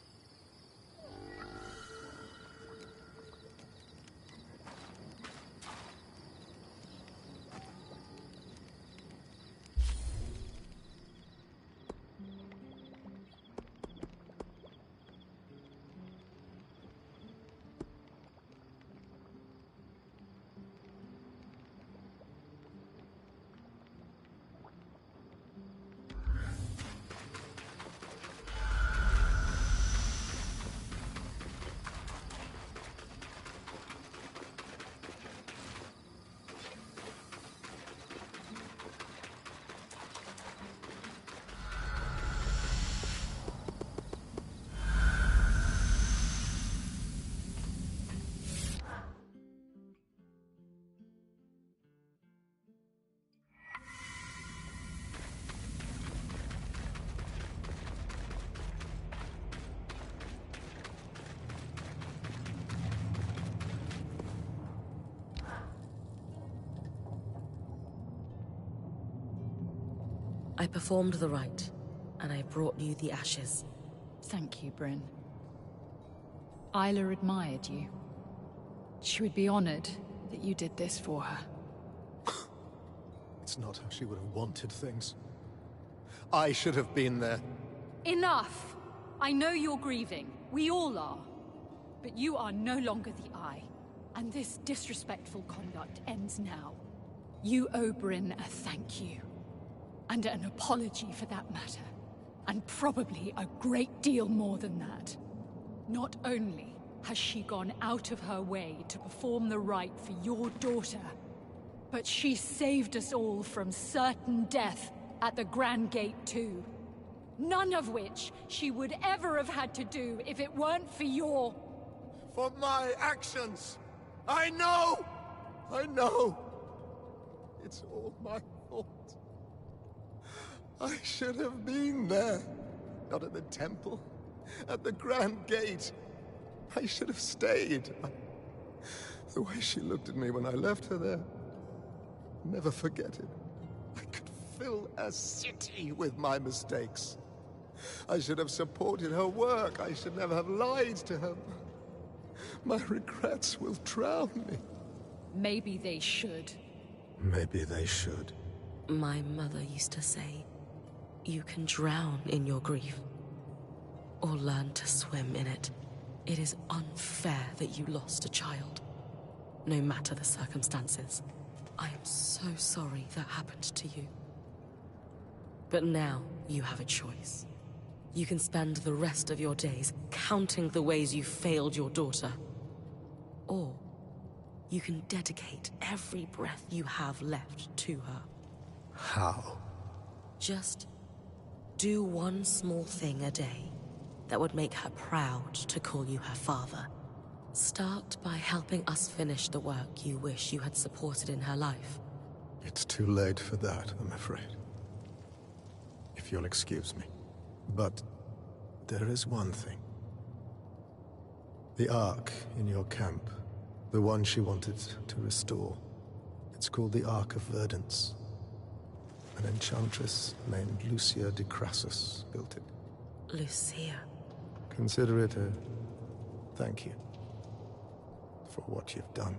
I performed the rite, and I brought you the ashes. Thank you, Bryn. Isla admired you. She would be honored that you did this for her. It's not how she would have wanted things. I should have been there. Enough! I know you're grieving. We all are. But you are no longer the Eye. And this disrespectful conduct ends now. You owe Bryn a thank you. And an apology for that matter. And probably a great deal more than that. Not only has she gone out of her way to perform the rite for your daughter, but she saved us all from certain death at the Grand Gate too. None of which she would ever have had to do if it weren't for your... For my actions! I know! I know! It's all my fault. I should have been there. Not at the temple. At the Grand Gate. I should have stayed. The way she looked at me when I left her there. Never forget it. I could fill a city with my mistakes. I should have supported her work. I should never have lied to her. My regrets will drown me. Maybe they should. Maybe they should. My mother used to say, you can drown in your grief, or learn to swim in it. It is unfair that you lost a child, no matter the circumstances. I am so sorry that happened to you. But now you have a choice. You can spend the rest of your days counting the ways you failed your daughter. Or you can dedicate every breath you have left to her. How? Just do one small thing a day that would make her proud to call you her father. Start by helping us finish the work you wish you had supported in her life. It's too late for that, I'm afraid. If you'll excuse me. But there is one thing. The Ark in your camp, the one she wanted to restore. It's called the Ark of Verdance. An enchantress named Lucia de Crassus built it. Lucia. Consider it a thank you for what you've done.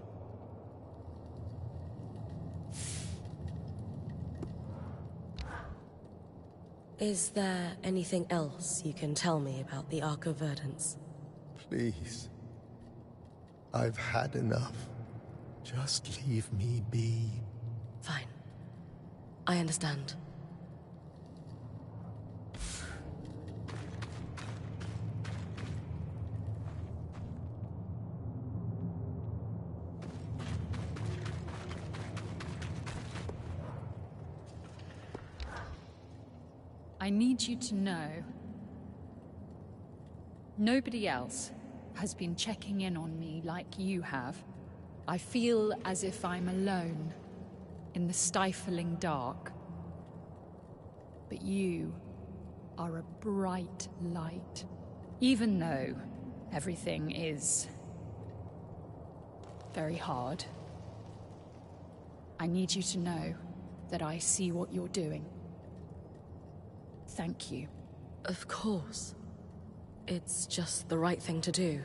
Is there anything else you can tell me about the Ark of Verdance? Please. I've had enough. Just leave me be. Fine. I understand. I need you to know, nobody else has been checking in on me like you have. I feel as if I'm alone in the stifling dark. But you are a bright light. Even though everything is very hard, I need you to know that I see what you're doing. Thank you. Of course. It's just the right thing to do.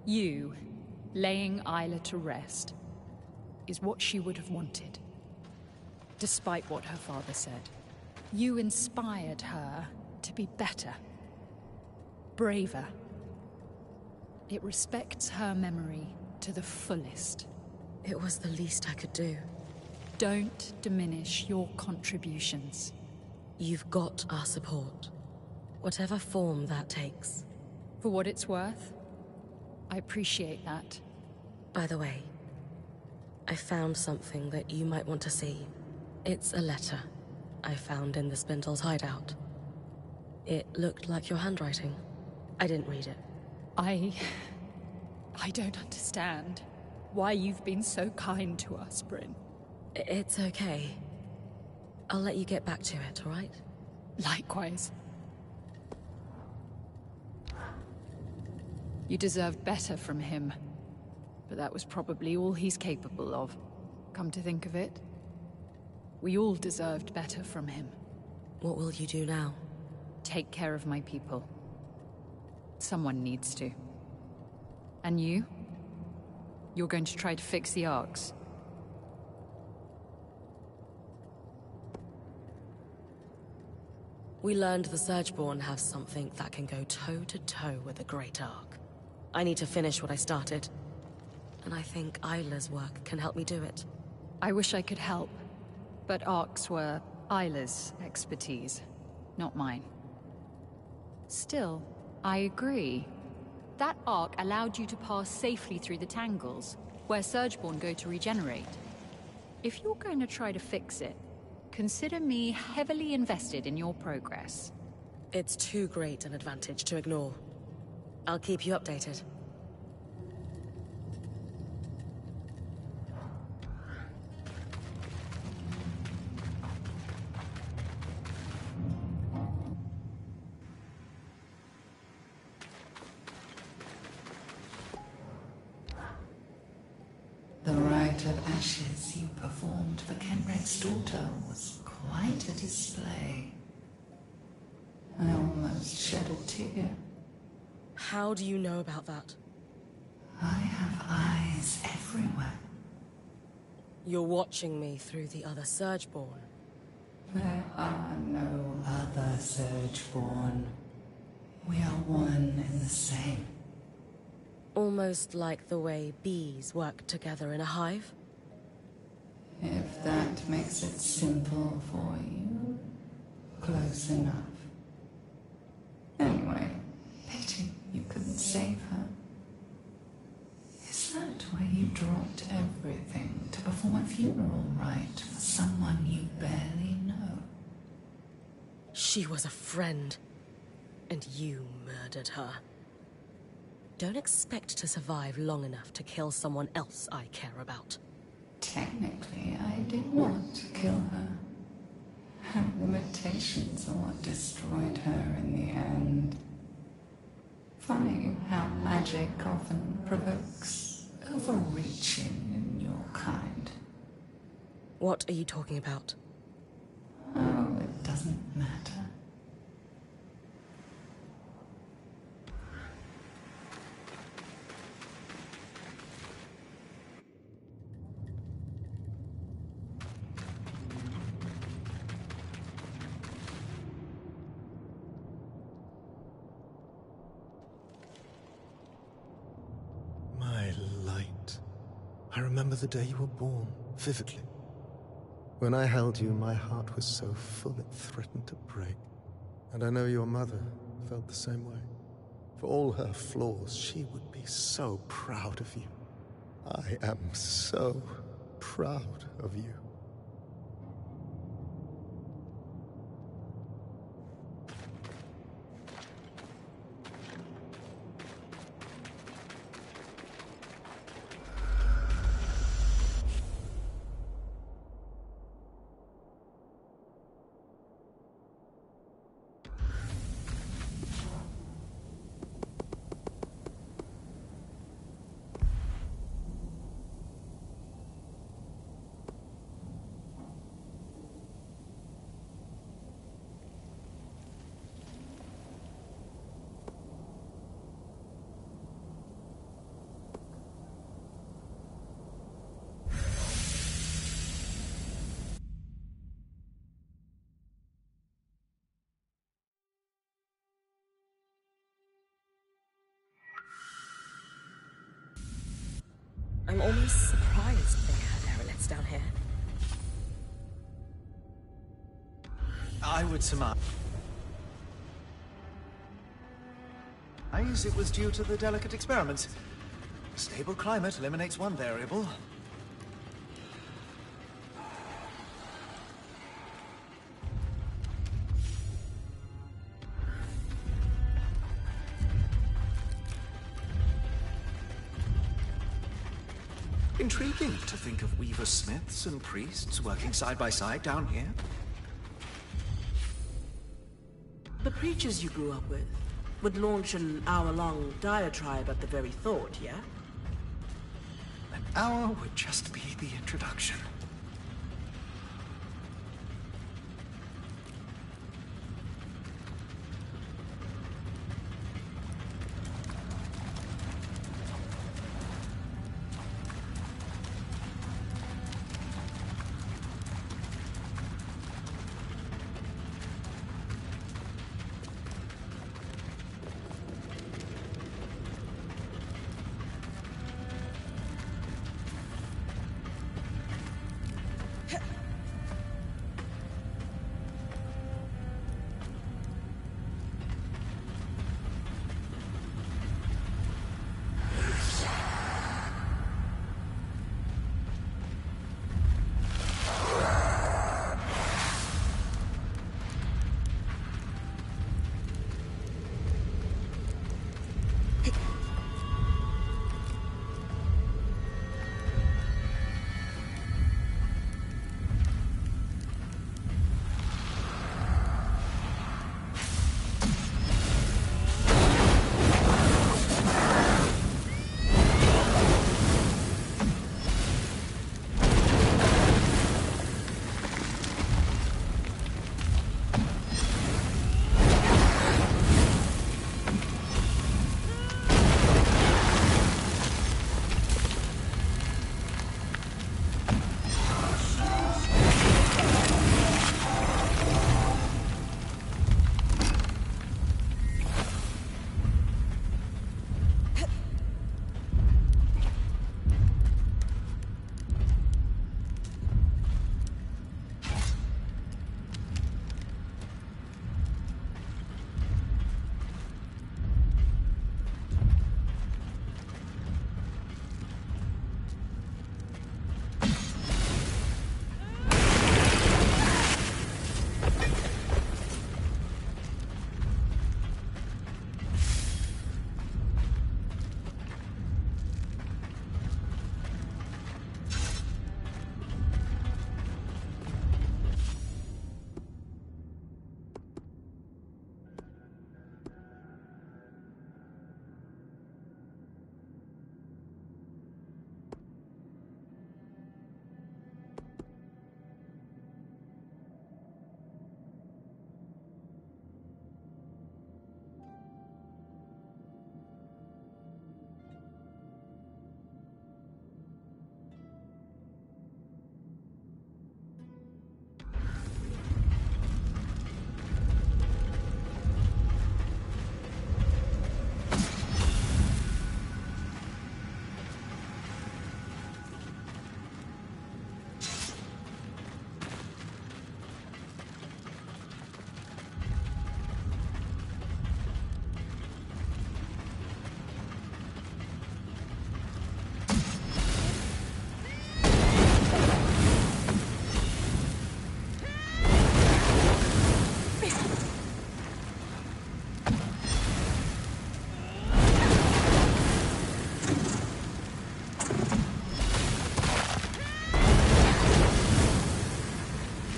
You, laying Isla to rest, is what she would have wanted. Despite what her father said. You inspired her to be better. Braver. It respects her memory to the fullest. It was the least I could do. Don't diminish your contributions. You've got our support, whatever form that takes. For what it's worth, I appreciate that. By the way, I found something that you might want to see. It's a letter I found in the Spindle's hideout. It looked like your handwriting. I didn't read it. I don't understand why you've been so kind to us, Bryn. It's okay. I'll let you get back to it, all right? Likewise. You deserved better from him, but that was probably all he's capable of. Come to think of it, we all deserved better from him. What will you do now? Take care of my people. Someone needs to. And you? You're going to try to fix the Arks. We learned the Surgeborn have something that can go toe-to-toe with the Great Ark. I need to finish what I started. And I think Isla's work can help me do it. I wish I could help, but Arks were Isla's expertise, not mine. Still, I agree. That Ark allowed you to pass safely through the tangles, where Surgeborn go to regenerate. If you're going to try to fix it, consider me heavily invested in your progress. It's too great an advantage to ignore. I'll keep you updated. The rite of ashes you performed for Kenrick's daughter was quite a display. I almost shed a tear. How do you know about that? I have eyes everywhere. You're watching me through the other Surgeborn. There are no other Surgeborn. We are one and the same. Almost like the way bees work together in a hive? If that makes it simple for you, close enough. Anyway, pity you couldn't save her. Is that where you dropped everything? funeral rite for someone you barely know. She was a friend, and you murdered her. Don't expect to survive long enough to kill someone else I care about. Technically, I did not kill her. Her limitations are what destroyed her in the end. Funny how magic often provokes overreaching in your kind. What are you talking about? Oh, it doesn't matter. My light. I remember the day you were born, vividly. When I held you, my heart was so full it threatened to break. And I know your mother felt the same way. For all her flaws, she would be so proud of you. I am so proud of you. I'm almost surprised they had derelict down here. I would surmise it was due to the delicate experiments. Stable climate eliminates one variable. Intriguing to think of weaver smiths and priests working side by side down here. The preachers you grew up with would launch an hour-long diatribe at the very thought, yeah? An hour would just be the introduction.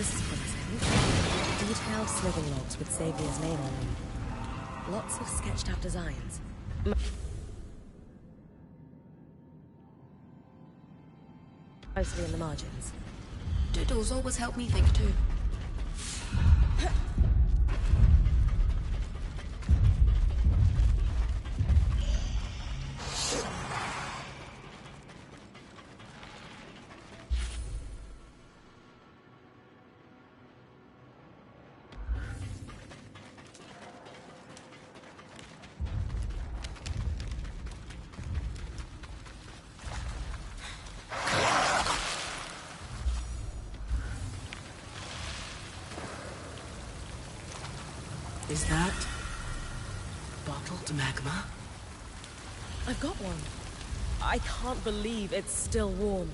This is promising. Detailed slithing logs with Xavier's name on them. Lots of sketched out designs. Mostly in the margins. Doodles always help me think too. Is that bottled magma? I've got one. I can't believe it's still warm.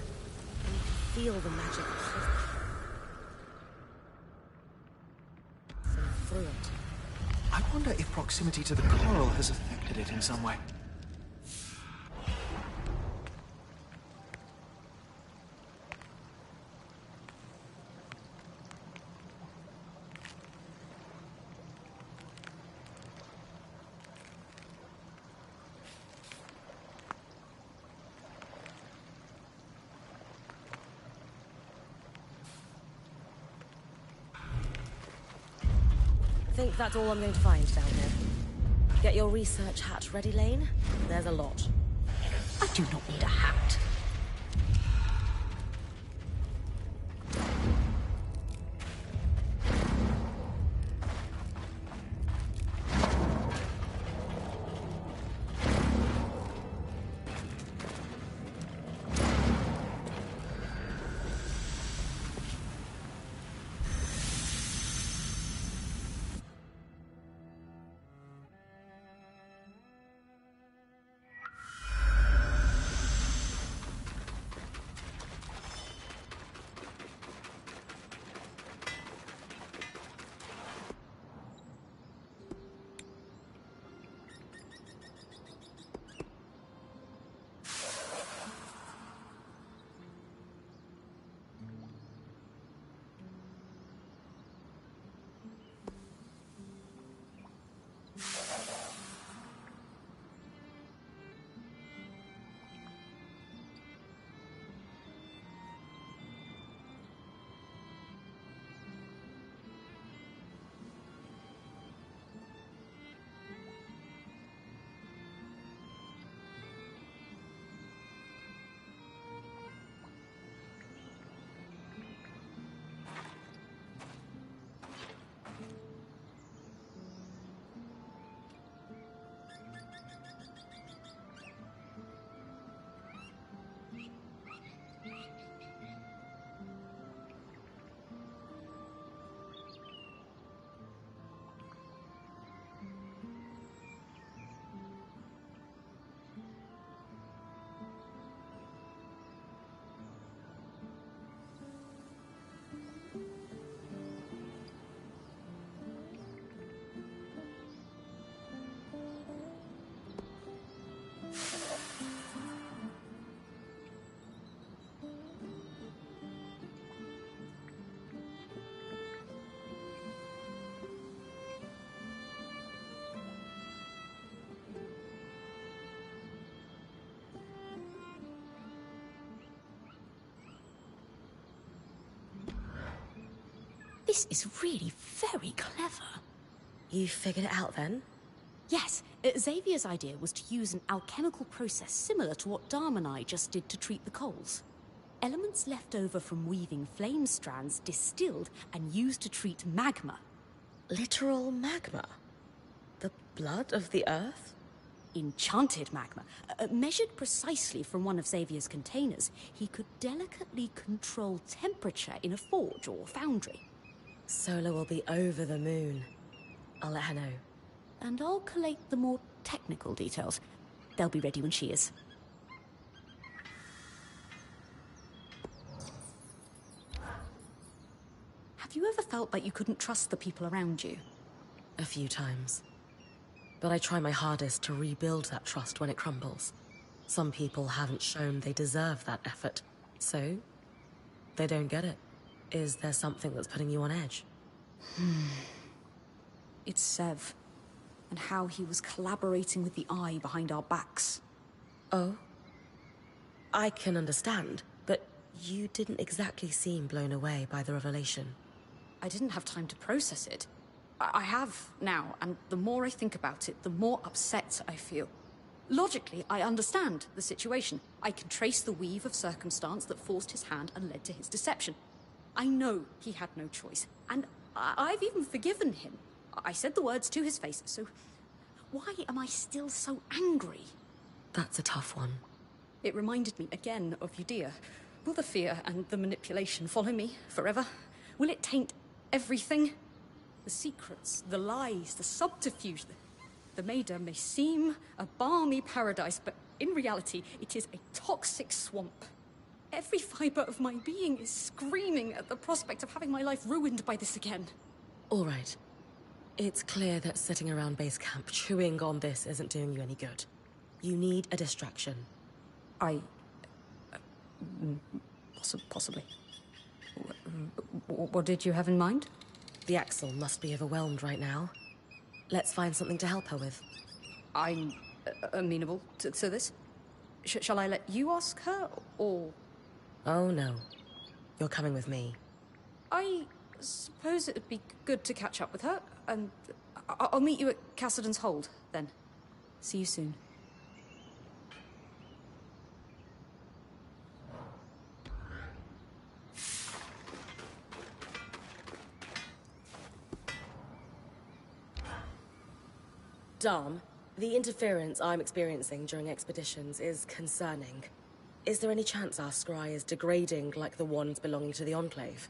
And you can feel the magic through it. I wonder if proximity to the coral has affected it in some way. I think that's all I'm going to find down here. Get your research hat ready, Lane. There's a lot. I do not need a hat. This is really very clever. You figured it out then? Yes, Xavier's idea was to use an alchemical process similar to what Dharm and I just did to treat the coals. Elements left over from weaving flame strands distilled and used to treat magma. Literal magma? The blood of the earth? Enchanted magma. Measured precisely from one of Xavier's containers, he could delicately control temperature in a forge or foundry. Sola will be over the moon. I'll let her know. And I'll collate the more technical details. They'll be ready when she is. Have you ever felt like you couldn't trust the people around you? A few times. But I try my hardest to rebuild that trust when it crumbles. Some people haven't shown they deserve that effort, so they don't get it. Is there something that's putting you on edge? It's Sev, and how he was collaborating with the Eye behind our backs. Oh? I can understand, but you didn't exactly seem blown away by the revelation. I didn't have time to process it. I have now, and the more I think about it, the more upset I feel. Logically, I understand the situation. I can trace the weave of circumstance that forced his hand and led to his deception. I know he had no choice, and I've even forgiven him. I said the words to his face, so why am I still so angry? That's a tough one. It reminded me again of Udea. Will the fear and the manipulation follow me forever? Will it taint everything? The secrets, the lies, the subterfuge. The Maida may seem a balmy paradise, but in reality, it is a toxic swamp. Every fiber of my being is screaming at the prospect of having my life ruined by this again. All right. It's clear that sitting around base camp chewing on this isn't doing you any good. You need a distraction. Possibly. What did you have in mind? The Axel must be overwhelmed right now. Let's find something to help her with. I'm amenable to this. Shall I let you ask her, or...? Oh, no. You're coming with me. I suppose it'd be good to catch up with her, and I'll meet you at Cassidy's Hold, then. See you soon. Dom, the interference I'm experiencing during expeditions is concerning. Is there any chance our scry is degrading like the ones belonging to the Enclave?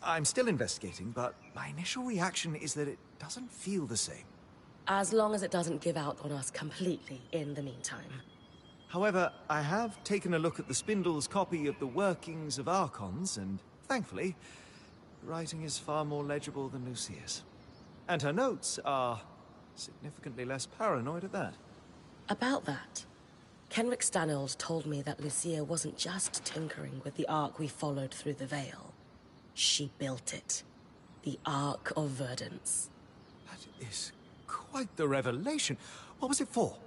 I'm still investigating, but my initial reaction is that it doesn't feel the same. As long as it doesn't give out on us completely in the meantime. However, I have taken a look at the Spindle's copy of the workings of Archons, and thankfully, the writing is far more legible than Lucia's. And her notes are significantly less paranoid at that. About that, Kenrick Stanold told me that Lucia wasn't just tinkering with the Ark we followed through the Veil. She built it. The Ark of Verdance. That is quite the revelation. What was it for?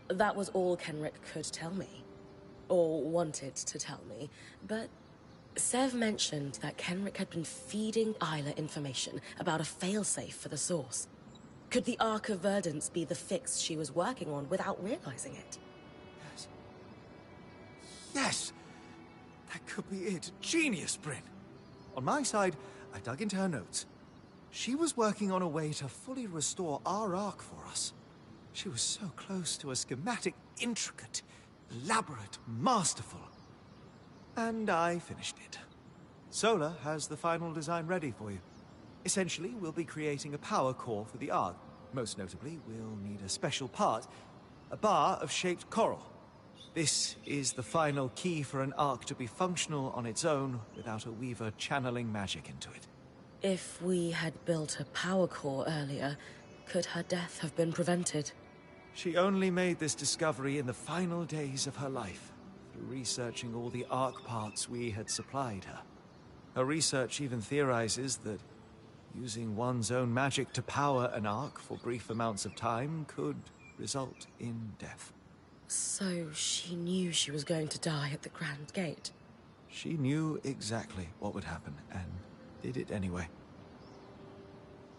That was all Kenrick could tell me. Or wanted to tell me. But Sev mentioned that Kenrick had been feeding Isla information about a failsafe for the Source. Could the Ark of Verdance be the fix she was working on without realizing it? Yes. Yes! That could be it. Genius, Bryn. On my side, I dug into her notes. She was working on a way to fully restore our Ark for us. She was so close to a schematic, intricate, elaborate, masterful. And I finished it. Solar has the final design ready for you. Essentially, we'll be creating a power core for the Ark. Most notably, we'll need a special part, a bar of shaped coral. This is the final key for an Ark to be functional on its own without a Weaver channeling magic into it. If we had built a power core earlier, could her death have been prevented? She only made this discovery in the final days of her life, through researching all the Ark parts we had supplied her. Her research even theorizes that using one's own magic to power an Ark for brief amounts of time could result in death. So she knew she was going to die at the Grand Gate? She knew exactly what would happen, and did it anyway.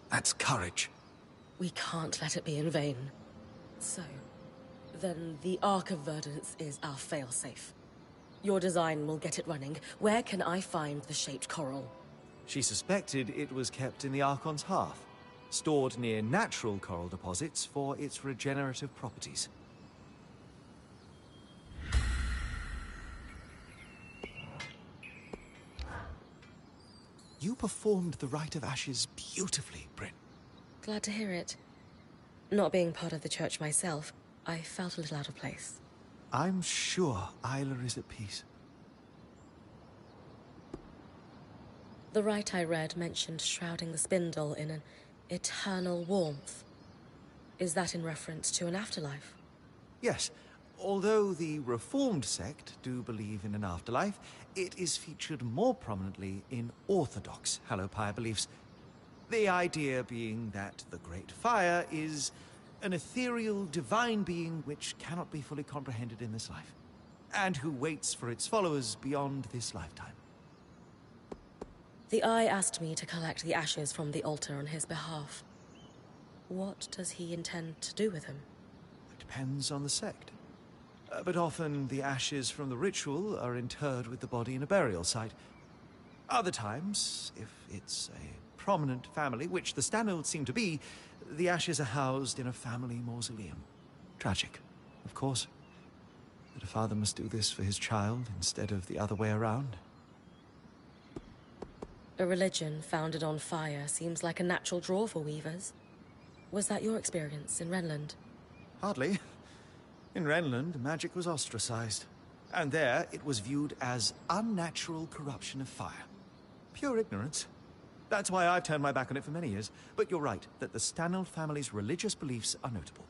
That's courage. We can't let it be in vain. So, then the Ark of Verdance is our failsafe. Your design will get it running. Where can I find the shaped coral? She suspected it was kept in the Archon's hearth, stored near natural coral deposits for its regenerative properties. You performed the Rite of Ashes beautifully, Bryn. Glad to hear it. Not being part of the church myself, I felt a little out of place. I'm sure Isla is at peace. The rite I read mentioned shrouding the spindle in an eternal warmth. Is that in reference to an afterlife? Yes. Although the Reformed sect do believe in an afterlife, it is featured more prominently in Orthodox Hallowpire beliefs. The idea being that the Great Fire is an ethereal, divine being which cannot be fully comprehended in this life, and who waits for its followers beyond this lifetime. The Eye asked me to collect the ashes from the altar on his behalf. What does he intend to do with them? It depends on the sect. But often the ashes from the ritual are interred with the body in a burial site. Other times, if it's a prominent family, which the Stanolds seem to be, the ashes are housed in a family mausoleum. Tragic, of course, that a father must do this for his child instead of the other way around. A religion founded on fire seems like a natural draw for weavers. Was that your experience in Renland? Hardly. In Renland, magic was ostracized, and there it was viewed as unnatural corruption of fire. Pure ignorance. That's why I've turned my back on it for many years. But you're right, that the Stanold family's religious beliefs are notable.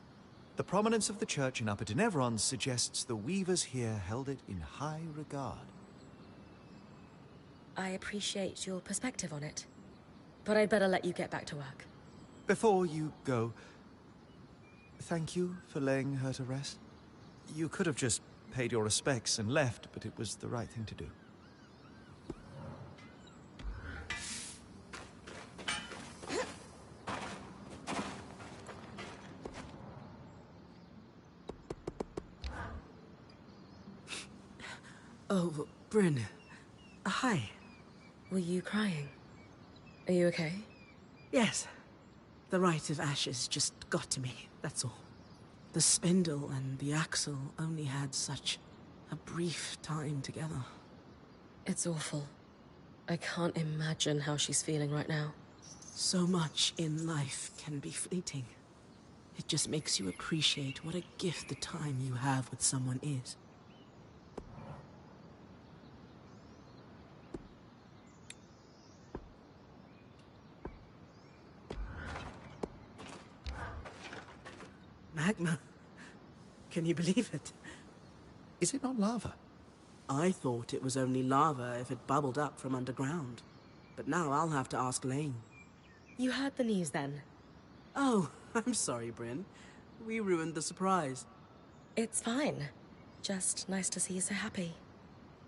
The prominence of the church in Upper Denevron suggests the weavers here held it in high regard. I appreciate your perspective on it, but I'd better let you get back to work. Before you go, thank you for laying her to rest. You could have just paid your respects and left, but it was the right thing to do. Oh, Bryn. Hi. Were you crying? Are you okay? Yes. The rite of ashes just got to me, that's all. The spindle and the axle only had such a brief time together. It's awful. I can't imagine how she's feeling right now. So much in life can be fleeting. It just makes you appreciate what a gift the time you have with someone is. Magma. Can you believe it? Is it not lava? I thought it was only lava if it bubbled up from underground. But now I'll have to ask Lane. You heard the news then? Oh, I'm sorry, Bryn. We ruined the surprise. It's fine. Just nice to see you so happy.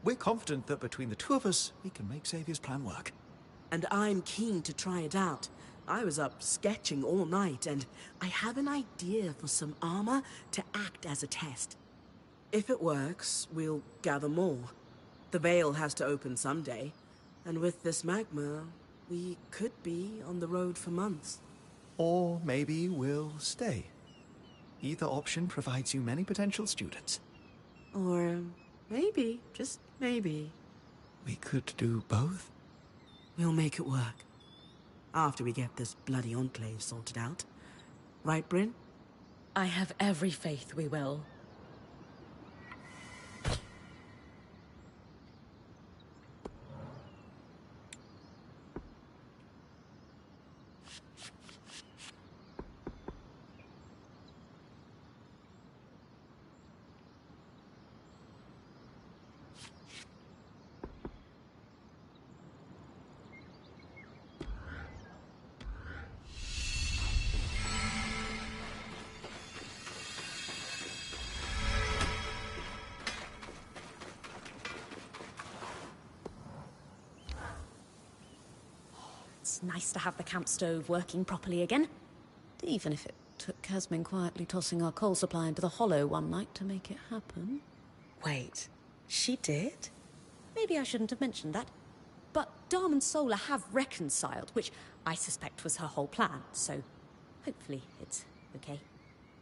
We're confident that between the two of us, we can make Xavier's plan work. And I'm keen to try it out. I was up sketching all night, and I have an idea for some armor to act as a test. If it works, we'll gather more. The Veil has to open someday, and with this magma, we could be on the road for months. Or maybe we'll stay. Either option provides you many potential students. Or maybe, just maybe, we could do both. We'll make it work. After we get this bloody enclave sorted out. Right, Bryn? I have every faith we will. It's nice to have the camp stove working properly again. Even if it took Casmin quietly tossing our coal supply into the hollow one night to make it happen. Wait, she did? Maybe I shouldn't have mentioned that. But Darm and Solar have reconciled, which I suspect was her whole plan, so hopefully it's okay.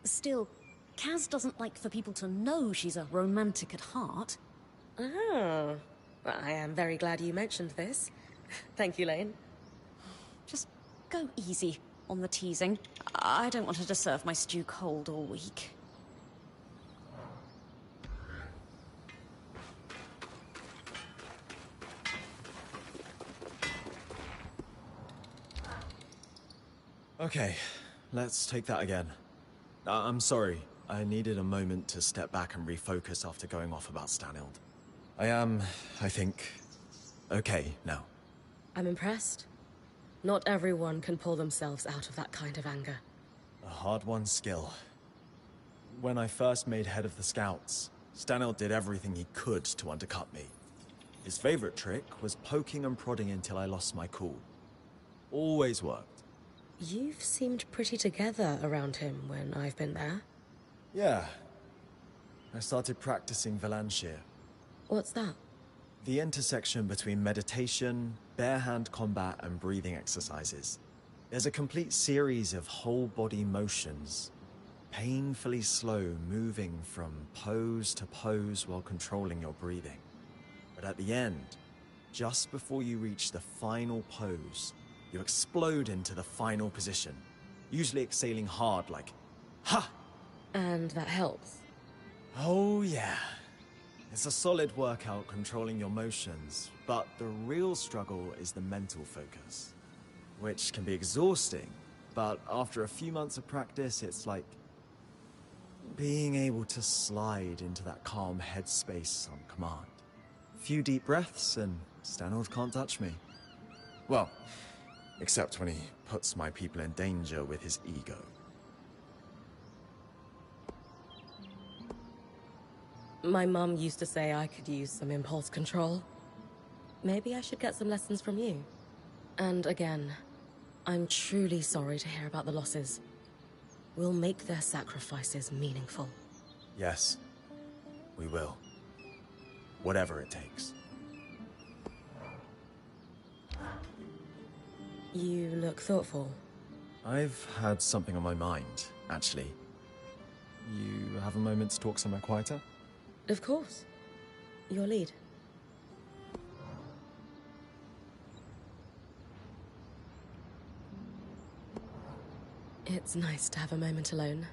Still, Kaz doesn't like for people to know she's a romantic at heart. Oh, well, I am very glad you mentioned this. Thank you, Lane. Just go easy on the teasing. I don't want her to serve my stew cold all week. Okay, let's take that again. I'm sorry. I needed a moment to step back and refocus after going off about Stanild. I am, I think, okay now. I'm impressed. Not everyone can pull themselves out of that kind of anger. A hard-won skill. When I first made head of the Scouts, Stanild did everything he could to undercut me. His favorite trick was poking and prodding until I lost my cool. Always worked. You've seemed pretty together around him when I've been there. Yeah. I started practicing Valanshir. What's that? The intersection between meditation, bare-hand combat, and breathing exercises. There's a complete series of whole-body motions, painfully slow, moving from pose to pose while controlling your breathing. But at the end, just before you reach the final pose, you explode into the final position, usually exhaling hard like, ha! And that helps? Oh yeah. It's a solid workout controlling your motions, but the real struggle is the mental focus, which can be exhausting, but after a few months of practice, it's like being able to slide into that calm headspace on command. A few deep breaths and Stanild can't touch me. Well, except when he puts my people in danger with his ego. My mum used to say I could use some impulse control. Maybe I should get some lessons from you. And again, I'm truly sorry to hear about the losses. We'll make their sacrifices meaningful. Yes, we will. Whatever it takes. You look thoughtful. I've had something on my mind, actually. You have a moment to talk somewhere quieter? Of course. Your lead. It's nice to have a moment alone.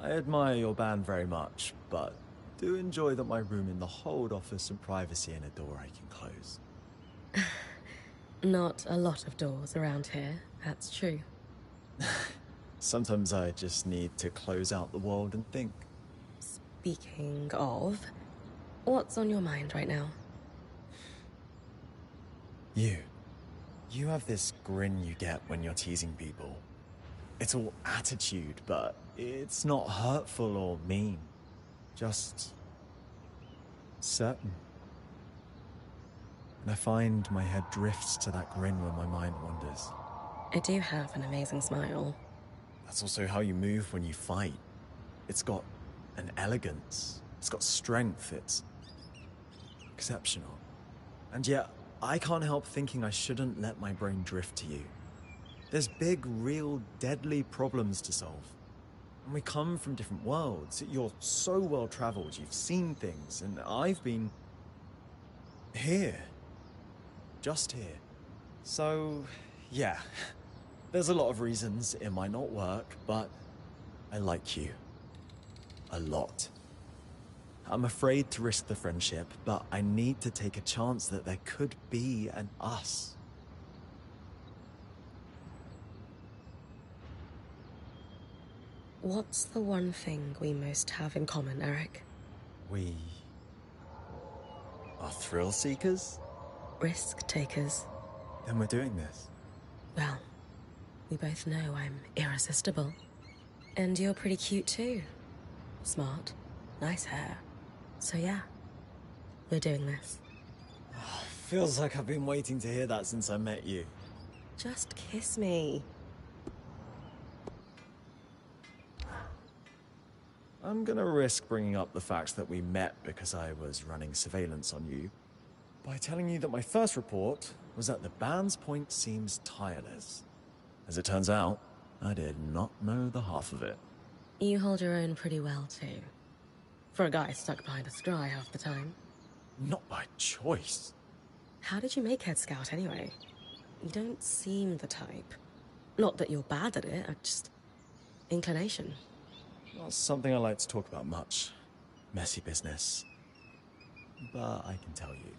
I admire your band very much, but do enjoy that my room in the hold offers some privacy and a door I can close. Not a lot of doors around here, that's true. Sometimes I just need to close out the world and think. Speaking of, what's on your mind right now? You have this grin you get when you're teasing people. It's all attitude, but it's not hurtful or mean. Just certain. And I find my head drifts to that grin when my mind wanders. I do have an amazing smile. That's also how you move when you fight. It's got an elegance. It's got strength. It's exceptional. And yet, I can't help thinking I shouldn't let my brain drift to you. There's big, real, deadly problems to solve. And we come from different worlds. You're so well-traveled, you've seen things, and I've been here. Just here. So, yeah. There's a lot of reasons it might not work, but I like you. A lot. I'm afraid to risk the friendship, but I need to take a chance that there could be an us. What's the one thing we most have in common, Eric? We are thrill seekers? Risk takers. Then we're doing this. Well, we both know I'm irresistible. And you're pretty cute too. Smart, nice hair. So yeah, we're doing this. Feels like I've been waiting to hear that since I met you. Just kiss me. I'm gonna risk bringing up the fact that we met because I was running surveillance on you by telling you that my first report was that the band's point seems tireless. As it turns out, I did not know the half of it. You hold your own pretty well too. For a guy stuck behind a scry half the time. Not by choice. How did you make Head Scout anyway? You don't seem the type. Not that you're bad at it, just inclination. Not something I like to talk about much. Messy business. But I can tell you.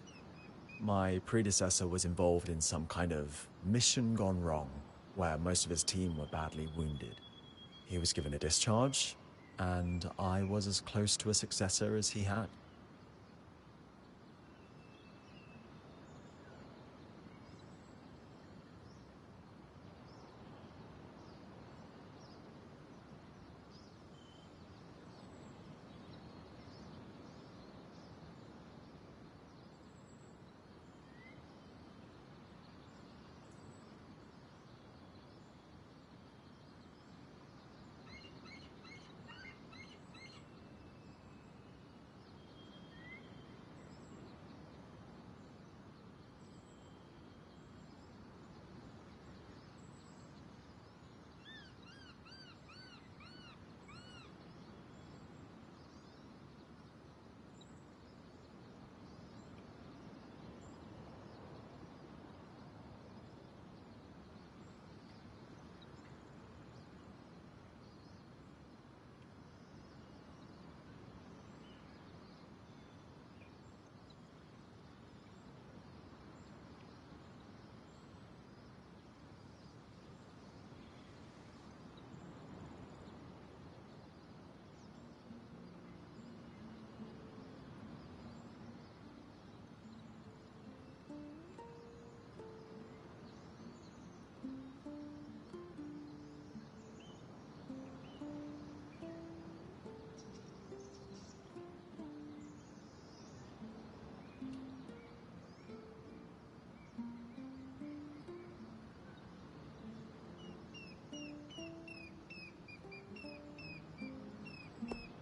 My predecessor was involved in some kind of mission gone wrong, where most of his team were badly wounded. He was given a discharge, and I was as close to a successor as he had.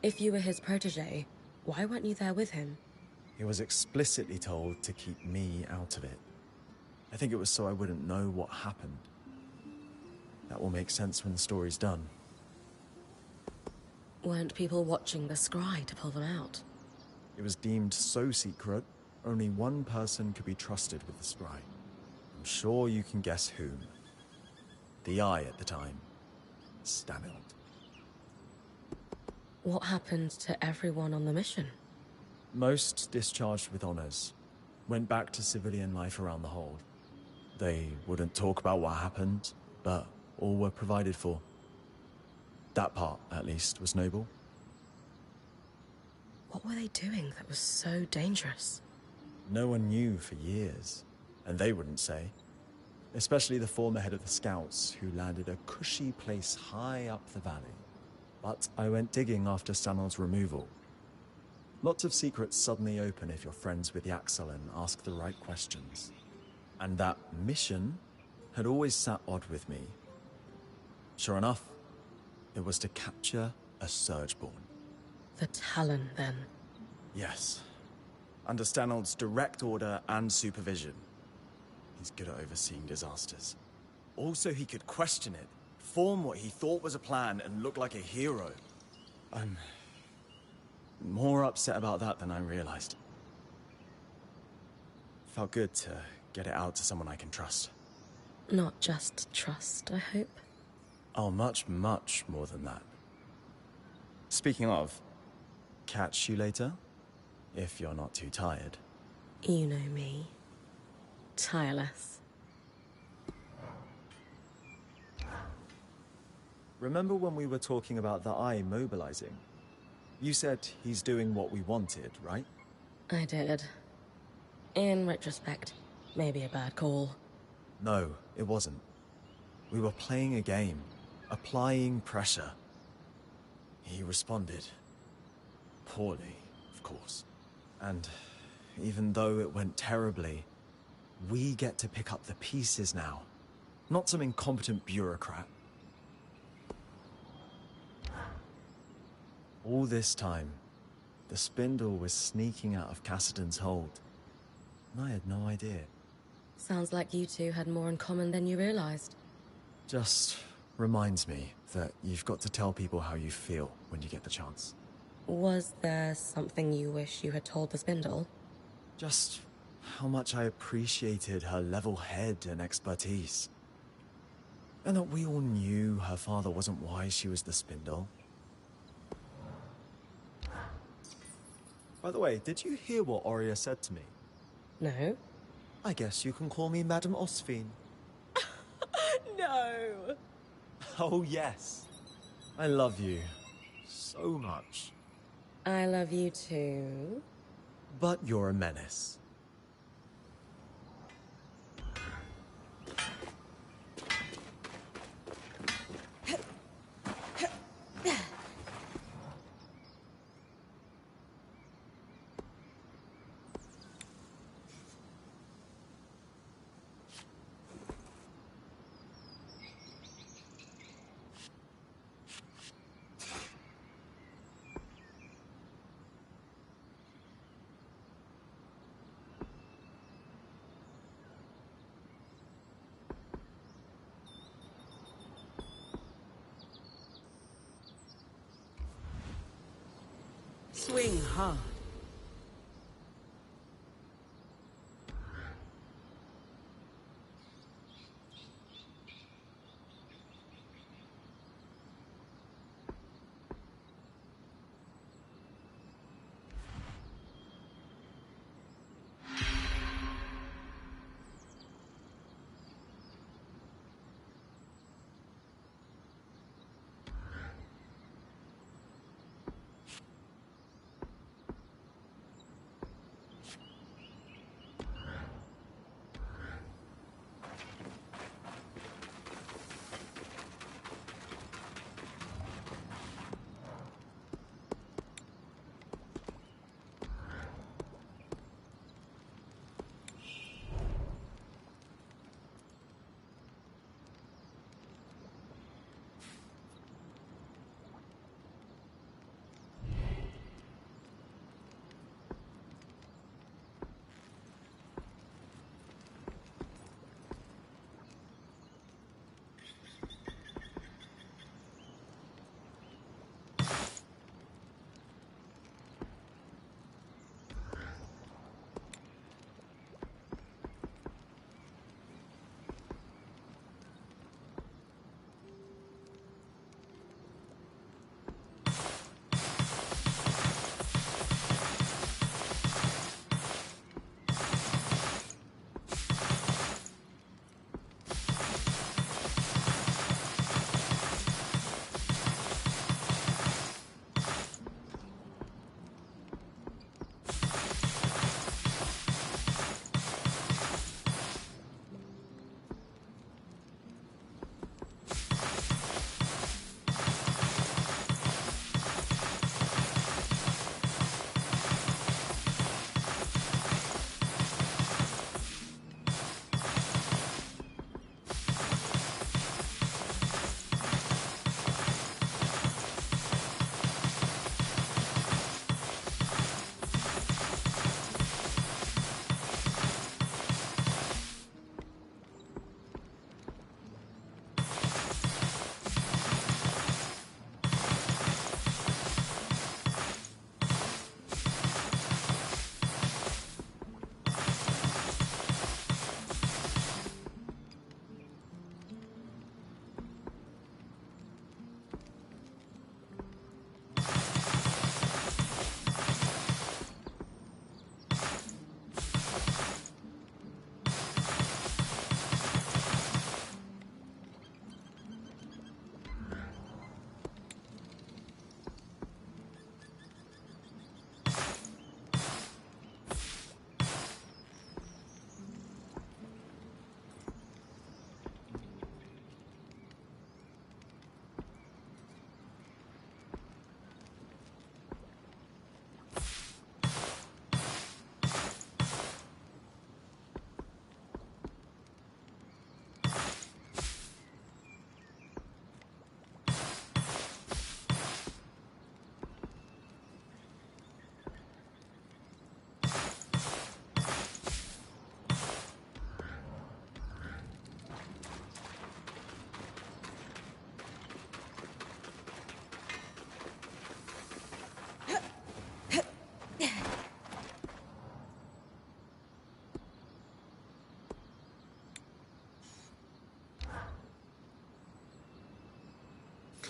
If you were his protege, why weren't you there with him? He was explicitly told to keep me out of it. I think it was so I wouldn't know what happened. That will make sense when the story's done. Weren't people watching the scry to pull them out? It was deemed so secret, only one person could be trusted with the scry. I'm sure you can guess whom. The Eye at the time. Stanild. What happened to everyone on the mission? Most discharged with honors. Went back to civilian life around the hold. They wouldn't talk about what happened, but all were provided for. That part, at least, was noble. What were they doing that was so dangerous? No one knew for years, and they wouldn't say. Especially the former head of the Scouts, who landed a cushy place high up the valley. But I went digging after Stanild's removal. Lots of secrets suddenly open if you're friends with Yaxel and ask the right questions. And that mission had always sat odd with me. Sure enough, it was to capture a Surgeborn. The Talon, then? Yes. Under Stanild's direct order and supervision. He's good at overseeing disasters. Also, he could question it, form what he thought was a plan, and look like a hero. I'm more upset about that than I realized. Felt good to get it out to someone I can trust. Not just trust, I hope. Oh, much, much more than that. Speaking of, catch you later? If you're not too tired. You know me. Tireless. Remember when we were talking about the Eye mobilizing? You said he's doing what we wanted, right? I did. In retrospect, maybe a bad call. No, it wasn't. We were playing a game, applying pressure. He responded. Poorly, of course. And even though it went terribly, we get to pick up the pieces now. Not some incompetent bureaucrat. All this time, the spindle was sneaking out of Cassidy's hold. And I had no idea. Sounds like you two had more in common than you realized. Just reminds me that you've got to tell people how you feel when you get the chance. Was there something you wish you had told the spindle? Just how much I appreciated her level head and expertise. And that we all knew her father wasn't why she was the spindle. By the way, did you hear what Oria said to me? No. I guess you can call me Madame Osphine. No! Oh, yes. I love you. so much. I love you too. But you're a menace. Swing hard.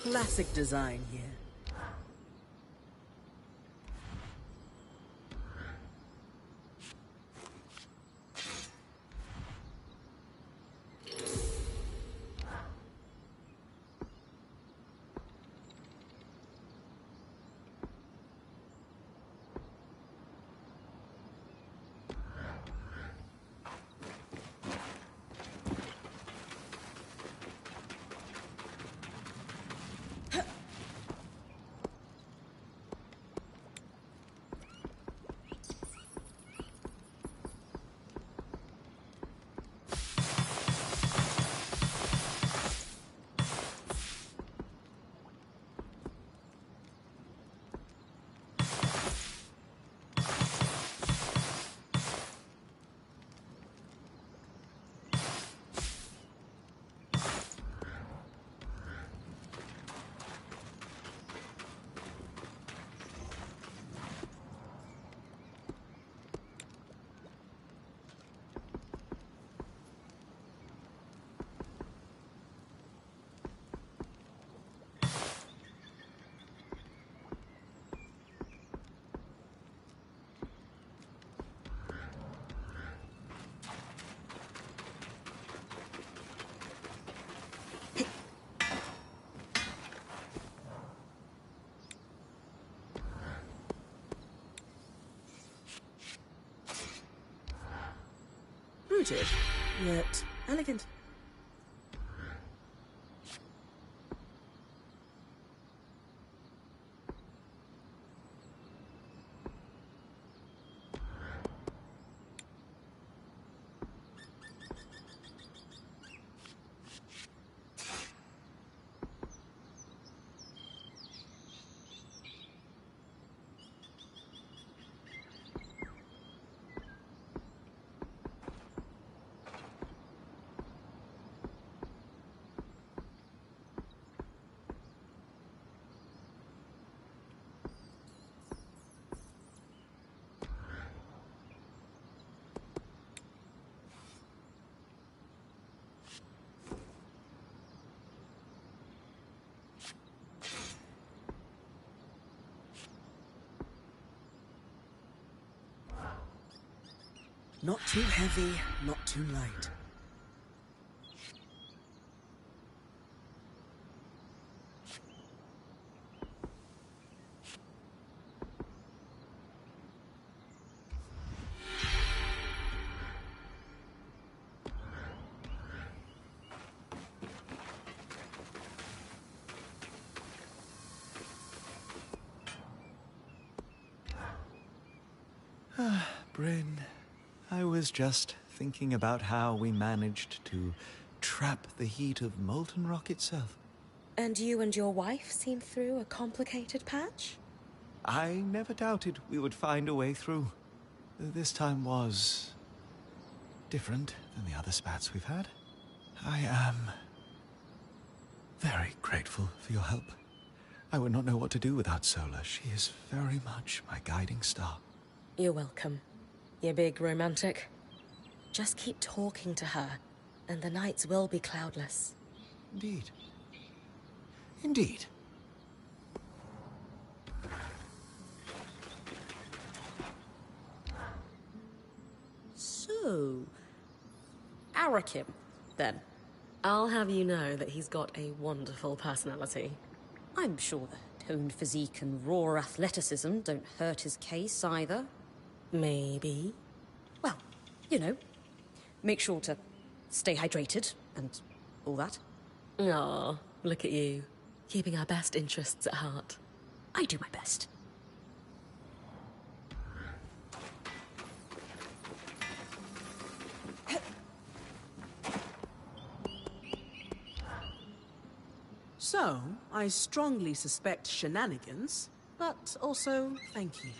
Classic design here. Primitive, yet elegant. Not too heavy, not too light. Bryn, I was just thinking about how we managed to trap the heat of molten rock itself. And you and your wife seem through a complicated patch? I never doubted we would find a way through. This time was different than the other spats we've had. I am very grateful for your help. I would not know what to do without Sola. She is very much my guiding star. You're welcome. You big romantic. Just keep talking to her, and the nights will be cloudless. Indeed. Indeed. So, Arakim, then. I'll have you know that he's got a wonderful personality. I'm sure the toned physique and raw athleticism don't hurt his case either. Maybe. Well, you know, make sure to stay hydrated and all that. Aw, look at you. Keeping our best interests at heart. I do my best. So, I strongly suspect shenanigans, but also thank you.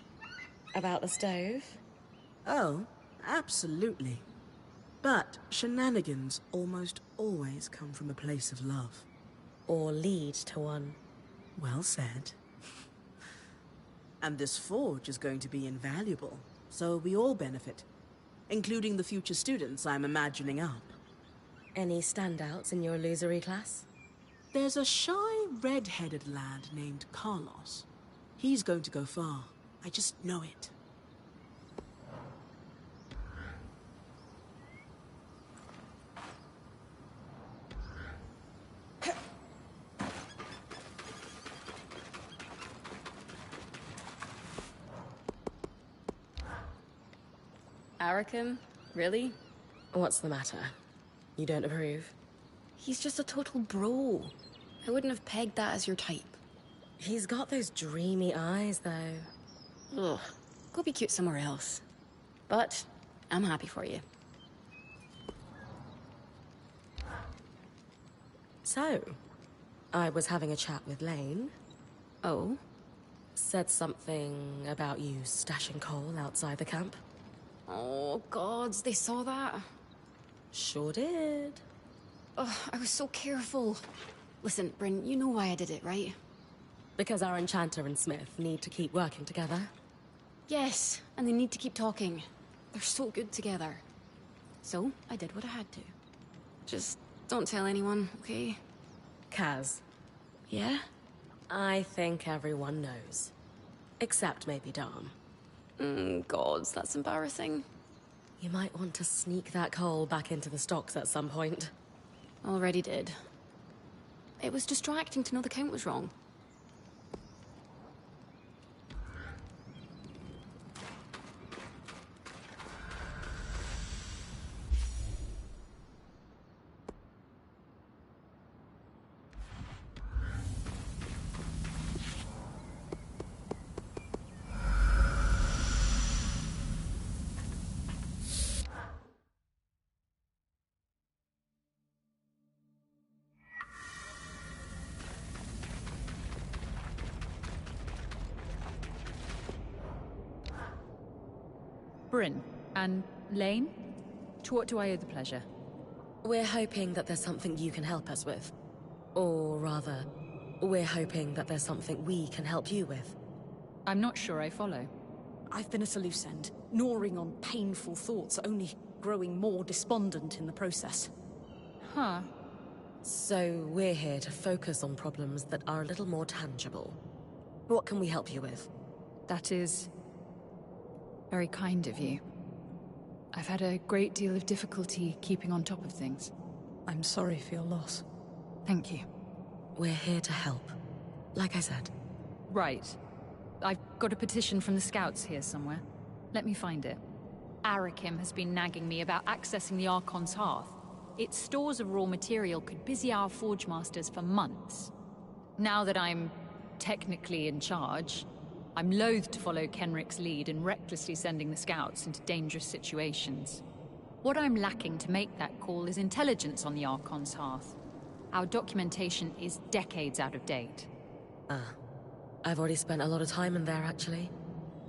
About the stove? Oh, absolutely. But shenanigans almost always come from a place of love. Or lead to one. Well said. And this forge is going to be invaluable, so we all benefit. Including the future students I'm imagining up. Any standouts in your illusory class? There's a shy, red-headed lad named Carlos. He's going to go far. I just know it. Arakim? Really? What's the matter? You don't approve? He's just a total bro. I wouldn't have pegged that as your type. He's got those dreamy eyes, though. Ugh. Go be cute somewhere else. But I'm happy for you. So, I was having a chat with Lane. Oh? Said something about you stashing coal outside the camp. Oh, gods, they saw that? Sure did. Oh, I was so careful. Listen, Bryn, you know why I did it, right? Because our Enchanter and Smith need to keep working together. Yes, and they need to keep talking. They're so good together. So, I did what I had to. Just don't tell anyone, okay? Kaz. Yeah? I think everyone knows. Except maybe Dom. Gods, that's embarrassing. You might want to sneak that coal back into the stocks at some point. Already did. It was distracting to know the count was wrong. Bryn. And Lane? To what do I owe the pleasure? We're hoping that there's something you can help us with. Or rather, we're hoping that there's something we can help you with. I'm not sure I follow. I've been at a loose end, gnawing on painful thoughts, only growing more despondent in the process. Huh. So we're here to focus on problems that are a little more tangible. What can we help you with? That is very kind of you. I've had a great deal of difficulty keeping on top of things. I'm sorry for your loss. Thank you. We're here to help, like I said. Right. I've got a petition from the Scouts here somewhere. Let me find it. Arakim has been nagging me about accessing the Archon's Hearth. Its stores of raw material could busy our Forge Masters for months. Now that I'm technically in charge, I'm loath to follow Kenrick's lead in recklessly sending the Scouts into dangerous situations. What I'm lacking to make that call is intelligence on the Archon's Hearth. Our documentation is decades out of date. I've already spent a lot of time in there, actually.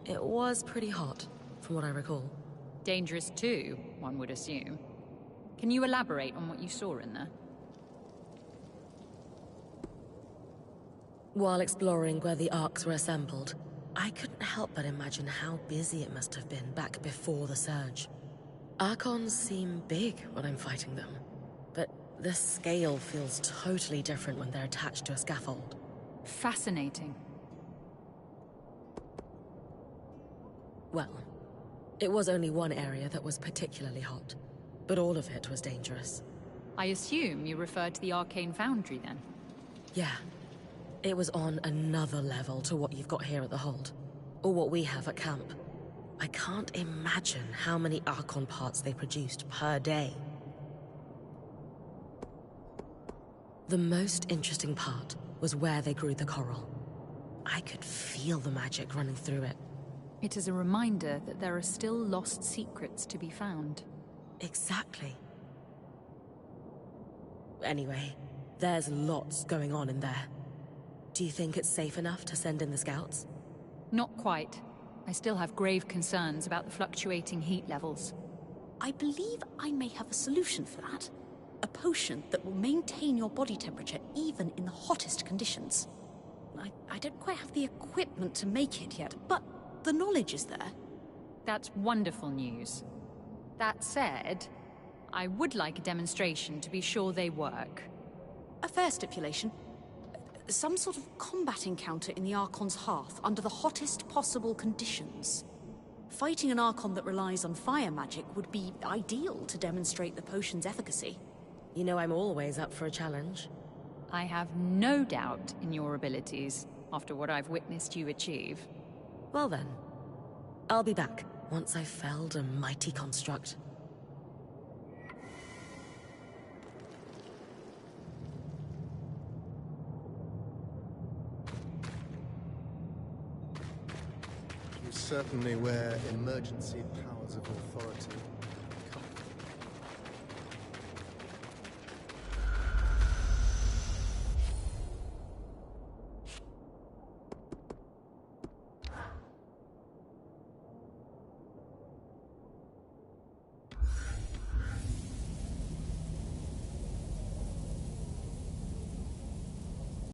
It was pretty hot, from what I recall. Dangerous too, one would assume. Can you elaborate on what you saw in there? While exploring where the Arks were assembled, I couldn't help but imagine how busy it must have been back before the Surge. Archons seem big when I'm fighting them, but the scale feels totally different when they're attached to a scaffold. Fascinating. Well, it was only one area that was particularly hot, but all of it was dangerous. I assume you referred to the Arcane Foundry, then? Yeah. It was on another level to what you've got here at the Hold, or what we have at camp. I can't imagine how many Archon parts they produced per day. The most interesting part was where they grew the coral. I could feel the magic running through it. It is a reminder that there are still lost secrets to be found. Exactly. Anyway, there's lots going on in there. Do you think it's safe enough to send in the Scouts? Not quite. I still have grave concerns about the fluctuating heat levels. I believe I may have a solution for that. A potion that will maintain your body temperature even in the hottest conditions. I don't quite have the equipment to make it yet, but the knowledge is there. That's wonderful news. That said, I would like a demonstration to be sure they work. A fair stipulation. Some sort of combat encounter in the Archon's Hearth under the hottest possible conditions. Fighting an Archon that relies on fire magic would be ideal to demonstrate the potion's efficacy. You know I'm always up for a challenge. I have no doubt in your abilities, after what I've witnessed you achieve. Well then, I'll be back once I've felled a mighty construct. You certainly wear emergency power.